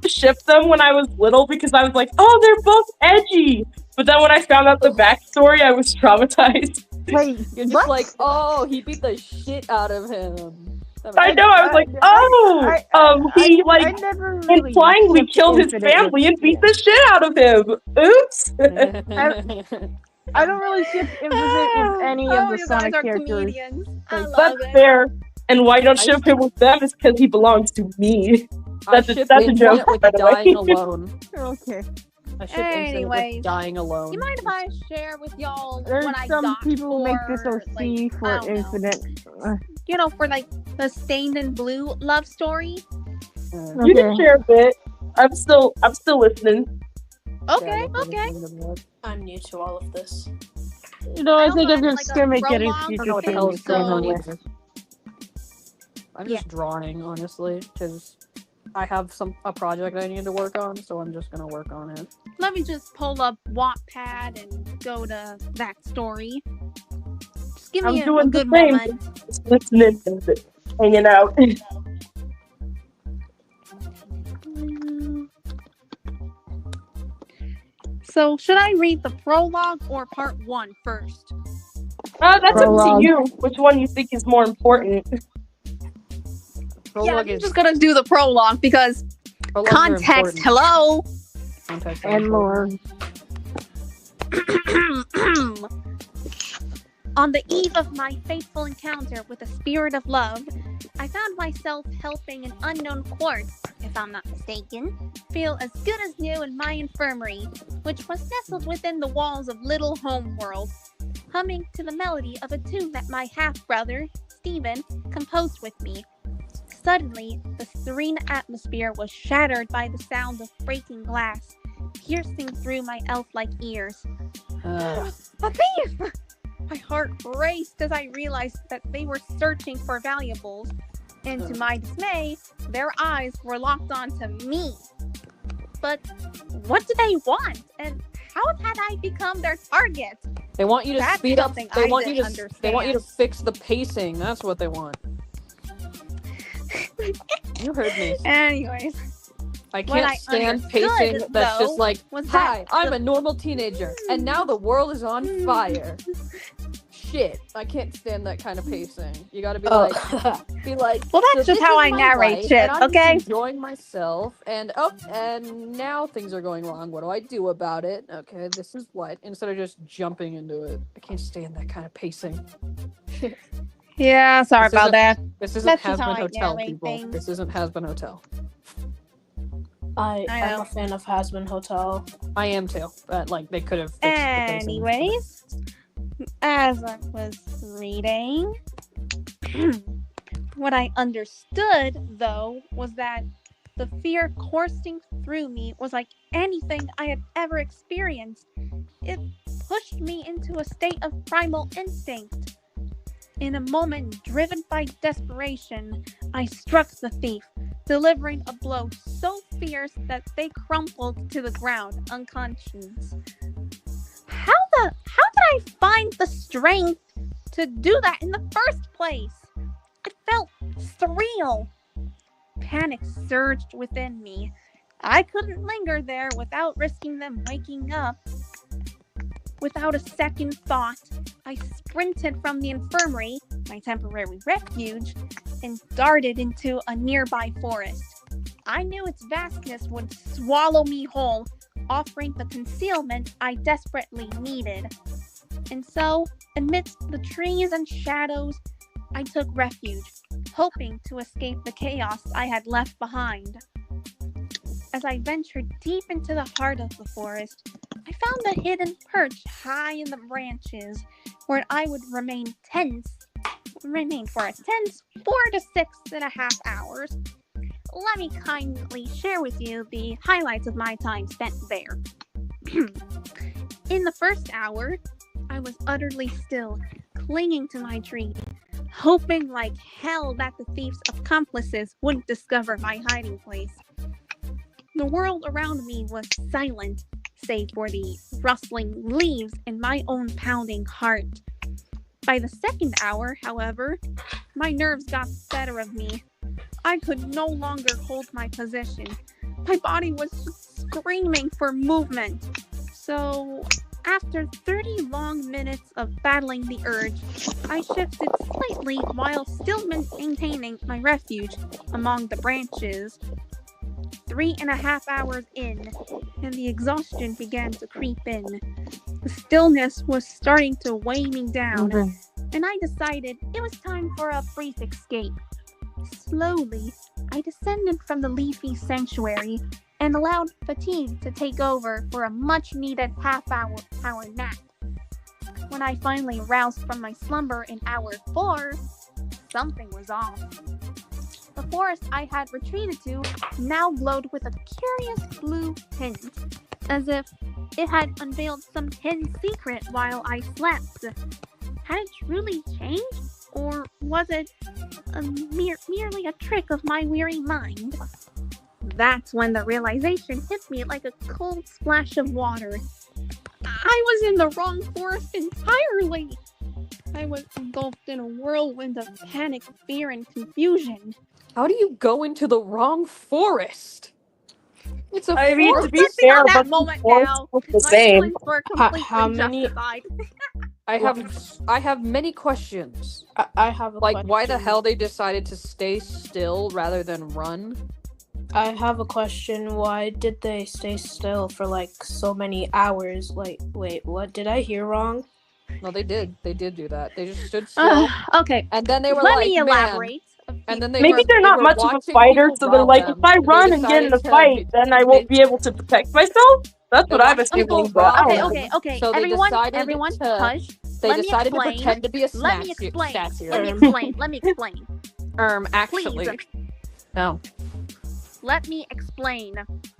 to ship them when I was little because I was like, oh, they're both edgy. But then when I found out the backstory, I was traumatized. Wait, you're just like, oh, he beat the shit out of him. I know. I was like, he never really impliedly killed his family and beat the shit out of him. Oops. I don't really ship Infinite with any of the Sonic characters. That's fair. And why don't ship him with them is because he belongs to me. That's a joke, with by the dying way. alone. Okay. I ship Infinite with dying alone. You mind if I share with y'all There's what I some got people who make this for, OC for Infinite. You know, for like the Stained in Blue love story? You can share a bit. I'm still listening. Okay. I'm new to all of this. I think I'm just gonna make it future things going on with. I'm just drawing, honestly, because I have a project I need to work on, so I'm just gonna work on it. Let me just pull up Wattpad and go to that story. Just give me a good moment. Just listening and hanging out. So, should I read the prologue or part 1 first? That's up to you. Which one you think is more important? Yeah, I'm just gonna do the prologue because context. Hello. Context and lore. On the eve of my fateful encounter with the spirit of love, I found myself helping an unknown quartz, if I'm not mistaken, feel as good as new in my infirmary, which was nestled within the walls of Little Homeworld, humming to the melody of a tune that my half-brother, Stephen, composed with me. Suddenly, the serene atmosphere was shattered by the sound of breaking glass, piercing through my elf-like ears. A thief! My heart raced as I realized that they were searching for valuables, and to my dismay, their eyes were locked onto me. But what do they want, and how had I become their target? They want you to speed up. They want you to fix the pacing. That's what they want. You heard me. Anyways. I can't stand pacing that's just like, hi, I'm a normal teenager, and now the world is on fire. Shit, I can't stand that kind of pacing. You gotta be like, well, that's just how I narrate shit, okay? I'm enjoying myself, and now things are going wrong. What do I do about it? Okay, this is what, instead of just jumping into it. I can't stand that kind of pacing. Yeah, sorry about that. This isn't Has-Been Hotel, people. This isn't Has-Been Hotel. I'm a fan of Has-Been Hotel. I am too, but they could have fixed Anyways, as I was reading, what I understood, though, was that the fear coursing through me was like anything I had ever experienced. It pushed me into a state of primal instinct. In a moment, driven by desperation, I struck the thief, delivering a blow so fierce that they crumpled to the ground, unconscious. How did I find the strength to do that in the first place? It felt surreal. Panic surged within me. I couldn't linger there without risking them waking up. Without a second thought, I sprinted from the infirmary, my temporary refuge, and darted into a nearby forest. I knew its vastness would swallow me whole, offering the concealment I desperately needed. And so, amidst the trees and shadows, I took refuge, hoping to escape the chaos I had left behind. As I ventured deep into the heart of the forest, I found a hidden perch high in the branches where I would remain for a tense 4 to 6.5 hours. Let me kindly share with you the highlights of my time spent there. In the first hour, I was utterly still, clinging to my tree, hoping like hell that the thief's accomplices wouldn't discover my hiding place. The world around me was silent, save for the rustling leaves and my own pounding heart. By the second hour, however, my nerves got the better of me. I could no longer hold my position. My body was screaming for movement. So, after 30 long minutes of battling the urge, I shifted slightly while still maintaining my refuge among the branches. 3.5 hours in, and the exhaustion began to creep in. The stillness was starting to weigh me down, and I decided it was time for a brief escape. Slowly, I descended from the leafy sanctuary and allowed fatigue to take over for a much-needed half-hour nap. When I finally roused from my slumber in hour 4, something was off. The forest I had retreated to now glowed with a curious blue tint, as if it had unveiled some hidden secret while I slept. Had it truly changed, or was it merely a trick of my weary mind? That's when the realization hit me like a cold splash of water. I was in the wrong forest entirely. I was engulfed in a whirlwind of panic, fear, and confusion. How do you go into the wrong forest? It's a I mean, forest. to be fair, that but moment the now, forest was the my same. feelings were completely How many- justified. I have many questions. I have a Like, question. why the hell they decided to stay still rather than run? I have a question. Why did they stay still for like so many hours? Like, wait, what? Did I hear wrong? No, they did. They did do that. They just stood still, Okay, and then they were let like, me "Man." elaborate. And then they Maybe they're not much of a fighter, so they're like, if I run and get in a fight, then I won't be able to protect myself? That's what I'm assuming, but I don't know. Okay. So they Everyone, decided hush. They Let me decided to explain. pretend to be a Let me statue. explain. Let me explain. Actually, Please. no. Let me explain.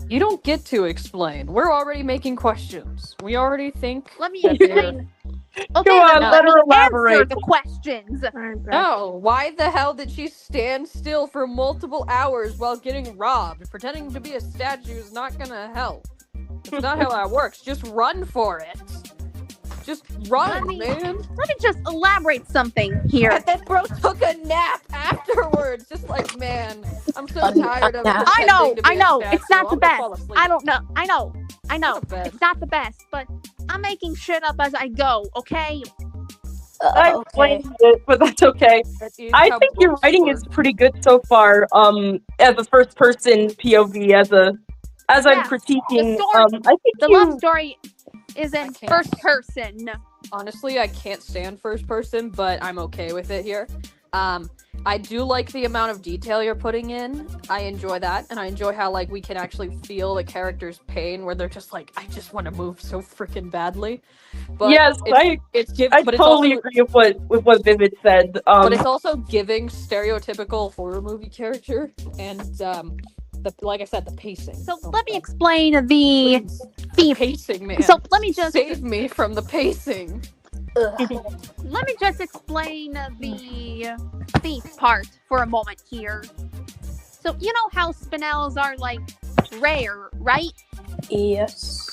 You don't get to explain. We're already making questions. We already think. Let me that they're- explain. Okay, Go on, then let me her elaborate. answer the questions. No, why the hell did she stand still for multiple hours while getting robbed? Pretending to be a statue is not gonna help. It's not how that works. Just run for it. Just run, man. Let me just elaborate something here. And then bro took a nap afterwards. Just like, man, I'm so tired of nap. I know. pretending to be a statue. It's not the I'm gonna best. fall asleep. I don't know. I know. Not bad. It's not the best, but I'm making shit up as I go, okay? I explained it, but that's okay. I think your writing is pretty good so far. As a first-person POV, as I'm critiquing, I think the love story is in can't. first person. Honestly, I can't stand first person, but I'm okay with it here. I do like the amount of detail you're putting in. I enjoy that, and I enjoy how like we can actually feel the character's pain, where they're just like, I just want to move so freaking badly. But yes, I totally agree with what Vivid said. But it's also giving stereotypical horror movie character, and like I said, the pacing. So let me explain the pacing, man. So let me just save me from the pacing. Let me just explain the thief part for a moment here. So you know how spinels are like rare, right? Yes.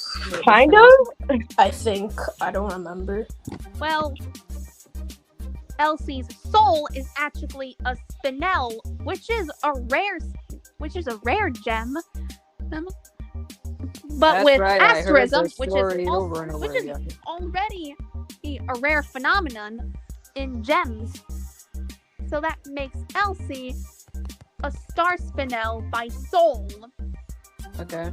Kind of? I think. I don't remember. Well, Elsie's soul is actually a spinel, which is a rare gem. But That's with right, I heard asterism, this which story is over and over again. already a rare phenomenon in gems. So that makes Elsie a star spinel by soul. Okay.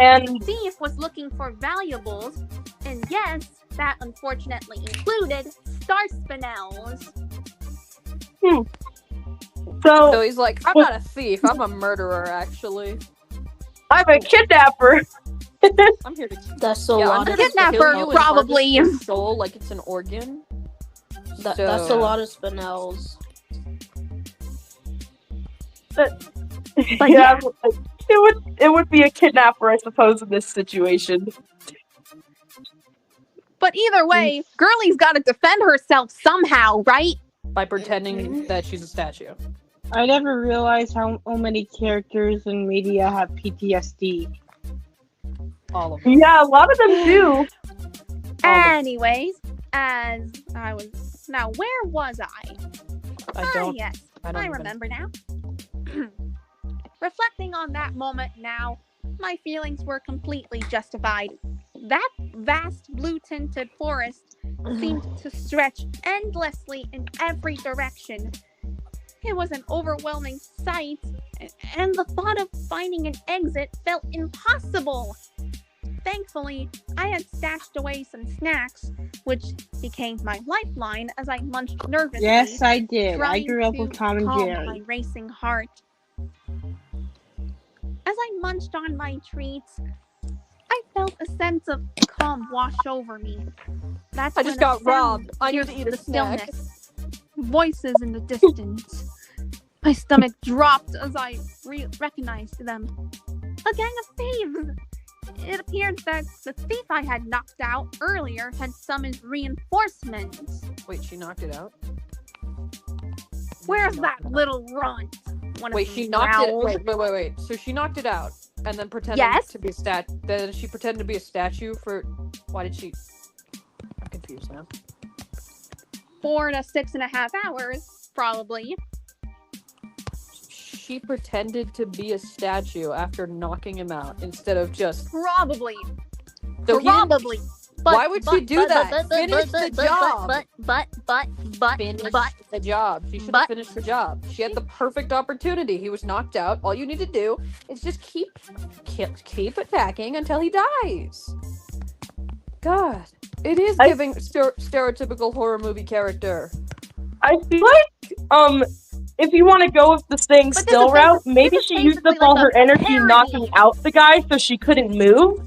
And the thief was looking for valuables, and yes, that unfortunately included star spinels. So he's like, I'm not a thief, I'm a murderer, actually. I'm a kidnapper. I'm here to. That's a Yeah, I'm lot here of to kill Kidnapper, you and probably. harvest your soul like it's an organ. That's a lot of spinels. But yeah. it would be a kidnapper, I suppose, in this situation. But either way, Girlie's got to defend herself somehow, right? By pretending that she's a statue. I never realized how many characters in media have PTSD. All of them. Yeah, a lot of them do. Anyways, as I was... Now, where was I? Yes, I remember now. Reflecting on that moment now, my feelings were completely justified. That vast blue-tinted forest seemed to stretch endlessly in every direction. It was an overwhelming sight, and the thought of finding an exit felt impossible. Thankfully, I had stashed away some snacks, which became my lifeline as I munched nervously. Yes, I did. I trying grew up to with Tom and calm Jerry. my racing heart. As I munched on my treats, I felt a sense of calm wash over me. That's I when just a got sound robbed. I need to pierced eat a the snack. stillness. Voices in the distance. My stomach dropped as I recognized them. A gang of thieves! It appeared that the thief I had knocked out earlier had summoned reinforcements. Wait, she knocked it out? Where's that little runt? Wait, she knocked it. Wait. So she knocked it out, and then pretended to be a Then she pretended to be a statue for. Why did she? I'm confused now. 4 to 6.5 hours, probably. She pretended to be a statue after knocking him out instead of just. Probably. So Probably. Why would she do that? Finish the job. Finish the job. She should have finished the job. She had the perfect opportunity. He was knocked out. All you need to do is just keep attacking until he dies. God, it is giving stereotypical horror movie character. I feel like if you want to go with the staying still route, maybe she used up all her energy knocking out the guy so she couldn't move.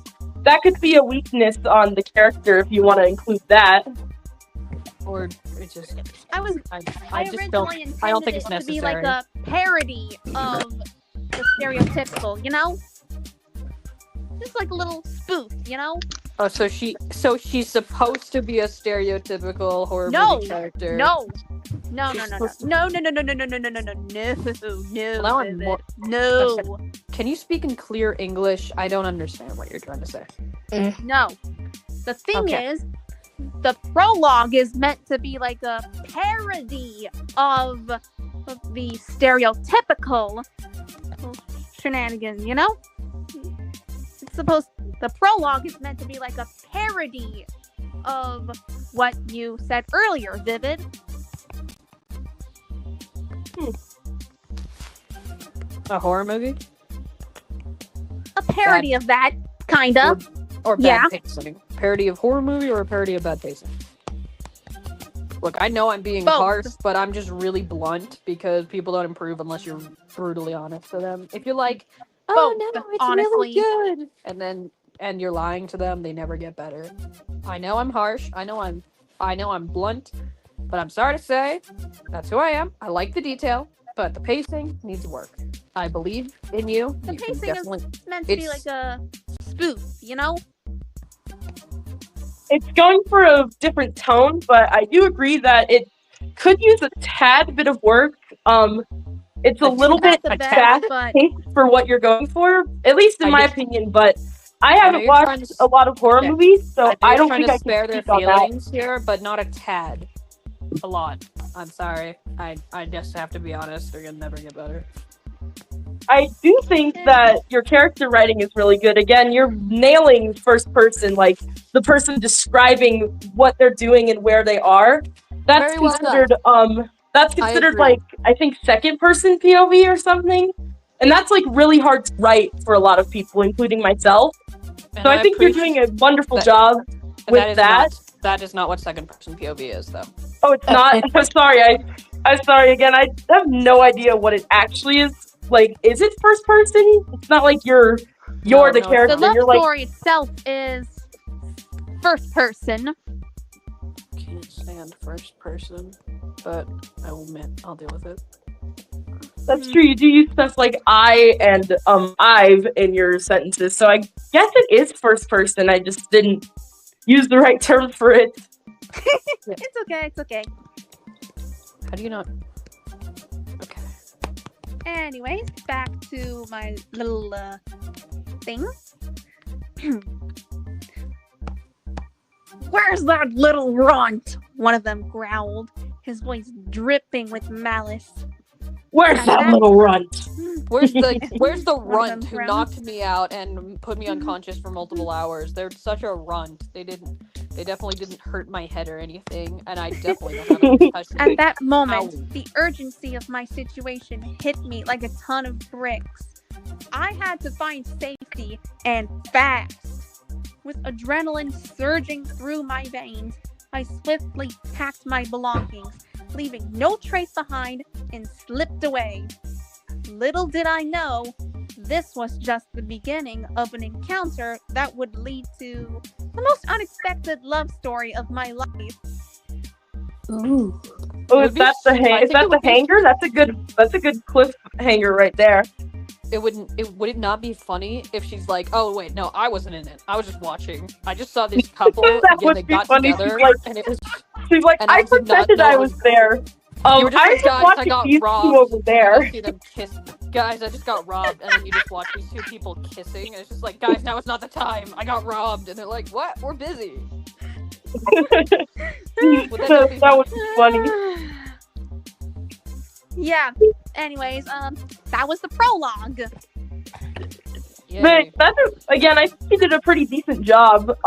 That could be a weakness on the character if you want to include that. Or it just. I just don't. I don't think it's necessary. To be like a parody of the stereotypical, you know? Just like a little spoof, you know? Oh, so she's supposed to be a stereotypical horror movie character. No. Can you speak in clear English? I don't understand what you're trying to say. No. The thing is, the prologue is meant to be like a parody of the stereotypical shenanigans, you know? The prologue is meant to be like a parody of what you said earlier, Vivid. A horror movie? A parody of that, kinda. Or bad pacing. Parody of horror movie or a parody of bad pacing? Look, I know I'm being harsh, but I'm just really blunt because people don't improve unless you're brutally honest to them. If you're like, oh no, it's honestly really good, and you're lying to them, they never get better. I know I'm harsh. I know I'm blunt, but I'm sorry to say, that's who I am. I like the detail, but the pacing needs work. I believe in you. The pacing is meant to be like a spoof, you know? It's going for a different tone, but I do agree that it could use a tad bit of work. It's a little bit fast-paced for what you're going for, at least in my opinion, but I haven't watched a lot of horror movies, so I don't think I can spare their feelings here, but not a tad. A lot. I'm sorry. I just have to be honest. They're gonna never get better. I do think that your character writing is really good. Again, you're nailing first person, like the person describing what they're doing and where they are. That's considered like I think second person POV or something. And that's like really hard to write for a lot of people, including myself. And So I think you're doing a wonderful job with that. That is not what second person POV is, though. Oh, it's not. I'm sorry. I'm sorry again. I have no idea what it actually is. Like, is it first person? It's not like you're the character. The love you're like story itself is first person. Can't stand first person, but I will admit I'll deal with it. That's true. You do use stuff like I and I've in your sentences, so I guess it is first person. I just didn't use the right term for it. It's okay. It's okay. How do you not? Okay. Anyways, back to my little thing. Where's that little runt? One of them growled, his voice dripping with malice. Where's that little runt? Where's the runt who growled. knocked me out and put me unconscious for multiple hours? They're such a runt. They definitely didn't hurt my head or anything, and I definitely don't have a concussion. At that moment, Ow. the urgency of my situation hit me like a ton of bricks. I had to find safety, and fast. With adrenaline surging through my veins, I swiftly packed my belongings, leaving no trace behind, and slipped away. Little did I know, this was just the beginning of an encounter that would lead to the most unexpected love story of my life. Ooh. Oh, is that the hanger? That's a good cliffhanger right there. Would it not be funny if she's like, oh wait, no, I wasn't in it. I was just watching. I just saw this couple again, they got funny. together, and it was. She's like, I pretended I was there. You were just I like, guys, I got robbed. over there. See them kiss. Guys, I just got robbed, and then you just watch these two people kissing, and it's just like, guys, now is not the time. I got robbed, and they're like, what? We're busy. That was funny. Yeah. Anyways, that was the prologue. But again, I think you did a pretty decent job,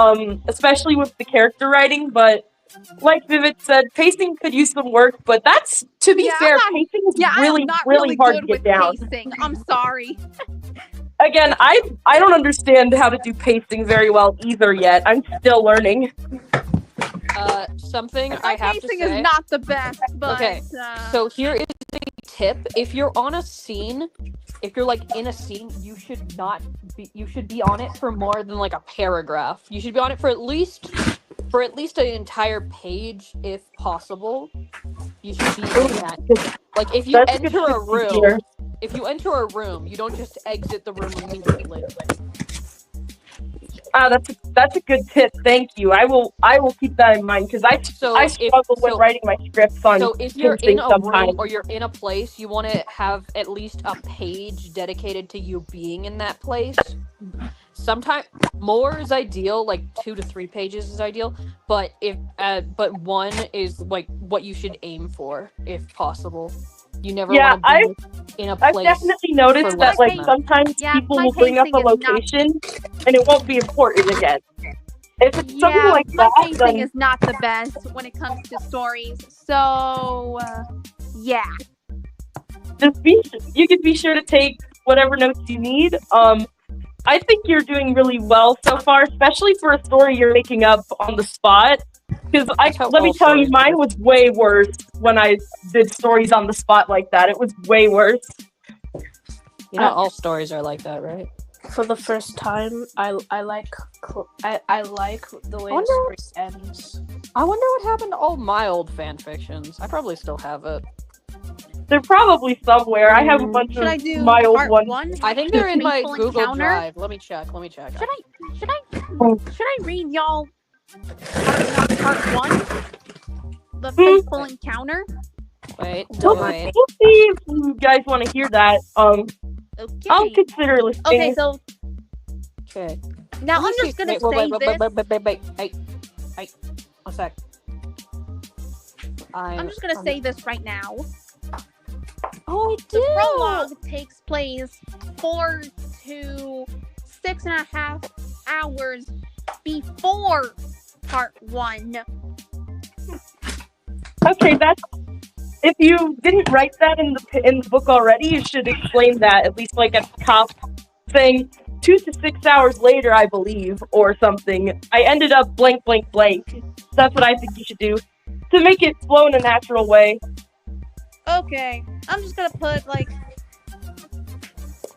especially with the character writing. But like Vivid said, pacing could use some work. But that's, to be fair, pacing is really hard to get down. Pacing. I'm sorry. Again, I don't understand how to do pacing very well either yet. I'm still learning. Something My I have to say. pacing is not the best, but okay, so here is a tip: if you're on a scene, if you're like in a scene, you should be on it for more than like a paragraph. You should be on it for at least an entire page, if possible. You should be in that. Like if you enter a room, you don't just exit the room immediately. That's a good tip. Thank you. I will keep that in mind because I struggle with writing my scripts on. So if you're in a room or you're in a place, you want to have at least a page dedicated to you being in that place. Sometimes more is ideal, like 2 to 3 pages is ideal. But but 1 is like what you should aim for, if possible. You never want to be in a place. I've definitely noticed that sometimes people will bring up a location and it won't be important again. If it's something like that, my pacing is not the best when it comes to stories. So, yeah. You could be sure to take whatever notes you need. I think you're doing really well so far, especially for a story you're making up on the spot. Because let me tell you, mine was way worse when I did stories on the spot like that. It was way worse. You know, all stories are like that, right? For the first time, I like the way the story ends. I wonder what happened to all my old fan fictions. I probably still have it. They're probably somewhere. I have a bunch of my old ones. I think they're in my Google Drive. Let me check. Should I read y'all part 1? The faithful encounter? Wait, we'll see if you guys want to hear that. Okay. I'll consider listening. Okay, so okay. Now I'm just gonna say this. Wait, a sec. I'm just gonna say this right now. Oh, it did. The prologue takes place 4 to 6.5 hours before part 1. Okay, if you didn't write that in the book already, you should explain that at least like at the top, saying 2 to 6 hours later, I believe, or something, I ended up blank, blank, blank. That's what I think you should do to make it flow in a natural way. Okay, I'm just gonna put like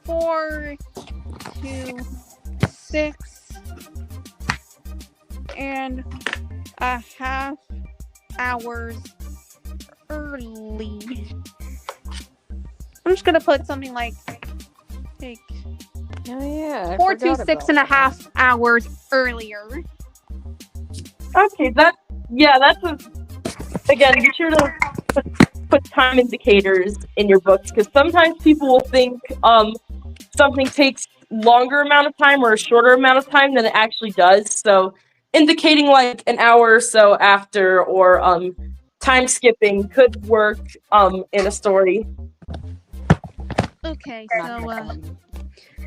4 to 6.5 hours early. I'm just gonna put something like Oh yeah. I 4 to forgot about 6.5 hours earlier. Okay, that's again, be sure to put time indicators in your books, because sometimes people will think something takes longer amount of time or a shorter amount of time than it actually does. So indicating like an hour or so after, or time skipping could work in a story. Okay, so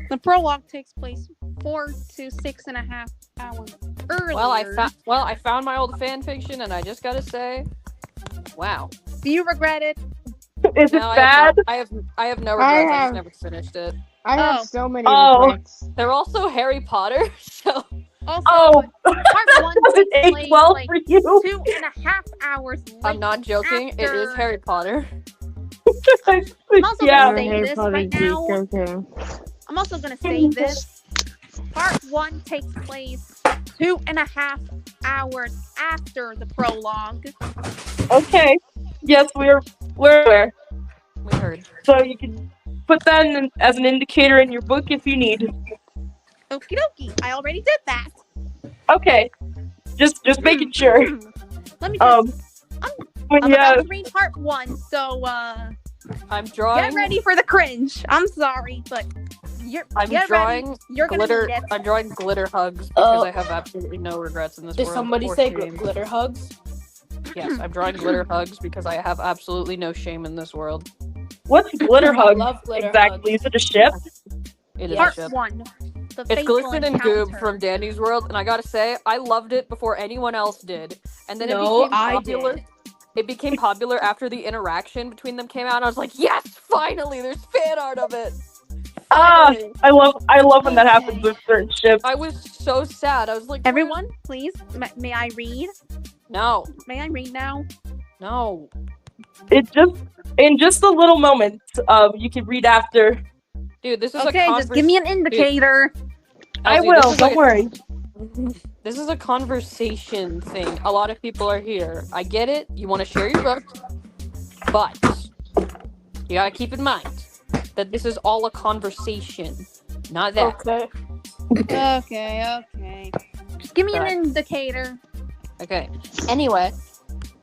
the prologue takes place 4 to 6.5 hours earlier. Well, I found my old fan fiction, and I just gotta say, wow. Do you regret it? Is it bad? I have no regrets. I just never finished it. I have so many regrets. They're also Harry Potter, so. Also, part 1 doesn't takes age place well like for you. 2.5 hours late. I'm not joking. It is Harry Potter. I'm also Yeah. gonna say this right now. I'm also gonna say this. Part 1 takes place 2.5 hours after the prologue. Okay. Yes, we're aware. We heard. So you can put that as an indicator in your book if you need. Okie dokie. I already did that. Okay. Just making sure. Let me just. I'm yeah. about to read part 1, so I'm drawing. get ready for the cringe. I'm sorry, but I'm get drawing ready. You're glitter. gonna need it. I'm drawing glitter hugs because I have absolutely no regrets in this Did world. somebody or say shame. glitter hugs? Yes, I'm drawing glitter hugs because I have absolutely no shame in this world. What's glitter I hug love glitter exactly? hugs. Is it a ship? It is Part a ship. 1. The It's fateful Glisten and Goob encounter. from Danny's World, and I gotta say, I loved it before anyone else did. And then No, it became I popular. did. It became popular after the interaction between them came out, and I was like, yes, finally, there's fan art of it. Finally. I love when that happens with certain ships. I was so sad. I was like, Everyone, please, may I read? No. May I read now? No. In just a little moment, you can read after. Dude, this is okay, just give me an indicator. I will, don't worry. This is a conversation thing. A lot of people are here. I get it. You want to share your book. But you gotta keep in mind that this is all a conversation. Not that. Okay. Just give me an indicator. Okay. Anyway,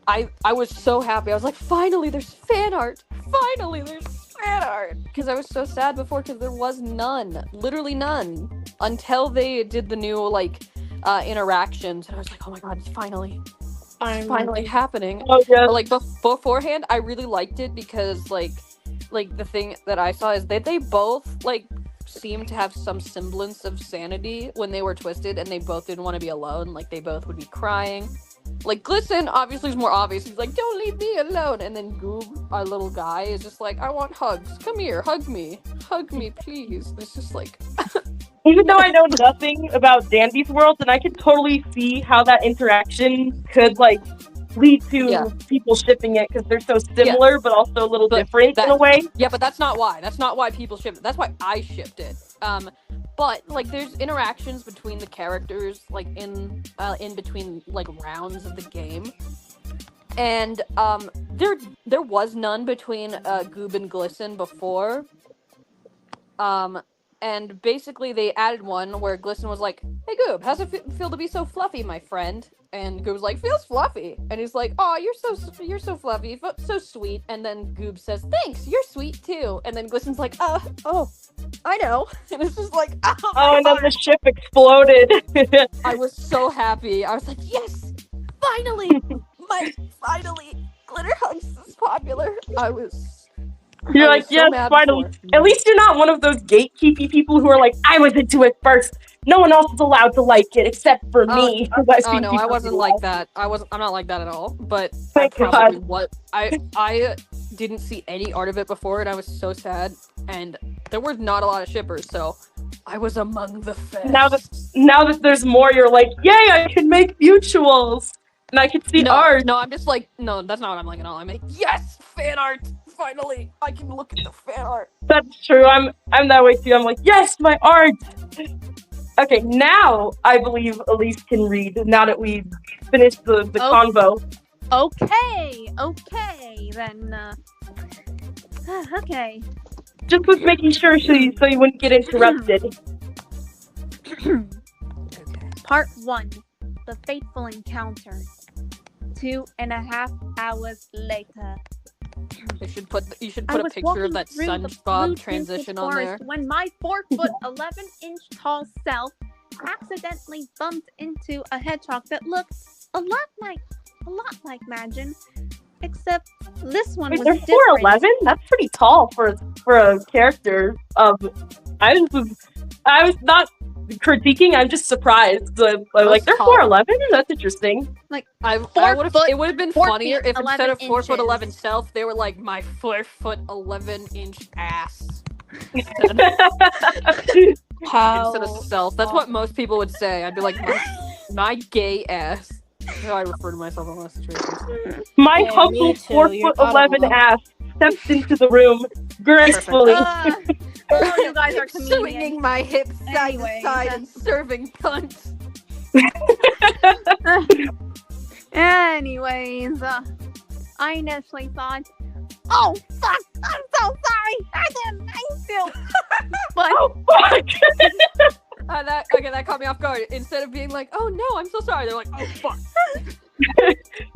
I was so happy. I was like, finally, there's fan art. Finally, there's fan art. Because I was so sad before because there was none. Literally none. Until they did the new, like, interactions. And I was like, oh my god, it's finally happening. Oh, yeah. But, like, beforehand, I really liked it because, like, the thing that I saw is that they both, like, seemed to have some semblance of sanity when they were twisted, and they both didn't want to be alone. Like, they both would be crying. Like, Glisten obviously is more obvious. He's like, don't leave me alone. And then Goob, our little guy, is just like, I want hugs. Come here, hug me. Hug me, please. It's just like... Even though I know nothing about Dandy's World, and I can totally see how that interaction could, like, lead to people shipping it, because they're so similar, but also a little different in a way. Yeah, but that's not why. That's not why people shipped it. That's why I shipped it. But, like, there's interactions between the characters, like, in between, like, rounds of the game. And, there was none between, Goob and Glisten before. And basically they added one where Glisten was like, hey Goob, how's it feel to be so fluffy, my friend? And Goob was like, feels fluffy. And he's like, oh, you're so fluffy, so sweet. And then Goob says, thanks, you're sweet too. And then Glisten's like, oh, I know. And it's just like, oh, and then the ship exploded. I was so happy. I was like, yes, finally, Glitter Hugs is popular. You're like, yes, finally. At least you're not one of those gatekeepy people who are like, I was into it first. No one else is allowed to like it except for me. Oh no, I wasn't like that. I'm not like that at all. But I probably was. I didn't see any art of it before, and I was so sad. And there were not a lot of shippers, so I was among the first. Now that there's more, you're like, yay! I can make mutuals, and I can see art. No, I'm just like, no, that's not what I'm like at all. I'm like, yes, fan art. Finally, I can look at the fan art. That's true. I'm that way too. I'm like, yes, my art. Okay, now I believe Elise can read. Now that we've finished the convo. Okay, then. Okay. Just was making sure so you wouldn't get interrupted. Part 1. The Fateful Encounter. 2.5 hours later. You should put a picture of that SpongeBob transition on there. When my 4'11" tall self accidentally bumped into a hedgehog that looked a lot like Magin, except this one was different. They're 4'11"? That's pretty tall for a character. I was not critiquing. I'm just surprised. Like they're 4'11"? That's interesting. Like it would have been funnier if 11 instead of inches. 4'11" self, they were like my 4'11" ass. Instead of self. That's what most people would say. I'd be like my gay ass. That's how I refer to myself in most situations. My humble 4'11" ass steps into the room gracefully. You guys are comedians. Swinging my hips side to side and serving cunts. Anyways, I initially thought, oh fuck, I'm so sorry, I didn't mean to. But oh fuck. That caught me off guard. Instead of being like, oh no, I'm so sorry, they're like, oh fuck.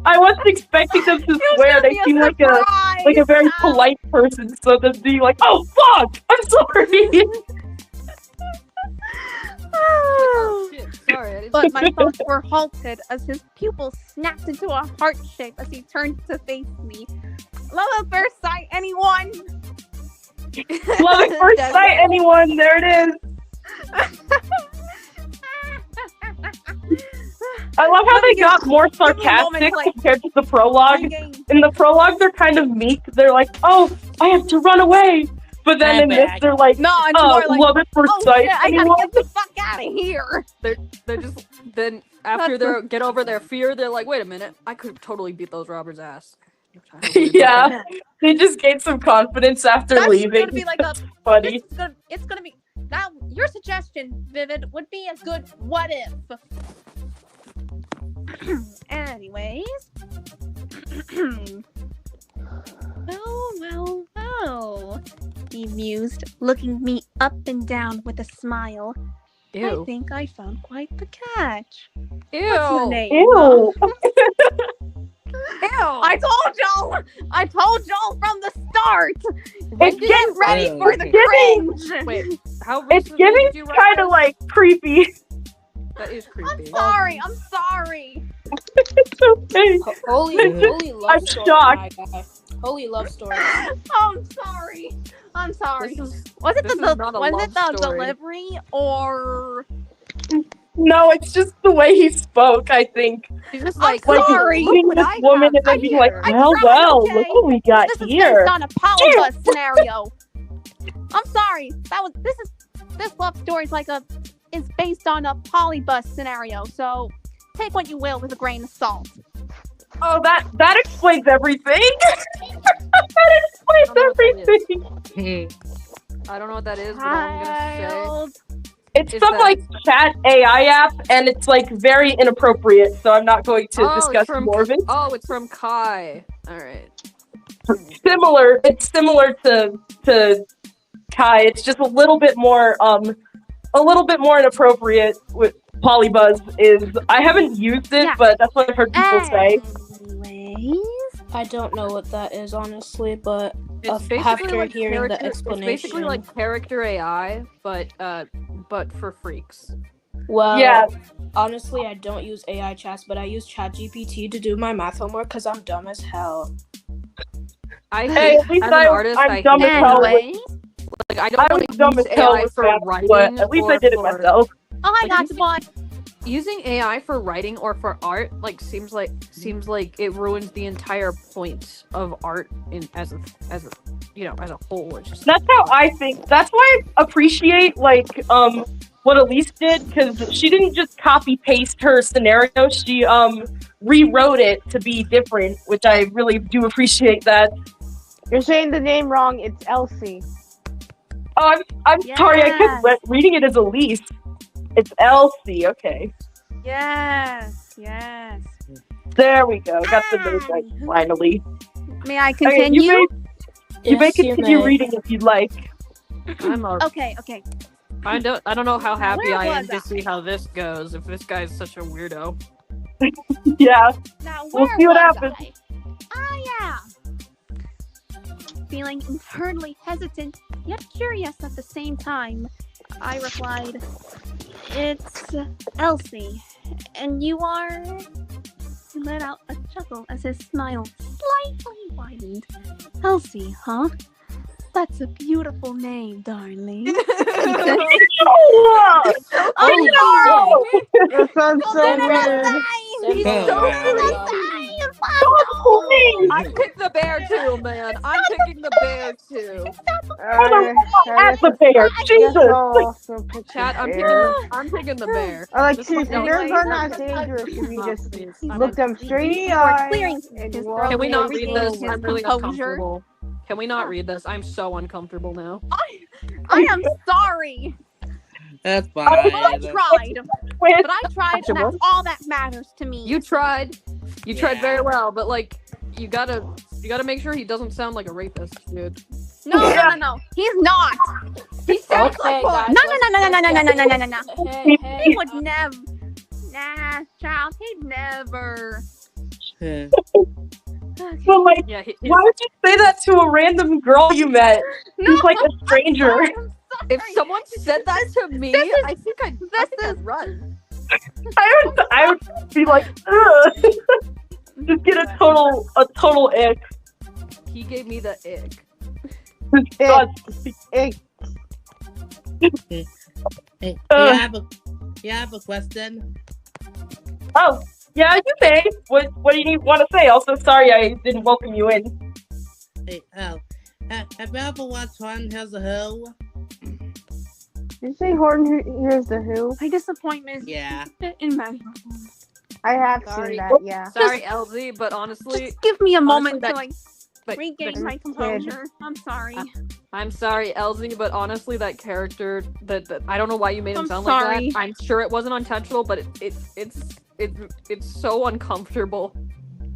I wasn't expecting them to swear. They seem like a very polite person, so they'd be like, oh fuck, I'm sorry. Oh shit, sorry. But my thoughts were halted as his pupils snapped into a heart shape as he turned to face me. Love at first sight, anyone? Love at first sight, anyone? There it is. I love how they got more sarcastic compared to the prologue. In the prologue, they're kind of meek. They're like, oh, I have to run away. But then in this, they're like, no, it's more like, love at first sight. Shit, I gotta get the fuck out of here. They're just, then after they get over their fear, they're like, wait a minute, I could totally beat those robbers' ass. Yeah, they just gained some confidence after leaving. That's gonna be like a funny. It's gonna be that. Your suggestion, Vivid, would be a good what if. Anyways, well, he mused, looking me up and down with a smile. Ew. I think I found quite the catch. Ew. What's your name? Ew. Ew. I told y'all from the start. Get ready for the cringe. Wait, how it's giving kind of like creepy. That is creepy. I'm sorry. It's okay. Holy love I'm story, shocked. my guy. Holy love story. I'm sorry. Was it the delivery or? No, it's just the way he spoke. I think. He's just like sorry. Look this woman and then being like, well, okay. look what we got this here. This is based on a polybus scenario. I'm sorry. This love story is based on a polybus scenario. So take what you will with a grain of salt. Oh, that explains everything. That explains everything. I don't know what that is, but all I'm gonna say. It's some like chat AI app, and it's like very inappropriate. So I'm not going to discuss more of it. Oh, it's from Kai. All right. Similar. It's similar to Kai. It's just a little bit more inappropriate. With Polybuzz is. I haven't used it, but that's what I've heard people say. I don't know what that is, honestly, but It's after like hearing the explanation. It's basically like character AI, but for freaks. Well, yeah. Honestly, I don't use AI chats, but I use ChatGPT to do my math homework because I'm dumb as hell. I'm dumb as hell. Like I don't want to use AI for writing, but at least I did it myself. Oh, I got one. Using AI for writing or for art seems like it ruins the entire point of art as a as a whole. It's just That's how I think. That's why I appreciate what Elise did, because she didn't just copy paste her scenario. She rewrote it to be different, which I really do appreciate that. You're saying the name wrong. It's Elsie. Oh, I'm sorry. I kept reading it as Elise. It's Elsie. Okay. Yes. There we go. Got the name right finally. May I continue? Okay, you may continue reading if you'd like. I'm Okay. I don't know how happy Where I am was to I? see how this goes. If this guy's such a weirdo. Yeah. Now, We'll where see what was happens. yeah. Feeling internally hesitant, yet curious at the same time, I replied, "It's Elsie, and you are..." He let out a chuckle as his smile slightly widened. "Elsie, huh? That's a beautiful name, darling." Oh no! That sounds so weird. He's so I picked the bear too, man. I'm picking the bear too. At the bear, Jesus! Chat, I'm picking the bear. I like This to. one- Bears are not dangerous if you just look them straight in the eye. and walk Can we not away read this? slowly. I'm really composure. uncomfortable. Can we not read this? I'm so uncomfortable now. I am sorry. That's But I fine. tried. But I tried, and that's all that matters to me. You tried. You tried very well, but like, you gotta make sure he doesn't sound like a rapist, dude. No. He's not. He sounds like one. No. Hey, He would never. Nah, child, he'd never. But like, Yeah, why would you say that to a random girl you met? Who's like a stranger. if someone said that to me, I think I'd run. I would be like, ugh. Just get a total ick. He gave me the ick. Ick. Hey, you have a question? Oh, yeah, you may. What do you want to say? Also, sorry I didn't welcome you in. Hey, have you ever watched One Here's the Who? Did you say Horton Here's the Who? My disappointment Yeah. in my. I have Sorry. seen that, yeah. Sorry, LZ, but honestly, Just give me a moment to honestly, regain my composure. I'm sorry. I'm sorry, LZ, but honestly, that character, that I don't know why you made him I'm sound sorry. like that. I'm sure it wasn't intentional, but it's so uncomfortable.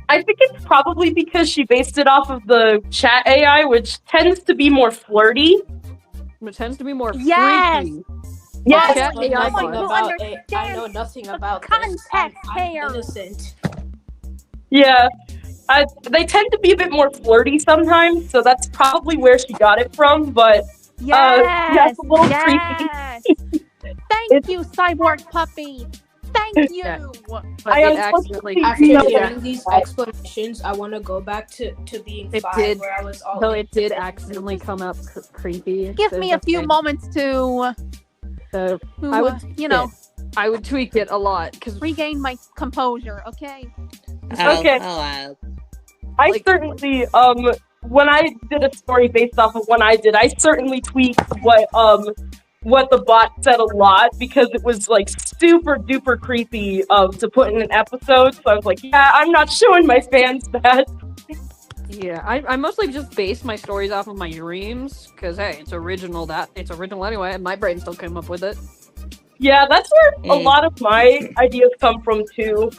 I think it's probably because she based it off of the chat AI, which tends to be more flirty. It tends to be more Yes! freaky. Yeah, Chat I know AI nothing bot. about it. I know nothing about this. Context I'm here. innocent. yeah. They tend to be a bit more flirty sometimes, so that's probably where she got it from. But Yes. it's a little Yes. Thank you, cyborg puppy. Thank you. Yeah. But I it unfortunately- accidentally After Yeah. hearing these explanations, I want to go back to being It 5, did. where I was all. Though it did accidentally come up creepy. Give me a few moments to I would, I would tweak it a lot because regain my composure. Okay. Okay. I Like- certainly when I did a story based off of one I did, I certainly tweaked what the bot said a lot because it was like super duper creepy to put in an episode. So I was like, yeah, I'm not showing my fans that. Yeah, I mostly just base my stories off of my dreams because hey, it's original anyway, and my brain still came up with it. Yeah, that's where a lot of my ideas come from too.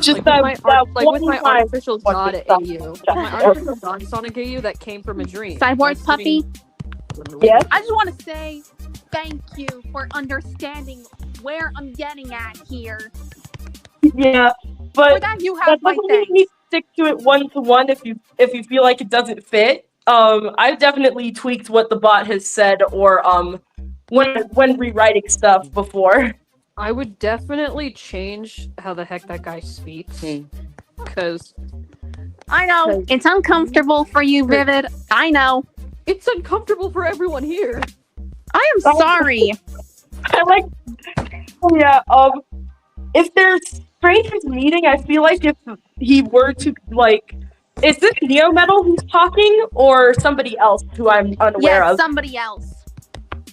Just like with my one artificial god at AU, my artificial god Sonic AU that came from a dream. Cyborg puppy. Yes. I just want to say thank you for understanding where I'm getting at here. Yeah, For but that, you that have my doesn't mean thanks. you need to stick to it one to one if you feel like it doesn't fit. I've definitely tweaked what the bot has said or when rewriting stuff before. I would definitely change how the heck that guy speaks because I know it's uncomfortable for you, Vivid. I know. it's uncomfortable for everyone here. I am sorry. I like, yeah. If there's strangers meeting, I feel like if he were to like Is this Neo Metal who's talking, or somebody else who I'm unaware Yes, of? somebody else.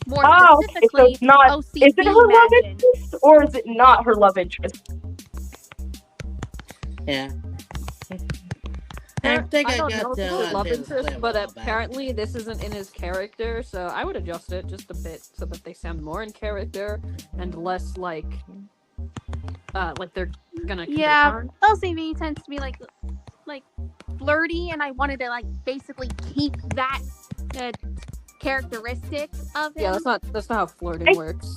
More Okay, so specifically, it's not. OCB Is it her love Imagine. interest, or is it not her love interest? Yeah. I think I don't got know if to it's his love his interest, flavor but a little bit. apparently this isn't in his character, so I would adjust it just a bit so that they sound more in character and less like they're gonna commit a Yeah, crime. OCB tends to be like flirty, and I wanted to like basically keep that characteristic of him. Yeah, that's not how flirting works.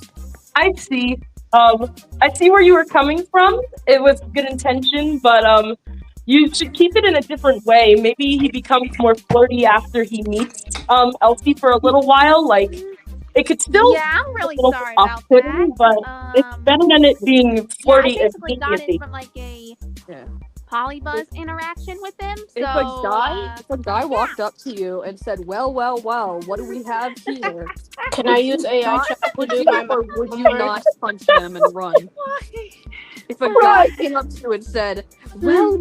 I see. I see where you were coming from. It was good intention, but you should keep it in a different way. Maybe he becomes more flirty after he meets Elsie for a little while. Like it could still Yeah, I'm really be a little sorry about off-putting, that. but it's better than it being Yeah, I flirty basically got immediately. it from like a Yeah. polybuzz interaction with him. So If a guy walked up to you and said, well, what do we have here? Can I use AI chat to Would do you, my or would you homework? not punch them and run? If a guy came up to you and said, well,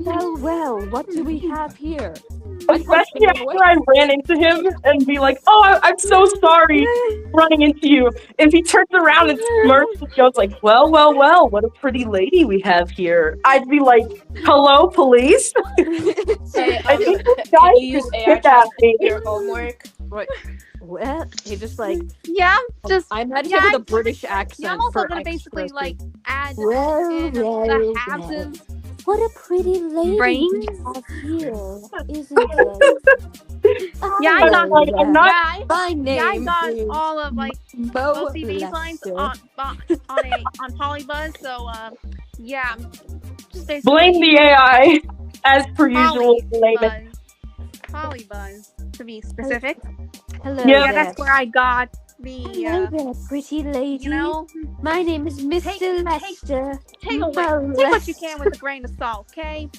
what do we have here? Especially after I ran into him and be like, oh, I'm so sorry running into you. If he turns around and smirks and goes like, well, what a pretty lady we have here. I'd be like, hello, police? Hey, I think this can guy you use is AI kidnapped chat to me. do your homework? What? Well, he just like, yeah, just I imagine yeah, him with a British accent. yeah, I'm also for gonna basically extra like add Well, in well, the well. halves What a pretty lady brains. we have here, isn't it? Yeah, I got Like, I'm not- yeah, My name yeah, I got is all of like Bo OCB's lines Lester. on Polybuzz. So yeah, just basically Blame the AI, as per usual. Blame it. Polybuzz to be specific. Hello Yeah, Yeah, there. that's where I got the Hello there, pretty lady. you know, My name is Mr. Lester. take what you can with a grain of salt, okay?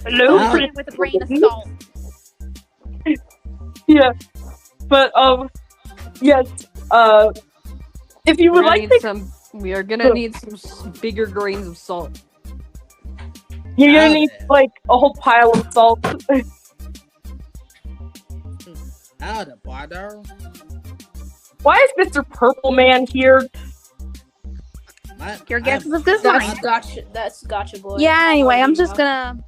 Hello, Wow. pretty Take it with a grain of salt. Yeah, but yes. If you would like to, We are gonna need some bigger grains of salt. you're gonna need like a whole pile of salt. Out of water. Why is Mr. Purple Man here? Your guess is as good as mine. That's gotcha. That's gotcha, boy. Yeah, anyway, I'm just know. gonna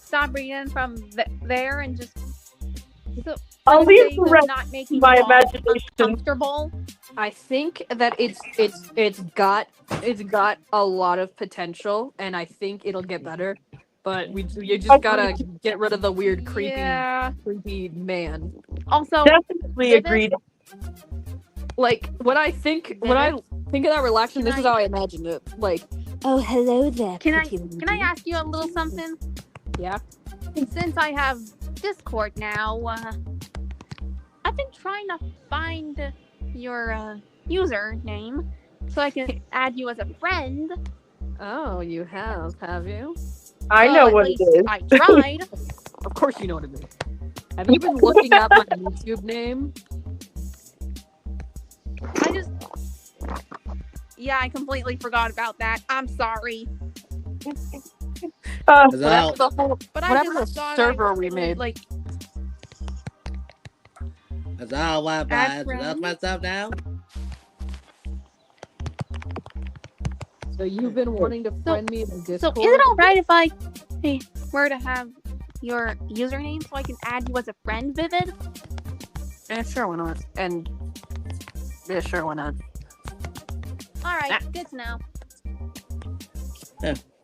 stop reading from there and just I'll leave things the of rest not making my you all imagination. uncomfortable. I think that it's got a lot of potential, and I think it'll get better. But you just gotta get rid of the weird, creepy man. Also, Definitely Vivid? agreed. Like when I think of that relaxation, Can this I- is how I imagine it. Like, Oh, hello there, can I pretty lady. can I ask you a little something? yeah, Since I have Discord now, I've been trying to find your username so I can add you as a friend. oh, you have you? I Well, know at what it least is. I tried. Of course you know what it is. Have you been looking at my YouTube name? I completely forgot about that. I'm sorry. Whatever the whole, But I whatever just the thought server I we would, made. like, That's all I Add buy. friends. That's myself now. So you've been wanting to friend me in so Discord? is it alright if I were to have your username so I can add you as a friend, Vivid? Sure, why not? And yeah, sure, why not? Alright, good to know.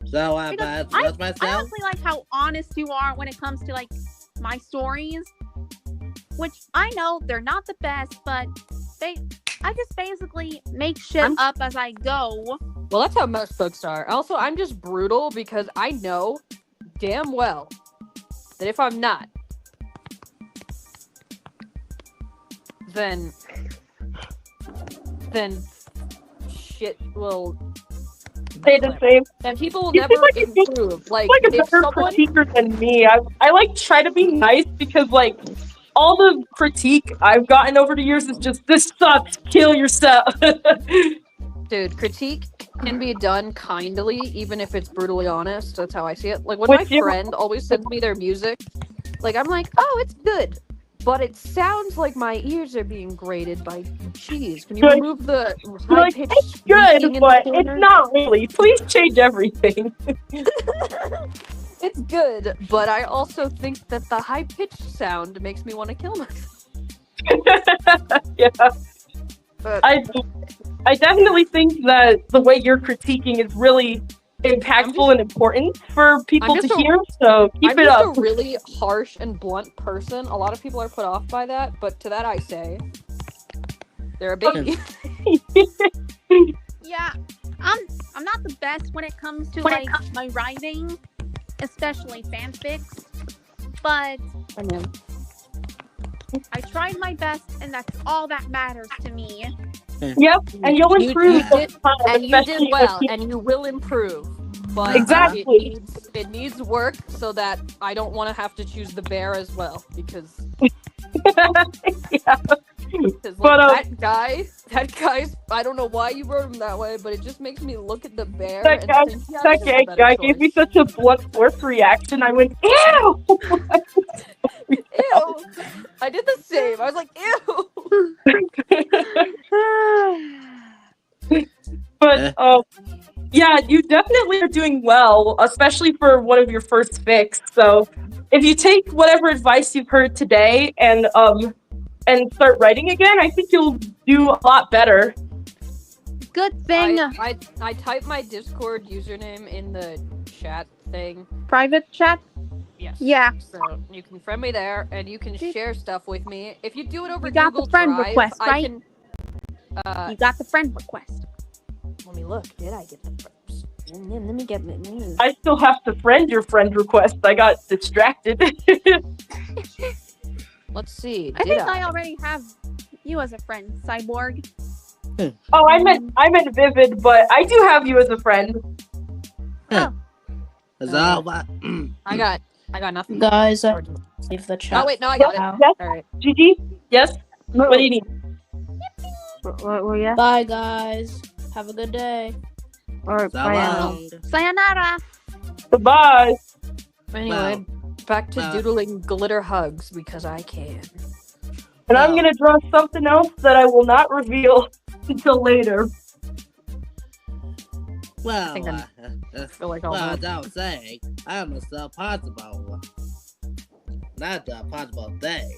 So I buy. Because That's I myself. honestly like how honest you are when it comes to like my stories. Which I know they're not the best, but I just basically make shit up as I go. Well, that's how most books are. Also, I'm just brutal because I know damn well that if I'm not, then shit will Stay the same. then people will You never seem like you think- improve. Like Like a if better someone critiquer than me. I like try to be nice because like all the critique I've gotten over the years is just this sucks, kill yourself. dude, critique can be done kindly, even if it's brutally honest. That's how I see it. Like when my friend always sends me their music, like I'm like, oh, it's good, but it sounds like my ears are being grated by cheese. Can you remove the high pitched it's good, but it's not really. Please change everything. It's good, but I also think that the high pitched sound makes me want to kill myself. Yeah. I definitely think that the way you're critiquing is really impactful and important for people to hear, so keep it up. I'm just a really harsh and blunt person. A lot of people are put off by that, but to that I say, they're a baby. Yeah, I'm not the best when it comes to like my writing, especially fanfics, but I tried my best, and that's all that matters to me. Yep, and you'll improve. You did well, and you will improve. But exactly, it needs work so that I don't want to have to choose the bear as well, because that guy's, I don't know why you wrote him that way, but it just makes me look at the bear that guy gave me such a blunt force reaction. I went, ew! Ew! I did the same. I was like, ew! But, yeah, you definitely are doing well, especially for one of your first fics. So, if you take whatever advice you've heard today and start writing again, I think you'll do a lot better. Good thing. I typed my Discord username in the chat thing. Private chat? Yes. Yeah. So you can friend me there, and you can share stuff with me. If you do it over you got Google the friend Drive, request, right? I can. You got the friend request. Let me look. Did I get the friends? Let me get me. I still have to friend your friend request. I got distracted. Let's see. I think I already have you as a friend, Cyborg. Oh, I meant Vivid, but I do have you as a friend. Oh. I got nothing. Guys, leave the chat. Oh wait, no, I got it. Yes. All right. Gigi? Yes? What do you need? Yeah. Bye, guys. Have a good day. Alright, bye. Sayonara. Goodbye. Anyway, back to doodling glitter hugs because I can. And I'm gonna draw something else that I will not reveal until later. Well, I feel like I was saying, I'm a possible. Not a possible thing.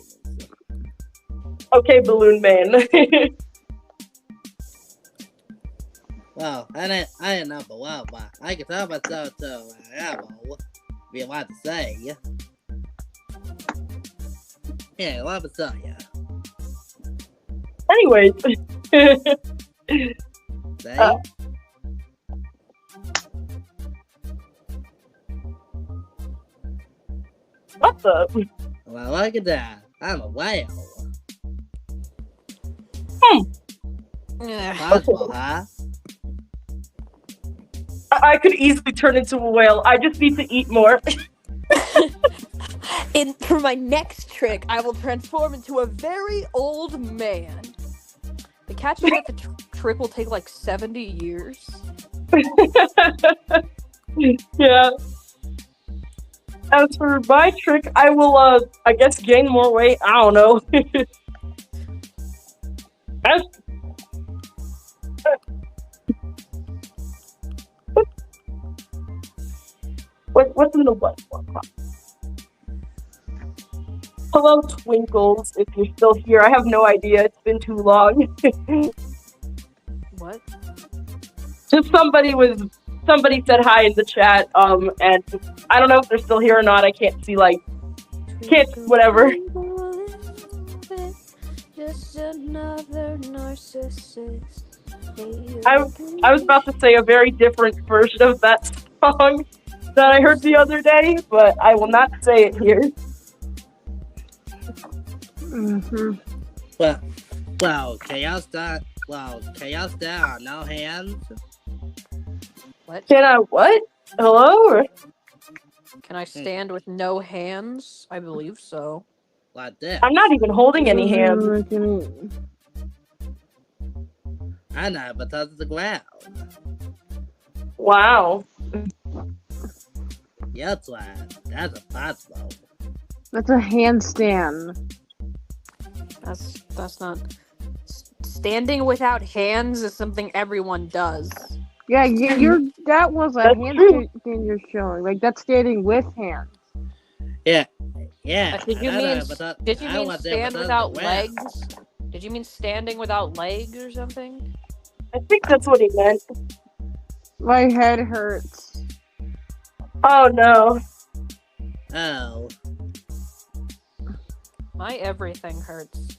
Okay, Balloon Man. Well, I didn't know for well, but I can tell myself to whatever you want to say. Yeah, let me tell you. Anyways. What the? Well, look at that. I'm a whale. Possible, huh? I could easily turn into a whale. I just need to eat more. For my next trick, I will transform into a very old man. The catch is that the trick will take like 70 years. Yeah. As for my trick, I will, I guess gain more weight. I don't know. What's in the what? Hello, Twinkles, if you're still here. I have no idea. It's been too long. What? Just somebody said hi in the chat, and I don't know if they're still here or not. I can't see, whatever. Just another narcissist. I was about to say a very different version of that song that I heard the other day, but I will not say it here. Mm-hmm. Well, chaos down. Well, chaos down. No hands. What? Can I what? Hello? Can I stand with no hands? I believe so. Like this. I'm not even holding any hands. I know, but touch the ground. Wow. Yeah, that's impossible. That's a handstand. That's not. Standing without hands is something everyone does. Yeah, that was a That's handstand you're showing. Like that's standing with hands. Yeah. Did you mean stand without well. legs? Did you mean standing without legs or something? I think that's what he meant. My head hurts. Oh no. Oh. My everything hurts.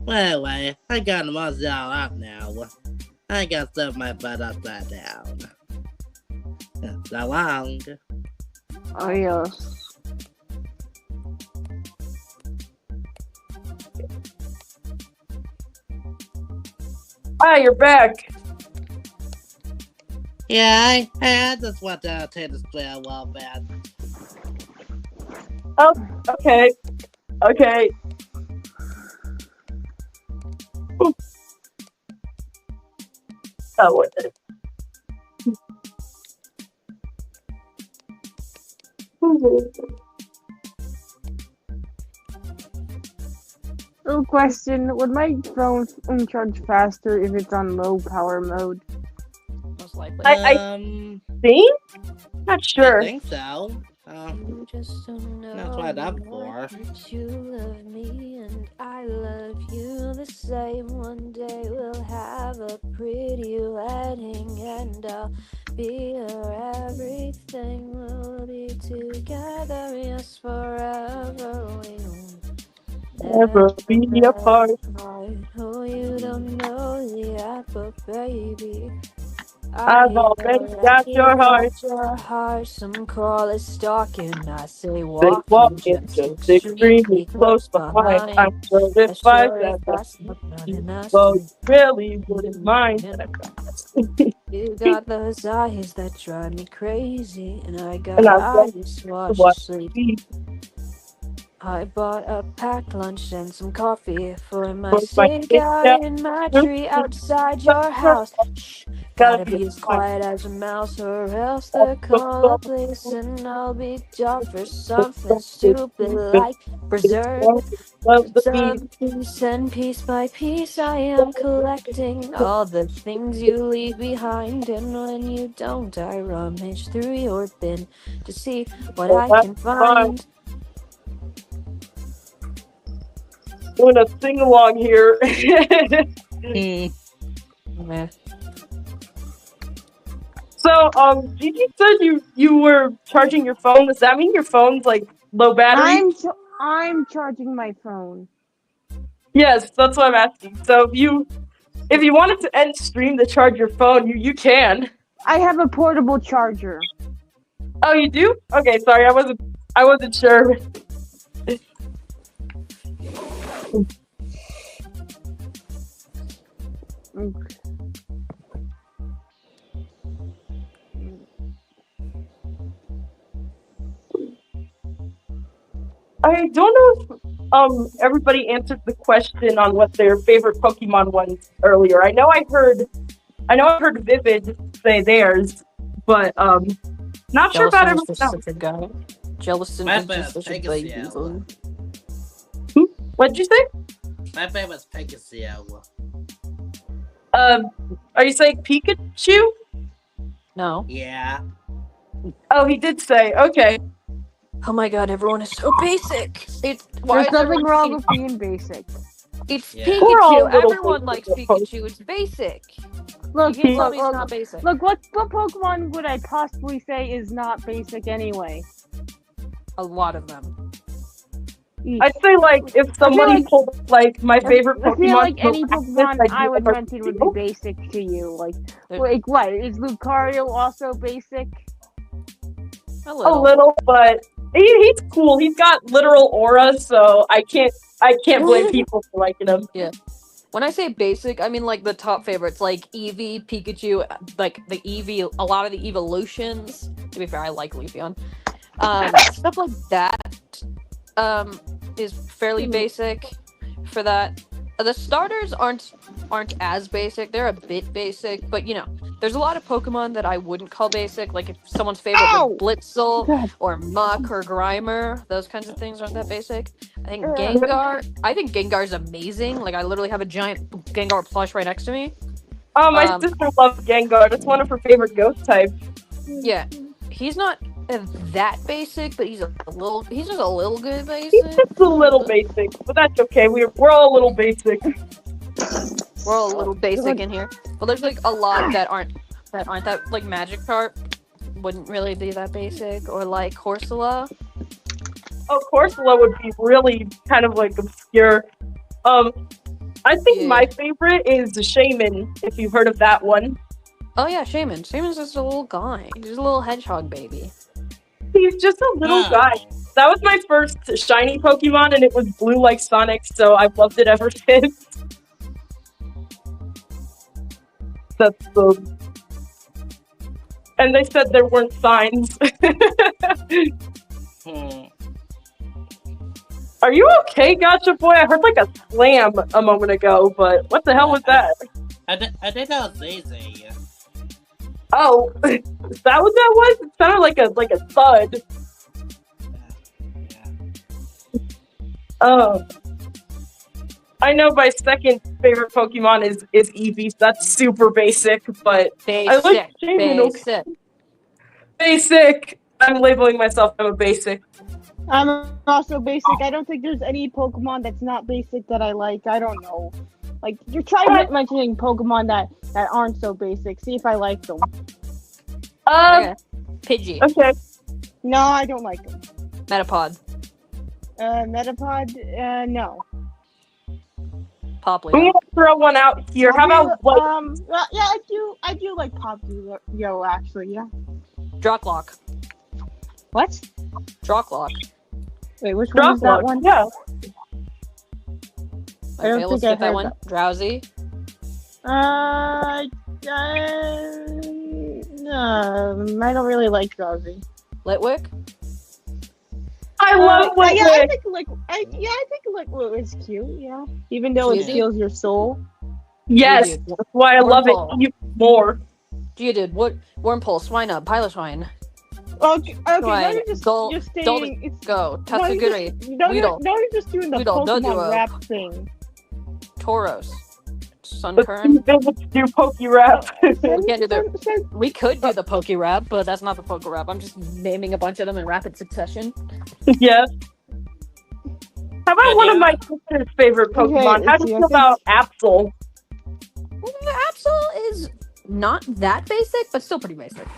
Well, I got them all out now. I got stuff my butt upside down. So long. Oh yes. Ah, you're back. Yeah, I just want to take this play a little bit. Oh, okay. Okay. Oh, what the? Little question: would my phone charge faster if it's on low power mode? Most likely. I think? Not sure. I think so. You just don't know Not tried that before. that you love me and I love you the same. One day we'll have a pretty wedding and I'll be your everything. We'll be together, yes, forever. We will Never be apart. Oh, you don't know yet, but baby, I've already got your heart. Some call it stalking. I say They walking walking just just extremely close behind. I'm sure if I said that's that, nothing else both really wouldn't mind. You got those eyes that drive me crazy, and I got And I'm eyes to watch you what sleep. I bought a packed lunch and some coffee for my for my sake out in my tree outside your house. Shh, gotta be as quiet as a mouse, or else they'll call the police and I'll be jailed for something stupid like preserve. Peace and piece by piece, I am collecting all the things you leave behind, and when you don't, I rummage through your bin to see what I can find. Doing a sing along here. So, Gigi said you were charging your phone. Does that mean your phone's like low battery? I'm charging my phone. Yes, that's what I'm asking. So if you wanted to end stream to charge your phone, you can. I have a portable charger. Oh, you do? Okay, sorry, I wasn't sure. I don't know if everybody answered the question on what their favorite Pokemon was earlier. I know I heard Vivid say theirs, but not sure about everyone else. Such a guy. Jellicent is just such a baby. What'd you say? My favorite's Pikachu. Are you saying Pikachu? No. Yeah. Oh, he did say. Okay. Oh my god, everyone is so basic. There's nothing wrong with being basic. It's Yeah. Pikachu. Everyone likes Pikachu. It's basic. Look, You can't tell me it's not basic. Look, what Pokemon would I possibly say is not basic anyway? A lot of them. I'd say like if somebody pulled like my favorite Pokemon. I feel like any Pokemon I would mention would be basic to you. Like what? Is Lucario also basic? A little. A little, but he's cool. He's got literal aura, so I can't blame people for liking him. Yeah. When I say basic, I mean like the top favorites, like Eevee, Pikachu, like the Eevee, a lot of the evolutions. To be fair, I like Leafeon. Stuff like that. is fairly basic for that. The starters aren't as basic. They're a bit basic, but you know, there's a lot of Pokemon that I wouldn't call basic. Like if someone's favorite was Blitzel God. or Muck or Grimer, those kinds of things aren't that basic. I think Gengar's amazing. Like I literally have a giant Gengar plush right next to me. Oh, my sister loves Gengar. It's one of her favorite ghost types. Yeah, he's not that basic, but he's just a little good basic. He's just a little basic, but that's okay. We're all a little basic. We're all a little basic in here. But there's like a lot that aren't that like Magikarp wouldn't really be that basic, or like Corsola. Oh, Corsola would be really kind of like obscure. I think my favorite is the Shaman, if you've heard of that one. Oh yeah, Shaman. Shaman's just a little guy. He's a little hedgehog baby. He's just a little guy. That was my first shiny Pokemon, and it was blue like Sonic, so I've loved it ever since. That's the... And they said there weren't signs. Are you okay, Gotcha Boy? I heard like a slam a moment ago, but what the hell was that? I think that was easy. Oh, is that what that was? It sounded like a thud. Oh. I know my second favorite Pokemon is Eevee, so that's super basic, but I like basic. Basic! I'm labeling myself, I'm a basic. I'm also basic. I don't think there's any Pokemon that's not basic that I like. I don't know. Like, you're trying mentioning Pokemon that aren't so basic. See if I like them. Pidgey. Okay. No, I don't like them. Metapod. Metapod, no. Popplio. I'm gonna throw one out here. How about what? Well, yeah, I do like Popplio, actually, yeah. Drocklock. What? Drocklock. Wait, which one is that one? Yeah. I don't let's think get that one. Drowsy. I don't really like Drowsy. Litwick. I love Litwick. Yeah, I think Litwick is cute. Yeah, even though it steals your soul. Yes, that's why I love it even more. Geodude, what? Wormpole, Swinub, Piloswine. Okay, now Swine, you're just saying go. Tatsugiri, Weedle. No, you're just doing the Weedle, Pokemon rap thing. Tauros, Sunkern. Do Poke Rap. We could do the Poke Rap, but that's not the Poke Rap. I'm just naming a bunch of them in rapid succession. Yes. How about one of my sister's favorite Pokemon? How do you feel about Absol? Absol is not that basic, but still pretty basic.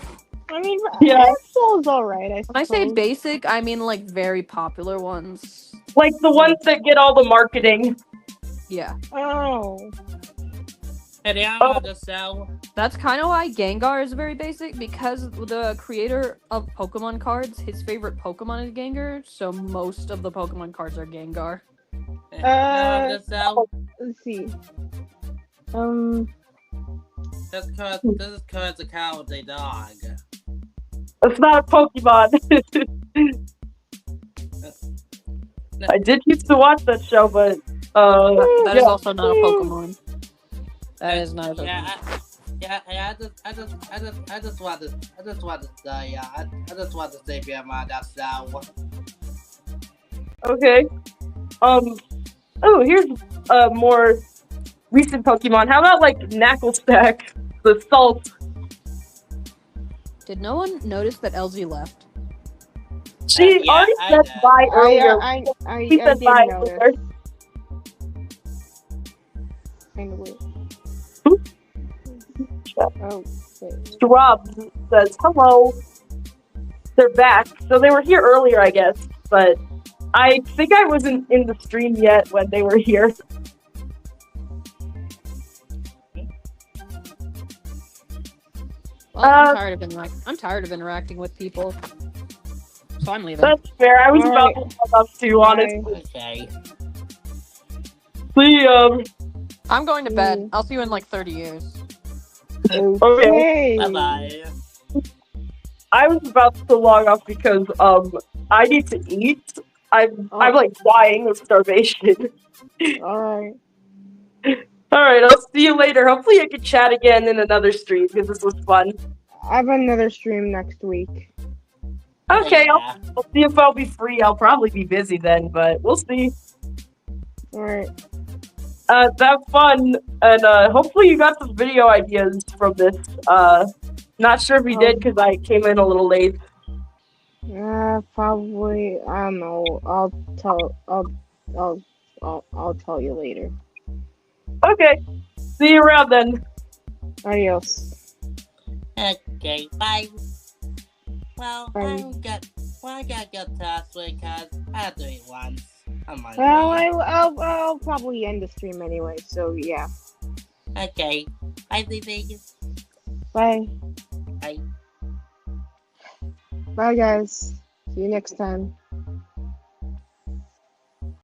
I mean, Absol's alright, I suppose. When I say basic, I mean like very popular ones. Like the ones that get all the marketing. Yeah. Oh. That's kind of why Gengar is very basic, because the creator of Pokemon cards, his favorite Pokemon is Gengar, so most of the Pokemon cards are Gengar. Let's see. This is cause a cowardly dog. It's not a Pokemon. I did used to watch that show, but that is also not a Pokemon. That is not a Pokemon. I just want to say about that show. Okay. Oh, here's a more recent Pokemon. How about like Knacklestack, the Salt? Did no one notice that LZ left? She already said bye earlier. I She said did bye notice. earlier. Oh, wait. Rob says hello. They're back. So they were here earlier, I guess, but I think I wasn't in the stream yet when they were here. Well, I'm tired of interacting with people, so I'm leaving. That's fair. I was about to come up to, honestly. Okay. See, I'm going to bed. I'll see you in like 30 years. Okay. Bye-bye. I was about to log off because I need to eat. I'm like dying of starvation. Alright. Alright, I'll see you later. Hopefully I can chat again in another stream because this was fun. I have another stream next week. Okay, Yeah. I'll see if I'll be free. I'll probably be busy then, but we'll see. Alright. Have fun, and hopefully you got some video ideas from this. Not sure if you did because I came in a little late. Probably. I don't know. I'll tell you later. Okay, see you around then. Adios. Okay, bye. Well, Bye. I gotta go to hospital because I'll do it once. I'm hungry. Well, I'll probably end the stream anyway. So yeah. Okay. Bye, Lily. Bye. Bye. Bye, guys. See you next time.